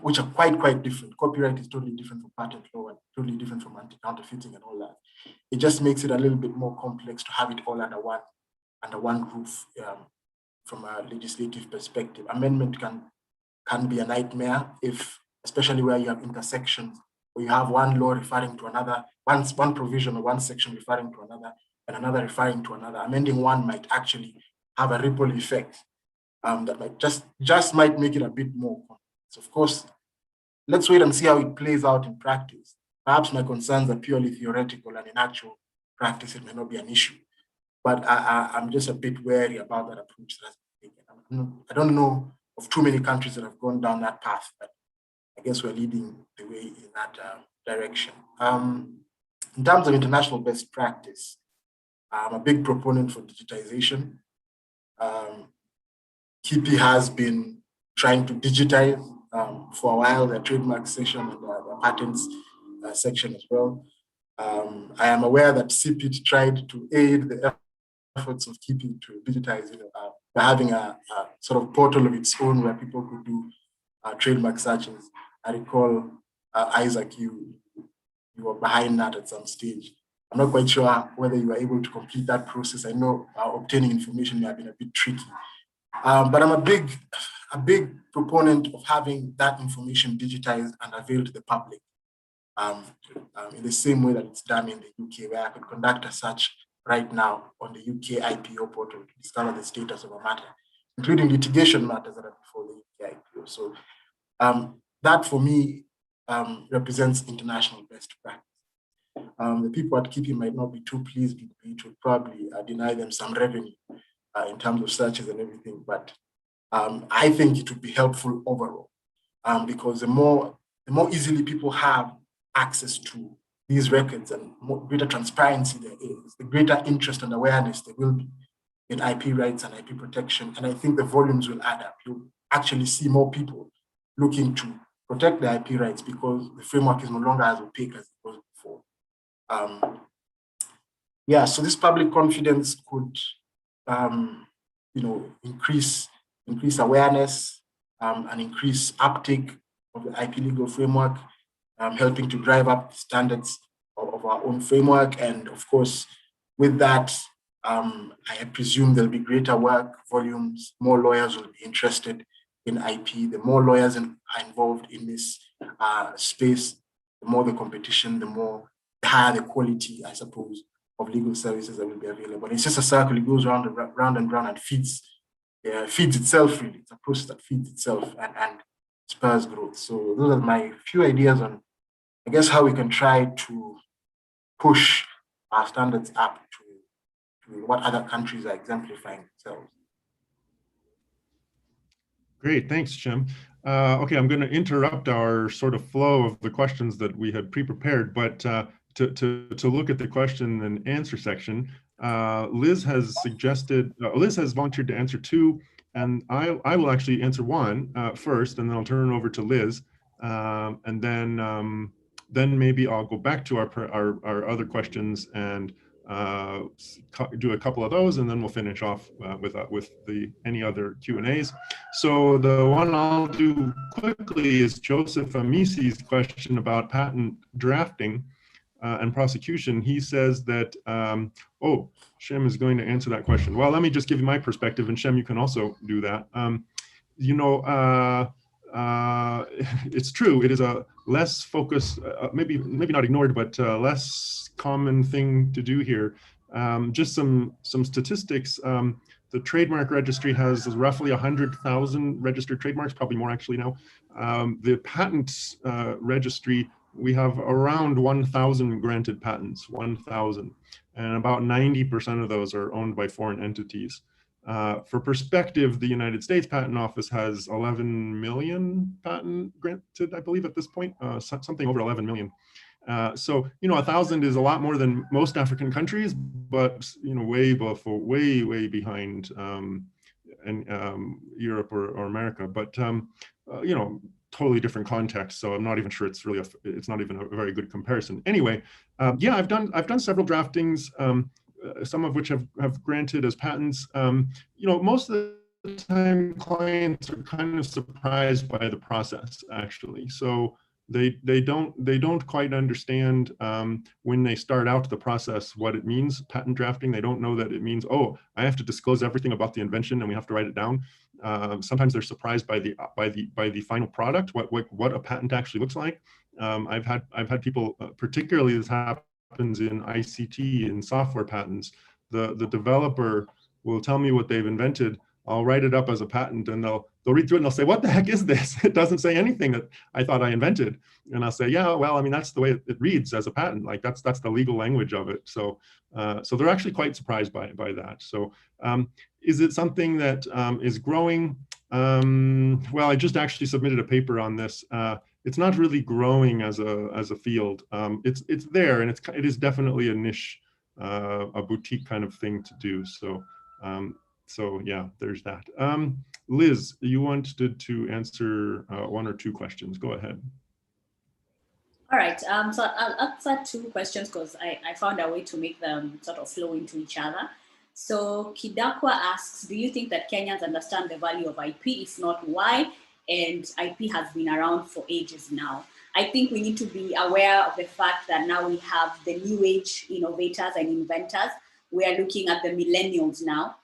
which are quite different. Copyright is totally different from patent law, and totally different from anti-counterfeiting and all that. It just makes it a little bit more complex to have it all under one roof from a legislative perspective. Amendment can be a nightmare, especially where you have intersections, where you have one law referring to another, one provision or one section referring to another, and another referring to another. Amending one might actually have a ripple effect that might just might make it a bit more complex. Of course, let's wait and see how it plays out in practice. Perhaps my concerns are purely theoretical, and in actual practice, it may not be an issue. But I'm just a bit wary about that approach that has been taken. I don't know of too many countries that have gone down that path, but I guess we're leading the way in that direction. In terms of international best practice, I'm a big proponent for digitization. KIPI has been trying to digitize for a while, the trademark section and the patents section as well. I am aware that CPIT tried to aid the efforts of KIPI to digitize, by having a sort of portal of its own where people could do trademark searches. I recall, Isaac, you were behind that at some stage. I'm not quite sure whether you were able to complete that process. I know obtaining information may have been a bit tricky. But I'm a big proponent of having that information digitized and availed to the public in the same way that it's done in the UK, where I could conduct a search right now on the UK IPO portal to discover the status of a matter, including litigation matters that are before the UK IPO. So that for me represents international best practice. The people at KIPI might not be too pleased with me. It would probably deny them some revenue in terms of searches and everything, but I think it would be helpful overall because the more easily people have access to these records and greater transparency there is, the greater interest and awareness there will be in IP rights and IP protection. And I think the volumes will add up. You'll actually see more people looking to protect their IP rights because the framework is no longer as opaque as it was before. So this public confidence could increase awareness and increase uptake of the IP legal framework, helping to drive up the standards of our own framework. And of course, with that, I presume there'll be greater work volumes, more lawyers will be interested in IP. The more lawyers are involved in this space, the more the competition, the higher the quality, I suppose, of legal services that will be available. It's just a circle, it goes round and round and round and feeds itself, really. It's a process that feeds itself and spurs growth. So those are my few ideas on, I guess, how we can try to push our standards up to what other countries are exemplifying themselves. Great, thanks, Shem. Okay, I'm going to interrupt our sort of flow of the questions that we had pre-prepared, but to look at the question and answer section, Liz has volunteered to answer 2, and I will actually answer 1 first, and then I'll turn it over to Liz, and then maybe I'll go back to our other questions and do a couple of those, and then we'll finish off with any other Q&As. So the one I'll do quickly is Joseph Amisi's question about patent drafting and prosecution. He says that, oh, Shem is going to answer that question. Well, let me just give you my perspective, and Shem, you can also do that. You know, it's true, it is a less focused, maybe not ignored, but less common thing to do here. Just some statistics. The trademark registry has roughly 100,000 registered trademarks, probably more actually now. The patent registry, we have around 1,000 granted patents, 1,000, and about 90% of those are owned by foreign entities. For perspective, the United States Patent Office has 11 million patent granted, I believe at this point, something over 11 million. So, you know, 1,000 is a lot more than most African countries, but, you know, way behind Europe or America. But, you know, totally different context. So I'm not even sure it's really, it's not even a very good comparison. Anyway, yeah, I've done several draftings, some of which have granted as patents. You know, most of the time clients are kind of surprised by the process, actually. So they don't quite understand when they start out the process what it means, patent drafting. They don't know that it means, oh, I have to disclose everything about the invention and we have to write it down. Sometimes they're surprised by the final product, what a patent actually looks like. I've had people, particularly this happens in ICT and software patents. The developer will tell me what they've invented. I'll write it up as a patent, and they'll read through it and they'll say, what the heck is this? It doesn't say anything that I thought I invented. And I'll say, yeah, well, I mean, that's the way it reads as a patent. Like that's the legal language of it. So so they're actually quite surprised by that. So is it something that is growing? Well, I just actually submitted a paper on this. It's not really growing as a field. It's there, and it is definitely a niche, a boutique kind of thing to do. So so yeah, there's that. Liz, you wanted to answer 1 or 2 questions. Go ahead. All right, so I'll answer 2 questions because I found a way to make them sort of flow into each other. So Kidakwa asks, do you think that Kenyans understand the value of IP? If not, why? And IP has been around for ages now. I think we need to be aware of the fact that now we have the new age innovators and inventors. We are looking at the millennials now.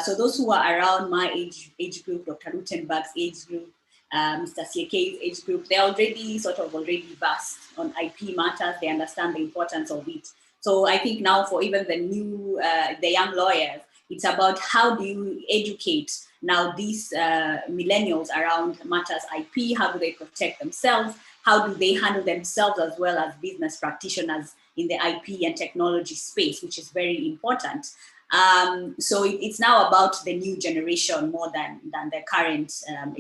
So those who are around my age group, Dr. Rutenberg's age group, Mr. Sieke's age group, they're already versed on IP matters. They understand the importance of it. So I think now for even the young lawyers, it's about how do you educate now these millennials around matters IP, how do they protect themselves, how do they handle themselves as well as business practitioners in the IP and technology space, which is very important. So it's now about the new generation more than the current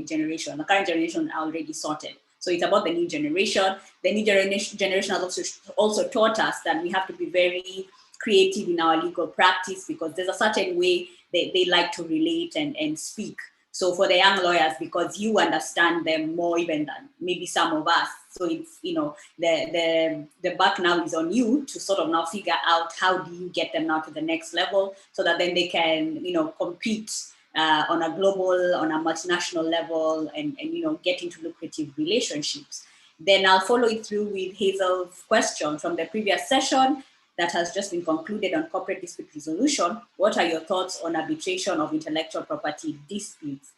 generation. The current generation are already sorted. So it's about the new generation. The new generation has also taught us that we have to be very creative in our legal practice because there's a certain way they like to relate and speak. So for the young lawyers, because you understand them more even than maybe some of us. So it's, the buck now is on you to sort of now figure out how do you get them now to the next level so that then they can, compete on a global, on a multinational level and get into lucrative relationships. Then I'll follow it through with Hazel's question from the previous session that has just been concluded on corporate dispute resolution. What are your thoughts on arbitration of intellectual property disputes?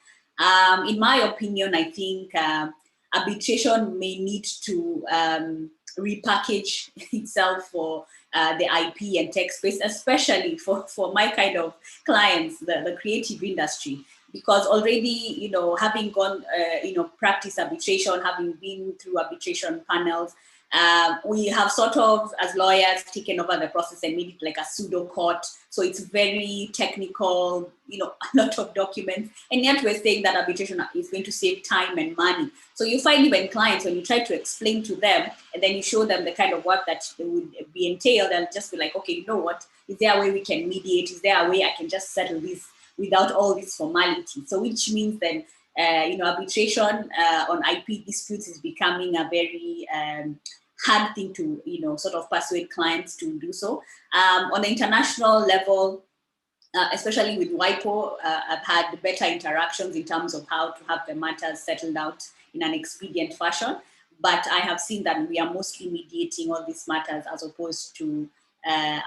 In my opinion, I think arbitration may need to repackage itself for the IP and tech space, especially for my kind of clients, the creative industry, because already, having gone, practice arbitration, having been through arbitration panels, We have sort of, as lawyers, taken over the process and made it like a pseudo court. So it's very technical, a lot of documents. And yet we're saying that arbitration is going to save time and money. So you find even clients, when you try to explain to them and then you show them the kind of work that would be entailed, they'll just be like, okay, you know what? Is there a way we can mediate? Is there a way I can just settle this without all this formality? So which means then, arbitration on IP disputes is becoming a very hard thing to, sort of persuade clients to do so. On the international level, especially with WIPO, I've had better interactions in terms of how to have the matters settled out in an expedient fashion. But I have seen that we are mostly mediating all these matters as opposed to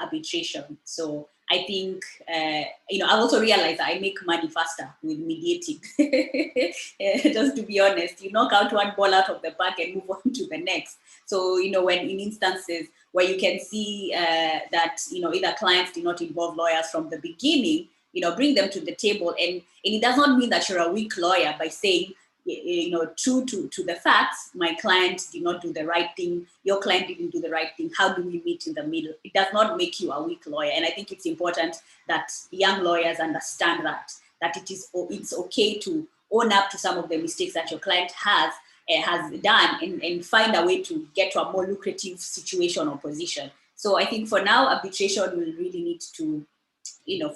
arbitration. So I think, I've also realized that I make money faster with mediating. Just to be honest, you knock out one ball out of the park and move on to the next. So, when in instances where you can see that, either clients did not involve lawyers from the beginning, bring them to the table. And it does not mean that you're a weak lawyer by saying, true to the facts, my client did not do the right thing, your client didn't do the right thing, how do we meet in the middle? It does not make you a weak lawyer. And I think it's important that young lawyers understand that it's okay to own up to some of the mistakes that your client has done and find a way to get to a more lucrative situation or position. So I think for now, arbitration will really need to,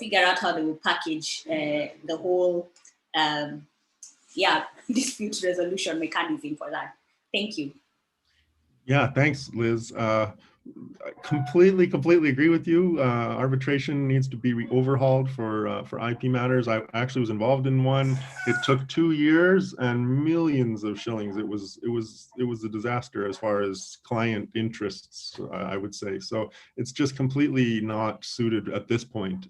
figure out how they will package the whole dispute resolution mechanism for that. Thank you. Yeah, thanks, Liz. I completely agree with you. Arbitration needs to be overhauled for IP matters. I actually was involved in one. It took 2 years and millions of shillings. It was a disaster as far as client interests, I would say. So it's just completely not suited at this point.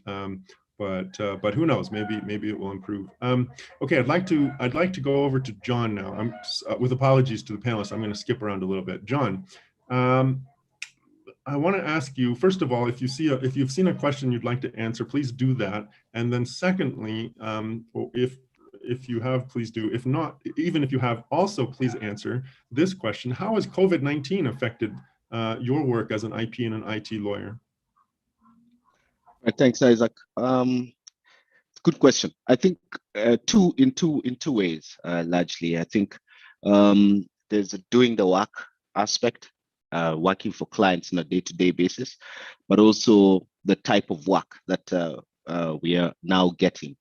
But who knows? Maybe it will improve. Okay, I'd like to go over to John now. I'm with apologies to the panelists. I'm going to skip around a little bit. John, I want to ask you first of all, if you've seen a question you'd like to answer, please do that. And then secondly, if you have, please do. If not, even if you have, also please answer this question: how has COVID-19 affected your work as an IP and an IT lawyer? Thanks, Isaac. Good question. I think in two ways, largely. I think there's a doing the work aspect, working for clients on a day-to-day basis, but also the type of work that we are now getting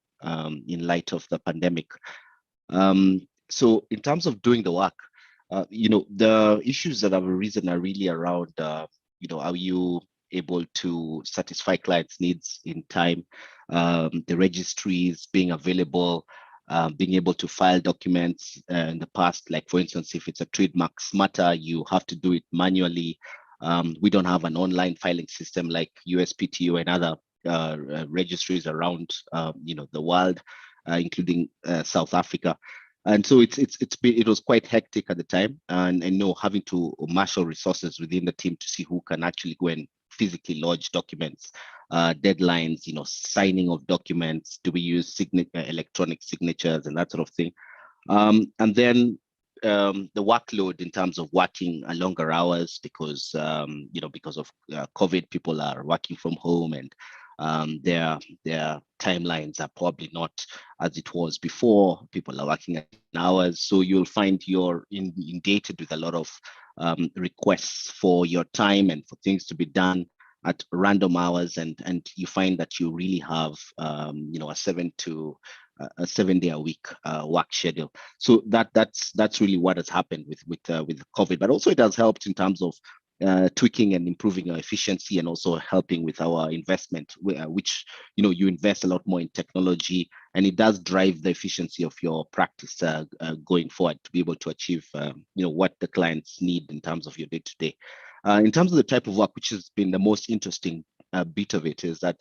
in light of the pandemic. So in terms of doing the work, the issues that have arisen are really around, are you able to satisfy clients' needs in time, the registries being available, being able to file documents in the past, like for instance, if it's a trademarks matter, you have to do it manually. We don't have an online filing system like USPTO and other registries around the world, including South Africa. And so it was quite hectic at the time, and having to marshal resources within the team to see who can actually go and physically lodge documents, deadlines, signing of documents, do we use electronic signatures and that sort of thing. And then the workload in terms of working longer hours because of COVID, people are working from home, and their timelines are probably not as it was before. People are working at hours, so you'll find you're inundated with a lot of requests for your time and for things to be done at random hours, and you find that you really have a 7 day a week work schedule. So that's really what has happened with COVID, but also it has helped in terms of tweaking and improving our efficiency, and also helping with our investment, which you invest a lot more in technology, and it does drive the efficiency of your practice going forward to be able to achieve what the clients need in terms of your day-to-day. In terms of the type of work, which has been the most interesting bit of it, is that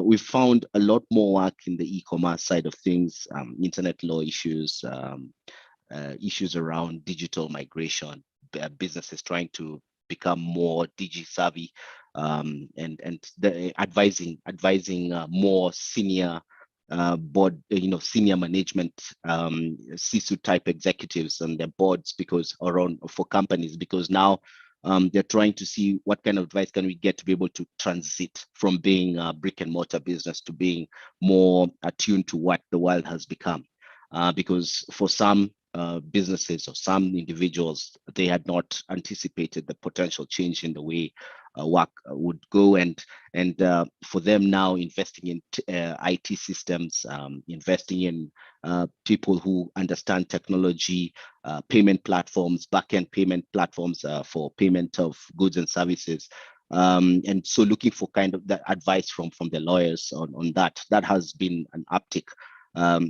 we've found a lot more work in the e-commerce side of things, internet law issues, issues around digital migration, businesses trying to become more digi-savvy, and the advising more senior board, senior management, CISO type executives on their boards for companies, because now They're trying to see what kind of advice can we get to be able to transit from being a brick and mortar business to being more attuned to what the world has become. Because for some businesses or some individuals, they had not anticipated the potential change in the way work would go, and for them now investing in IT systems, investing in people who understand technology, payment platforms, back-end payment platforms for payment of goods and services. And so looking for kind of that advice from the lawyers on that has been an uptick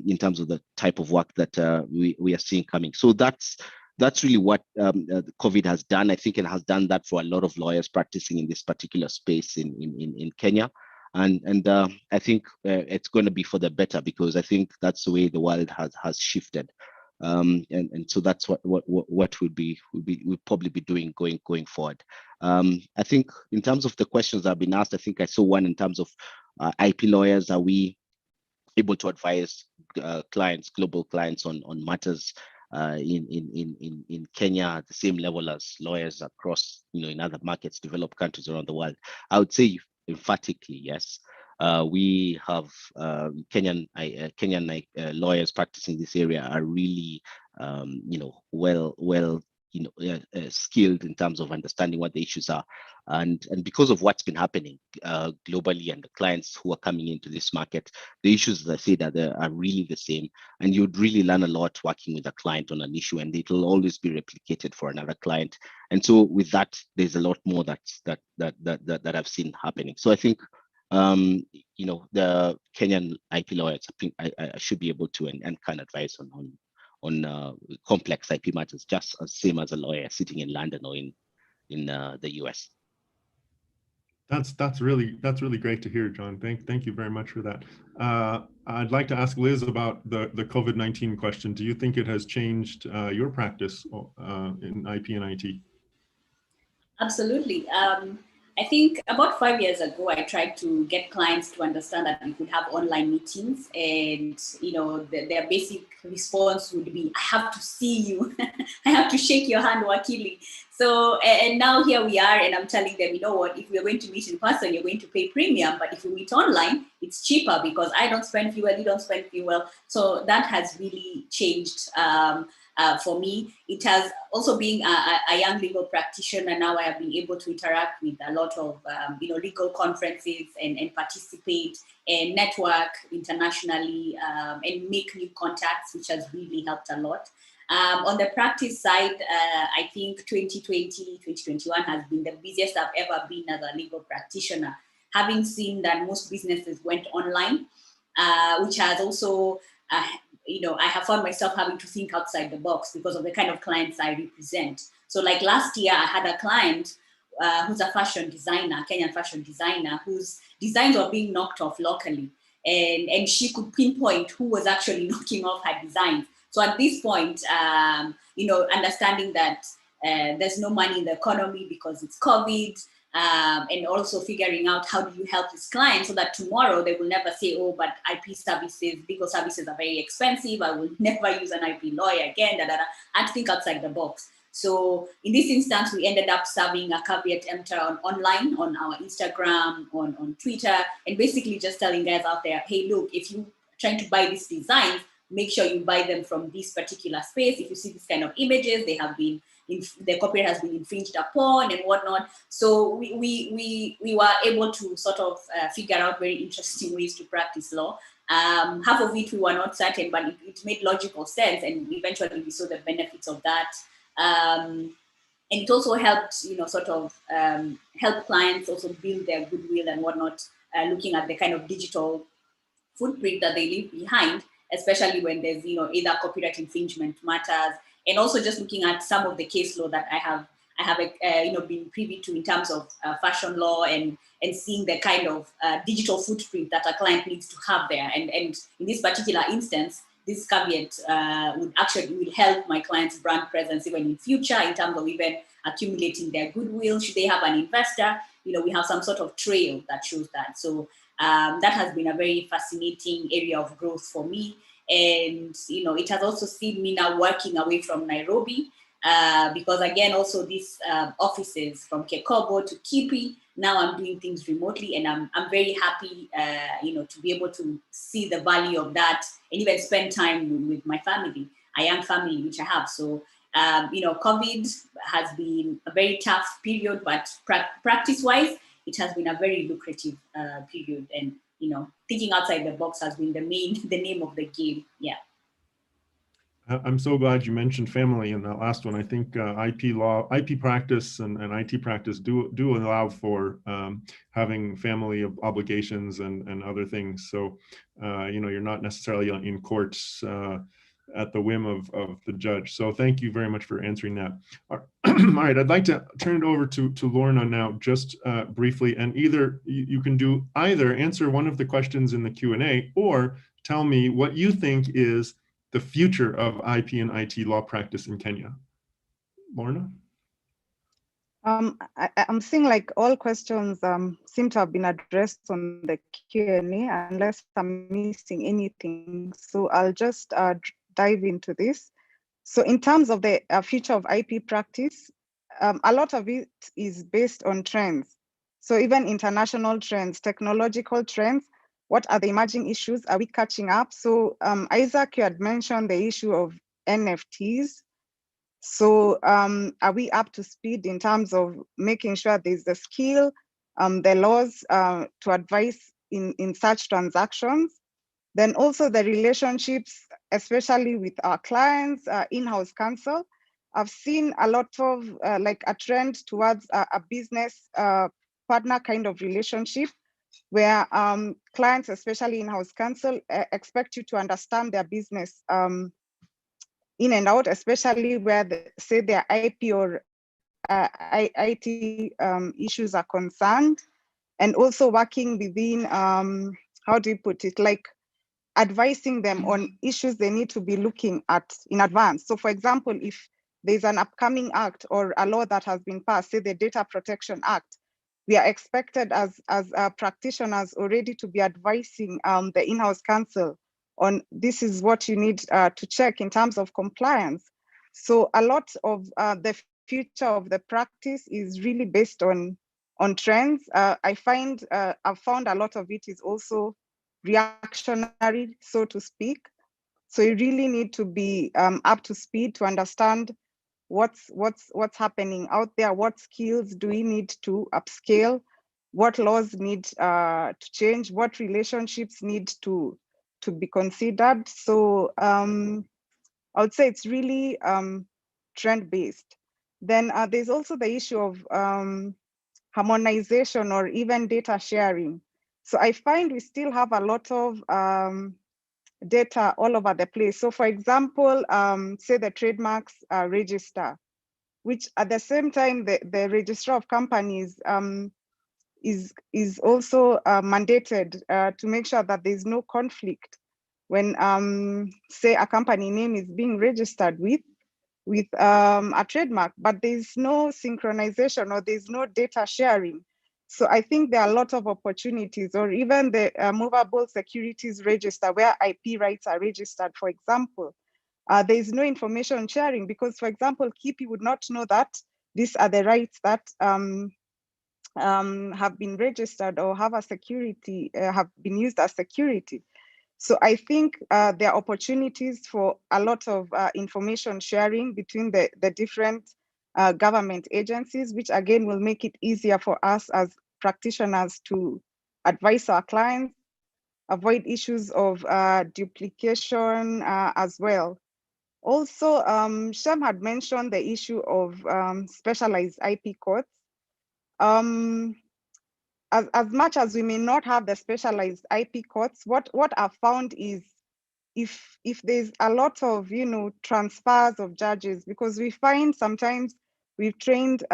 in terms of the type of work that we are seeing coming. So that's really what COVID has done. I think it has done that for a lot of lawyers practicing in this particular space in Kenya. And I think it's going to be for the better, because I think that's the way the world has shifted. And so that's what we'll probably be doing going forward. I think in terms of the questions that have been asked, I think I saw one in terms of IP lawyers. Are we able to advise clients, global clients, on matters in Kenya at the same level as lawyers across, in other markets, developed countries around the world? I would say emphatically yes. We have Kenyan lawyers practicing this area are really well skilled in terms of understanding what the issues are, and because of what's been happening globally and the clients who are coming into this market, the issues, as I say, that are really the same, and you'd really learn a lot working with a client on an issue, and it will always be replicated for another client. And so with that, there's a lot more that I've seen happening. So I think the Kenyan IP lawyers, I think I should be able to and can advise on complex IP matters, just as same as a lawyer sitting in London or in the US. That's really great to hear, John. Thank you very much for that. I'd like to ask Liz about the COVID-19 question. Do you think it has changed your practice in IP and IT? Absolutely. I think about 5 years ago, I tried to get clients to understand that we could have online meetings, and their basic response would be, "I have to see you, I have to shake your hand, Wakili." So, and now here we are, and I'm telling them, you know what? If we're going to meet in person, you're going to pay premium, but if we meet online, it's cheaper because I don't spend fuel, you don't spend fuel. So that has really changed. For me, it has also been a young legal practitioner. Now I have been able to interact with a lot of legal conferences and participate and network internationally and make new contacts, which has really helped a lot. On the practice side, I think 2020, 2021 has been the busiest I've ever been as a legal practitioner, having seen that most businesses went online, which has also I have found myself having to think outside the box because of the kind of clients I represent. So like last year, I had a client who's a fashion designer, Kenyan fashion designer, whose designs were being knocked off locally. And she could pinpoint who was actually knocking off her designs. So at this point, understanding that there's no money in the economy because it's COVID, and also figuring out how do you help this client so that tomorrow they will never say, "Oh, but IP services, legal services are very expensive. I will never use an IP lawyer again." I had to think outside the box. So in this instance, we ended up serving a caveat emptor online on our Instagram, on Twitter, and basically just telling guys out there, "Hey, look, if you're trying to buy these designs, make sure you buy them from this particular space. If you see this kind of images, they have been the copyright has been infringed upon and whatnot." So we were able to sort of figure out very interesting ways to practice law. Half of it we were not certain, but it made logical sense, and eventually we saw the benefits of that. And it also helped, help clients also build their goodwill and whatnot, looking at the kind of digital footprint that they leave behind, especially when there's, either copyright infringement matters, and also just looking at some of the case law that I have been privy to in terms of fashion law and seeing the kind of digital footprint that a client needs to have there. And in this particular instance, this caveat will help my client's brand presence even in future in terms of even accumulating their goodwill. Should they have an investor, we have some sort of trail that shows that. So that has been a very fascinating area of growth for me. And, it has also seen me now working away from Nairobi. because again, also these offices from Kekobo to Kipi, now I'm doing things remotely, and I'm very happy, to be able to see the value of that and even spend time with my family, a young family which I have. So, COVID has been a very tough period, but practice-wise, it has been a very lucrative period, and thinking outside the box has been the name of the game. Yeah. I'm so glad you mentioned family in that last one. I think IP practice and IT practice do allow for having family obligations and other things. So, you're not necessarily in courts at the whim of the judge. So thank you very much for answering that. All right, I'd like to turn it over to Lorna now, just briefly, and either you can do either answer one of the questions in the Q&A or tell me what you think is the future of IP and IT law practice in Kenya. Lorna? I'm seeing like all questions seem to have been addressed on the Q&A, unless I'm missing anything. So I'll just dive into this. So in terms of the future of IP practice, a lot of it is based on trends. So even international trends, technological trends, what are the emerging issues? Are we catching up? So Isaac, you had mentioned the issue of NFTs. So are we up to speed in terms of making sure there's the skill, the laws to advise in such transactions? Then also the relationships, especially with our clients, in-house counsel. I've seen a lot of like a trend towards a business partner kind of relationship, where clients, especially in-house counsel, expect you to understand their business in and out, especially where, say, their IP or IT issues are concerned, and also working within, how do you put it, like advising them on issues they need to be looking at in advance. So for example, if there's an upcoming act or a law that has been passed, say the Data Protection Act, we are expected as practitioners already to be advising the in-house counsel on this is what you need to check in terms of compliance. So a lot of the future of the practice is really based on trends. I've found a lot of it is also reactionary, so to speak. So you really need to be up to speed to understand what's happening out there, what skills do we need to upscale, what laws need to change, what relationships need to be considered. So I would say it's really trend-based. Then there's also the issue of harmonization or even data sharing. So I find we still have a lot of data all over the place. So for example, say the trademarks register, which at the same time, the registrar of companies is also mandated to make sure that there's no conflict when, say, a company name is being registered with a trademark, but there's no synchronization or there's no data sharing. So I think there are a lot of opportunities, or even the movable securities register where IP rights are registered, for example. There is no information sharing because, for example, Kipi would not know that these are the rights that have been registered or have a security, have been used as security. So I think there are opportunities for a lot of information sharing between the different government agencies, which again will make it easier for us as practitioners to advise our clients, avoid issues of duplication as well. Also, Shem had mentioned the issue of specialized IP courts. As much as we may not have the specialized IP courts, what I've found is if there's a lot of transfers of judges, because we find sometimes we've trained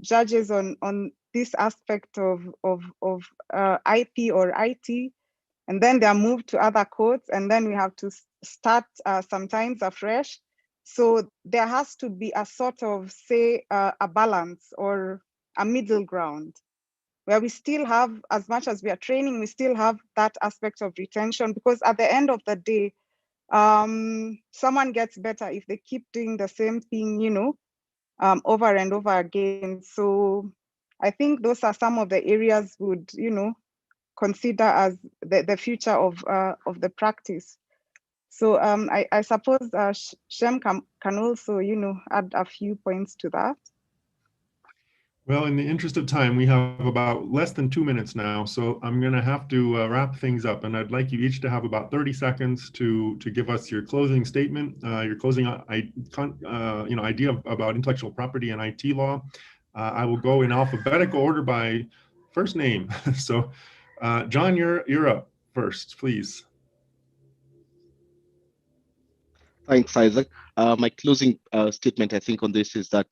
judges on this aspect of IP or IT, and then they are moved to other courts, and then we have to start sometimes afresh. So there has to be a sort of, say, a balance or a middle ground, where we still have, as much as we are training, we still have that aspect of retention, because at the end of the day, someone gets better if they keep doing the same thing, over and over again. So I think those are some of the areas would, consider as the future of the practice. So I suppose Shem can also, add a few points to that. Well, in the interest of time, we have about less than 2 minutes now, so I'm going to have to wrap things up. And I'd like you each to have about 30 seconds to give us your closing statement, your closing idea about intellectual property and IT law. I will go in alphabetical order by first name. So, John, you're up first, please. Thanks, Isaac. My closing statement, I think, on this is that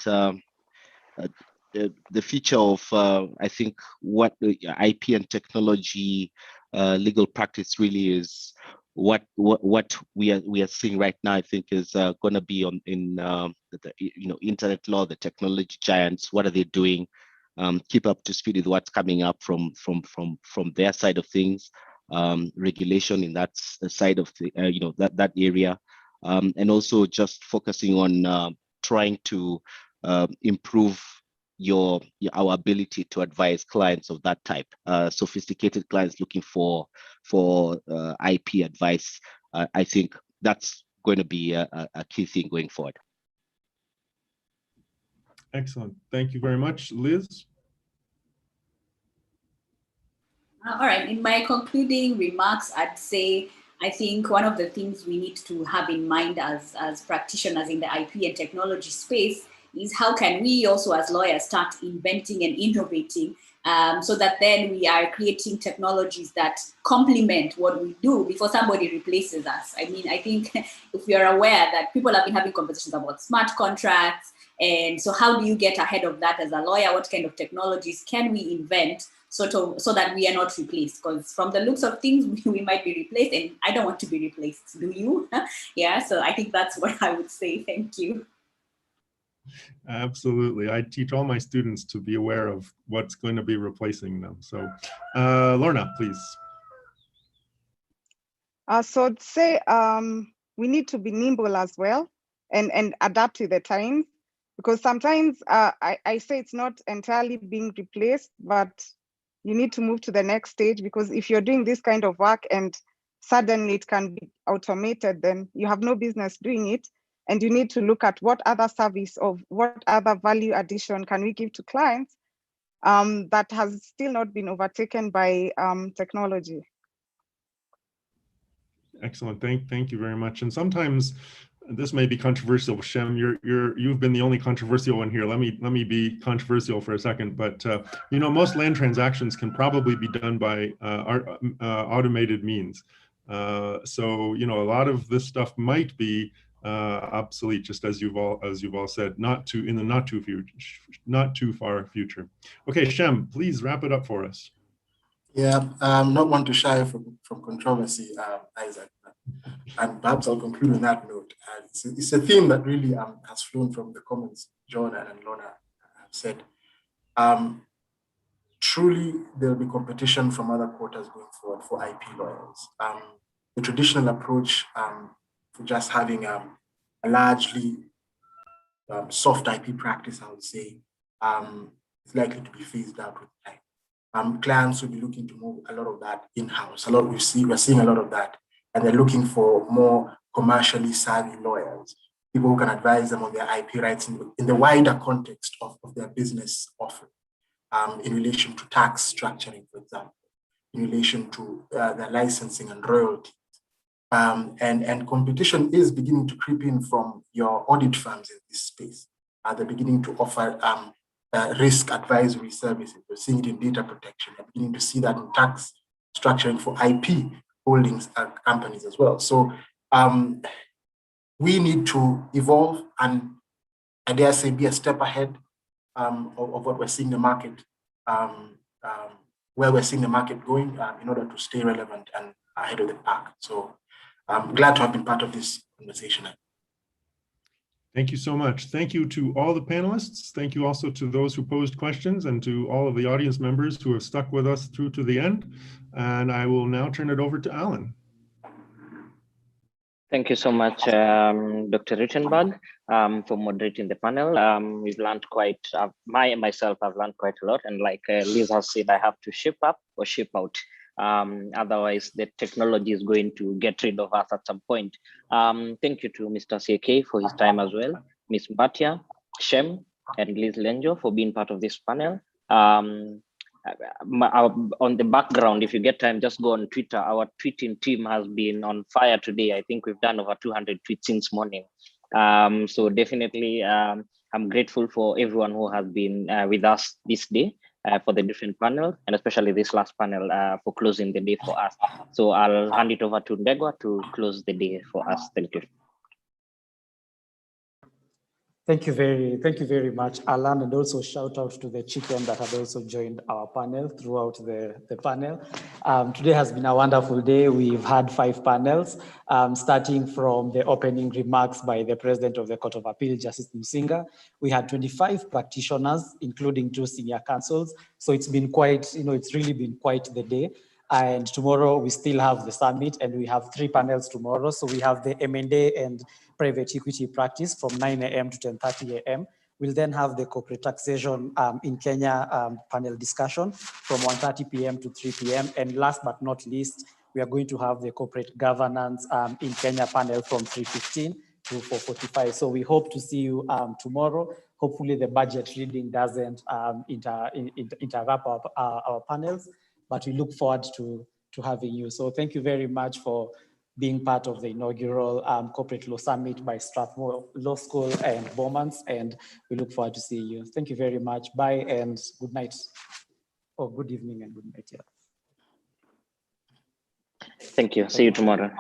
the future of, I think, what IP and technology legal practice really is, what we are seeing right now, I think, is going to be in internet law, the technology giants. What are they doing? Keep up to speed with what's coming up from their side of things. Regulation in that side of the that area, and also just focusing on trying to improve our ability to advise clients of that type, sophisticated clients looking for IP advice. I think that's going to be a key thing going forward. Excellent. Thank you very much. Liz? All right. In my concluding remarks, I'd say I think one of the things we need to have in mind as practitioners in the IP and technology space is how can we also as lawyers start inventing and innovating so that then we are creating technologies that complement what we do before somebody replaces us. I mean, I think if we are aware that people have been having conversations about smart contracts, and so how do you get ahead of that as a lawyer? What kind of technologies can we invent so that we are not replaced? Because from the looks of things, we might be replaced, and I don't want to be replaced. Do you? Yeah, so I think that's what I would say. Thank you. Absolutely. I teach all my students to be aware of what's going to be replacing them. So Lorna, please. So I'd say we need to be nimble as well and adapt to the times, because sometimes I say it's not entirely being replaced, but you need to move to the next stage, because if you're doing this kind of work and suddenly it can be automated, then you have no business doing it. And you need to look at what other service or what other value addition can we give to clients that has still not been overtaken by technology. Excellent. Thank you very much. And sometimes this may be controversial, Shem. You've been the only controversial one here. Let me be controversial for a second. But most land transactions can probably be done by automated means. So a lot of this stuff might be obsolete, just as you've all said, not too far future. Okay, Shem, please wrap it up for us. Yeah, not one to shy from controversy, Isaac. And perhaps I'll conclude on that note. It's a theme that really has flown from the comments John and Lorna have said. Truly, there'll be competition from other quarters going forward for IP lawyers. The traditional approach for just having a largely soft IP practice, I would say, is likely to be phased out with time. Clients will be looking to move a lot of that in-house. We're seeing a lot of that, and they're looking for more commercially savvy lawyers, people who can advise them on their IP rights in the wider context of their business offering, in relation to tax structuring, for example, in relation to their licensing and royalties. And competition is beginning to creep in from your audit firms in this space. They're beginning to offer risk advisory services. We're seeing it in data protection. We're beginning to see that in tax structuring for IP holdings companies as well. So we need to evolve and, I dare say, be a step ahead of what we're seeing the market, where we're seeing the market going, in order to stay relevant and ahead of the pack. So I'm glad to have been part of this conversation. Thank you so much. Thank you to all the panelists. Thank you also to those who posed questions and to all of the audience members who have stuck with us through to the end. And I will now turn it over to Alan. Thank you so much, Dr. Rittenberg, for moderating the panel. We've learned quite, myself, I've learned quite a lot. And like Liz has said, I have to ship up or ship out. Otherwise, the technology is going to get rid of us at some point. Thank you to Mr. CK for his time as well, Ms. Mbatia, Shem, and Liz Lenjo for being part of this panel. On the background, if you get time, just go on Twitter. Our tweeting team has been on fire today. I think we've done over 200 tweets since morning. So definitely, I'm grateful for everyone who has been with us this day for the different panels, and especially this last panel for closing the day for us. So I'll hand it over to Ndegwa to close the day for us. Thank you. Thank you very much, Alan, and also shout out to the chicken that had also joined our panel throughout the panel. Today has been a wonderful day. We've had 5 panels, starting from the opening remarks by the President of the Court of Appeal, Justice Musinga. We had 25 practitioners, including 2 senior counsels. So it's been quite, it's really been quite the day. And tomorrow we still have the summit, and we have 3 panels tomorrow. So we have the M&A and private equity practice from 9 a.m. to 10:30 a.m. We'll then have the corporate taxation in Kenya panel discussion from 1:30 p.m. to 3 p.m. And last but not least, we are going to have the corporate governance in Kenya panel from 3:15 to 4:45. So we hope to see you tomorrow. Hopefully the budget reading doesn't interrupt our panels, but we look forward to having you. So thank you very much for being part of the inaugural Corporate Law Summit by Strathmore Law School and Bowmans, and we look forward to seeing you. Thank you very much. Bye and good night, or good evening and good night. Yeah. Thank you. See you tomorrow.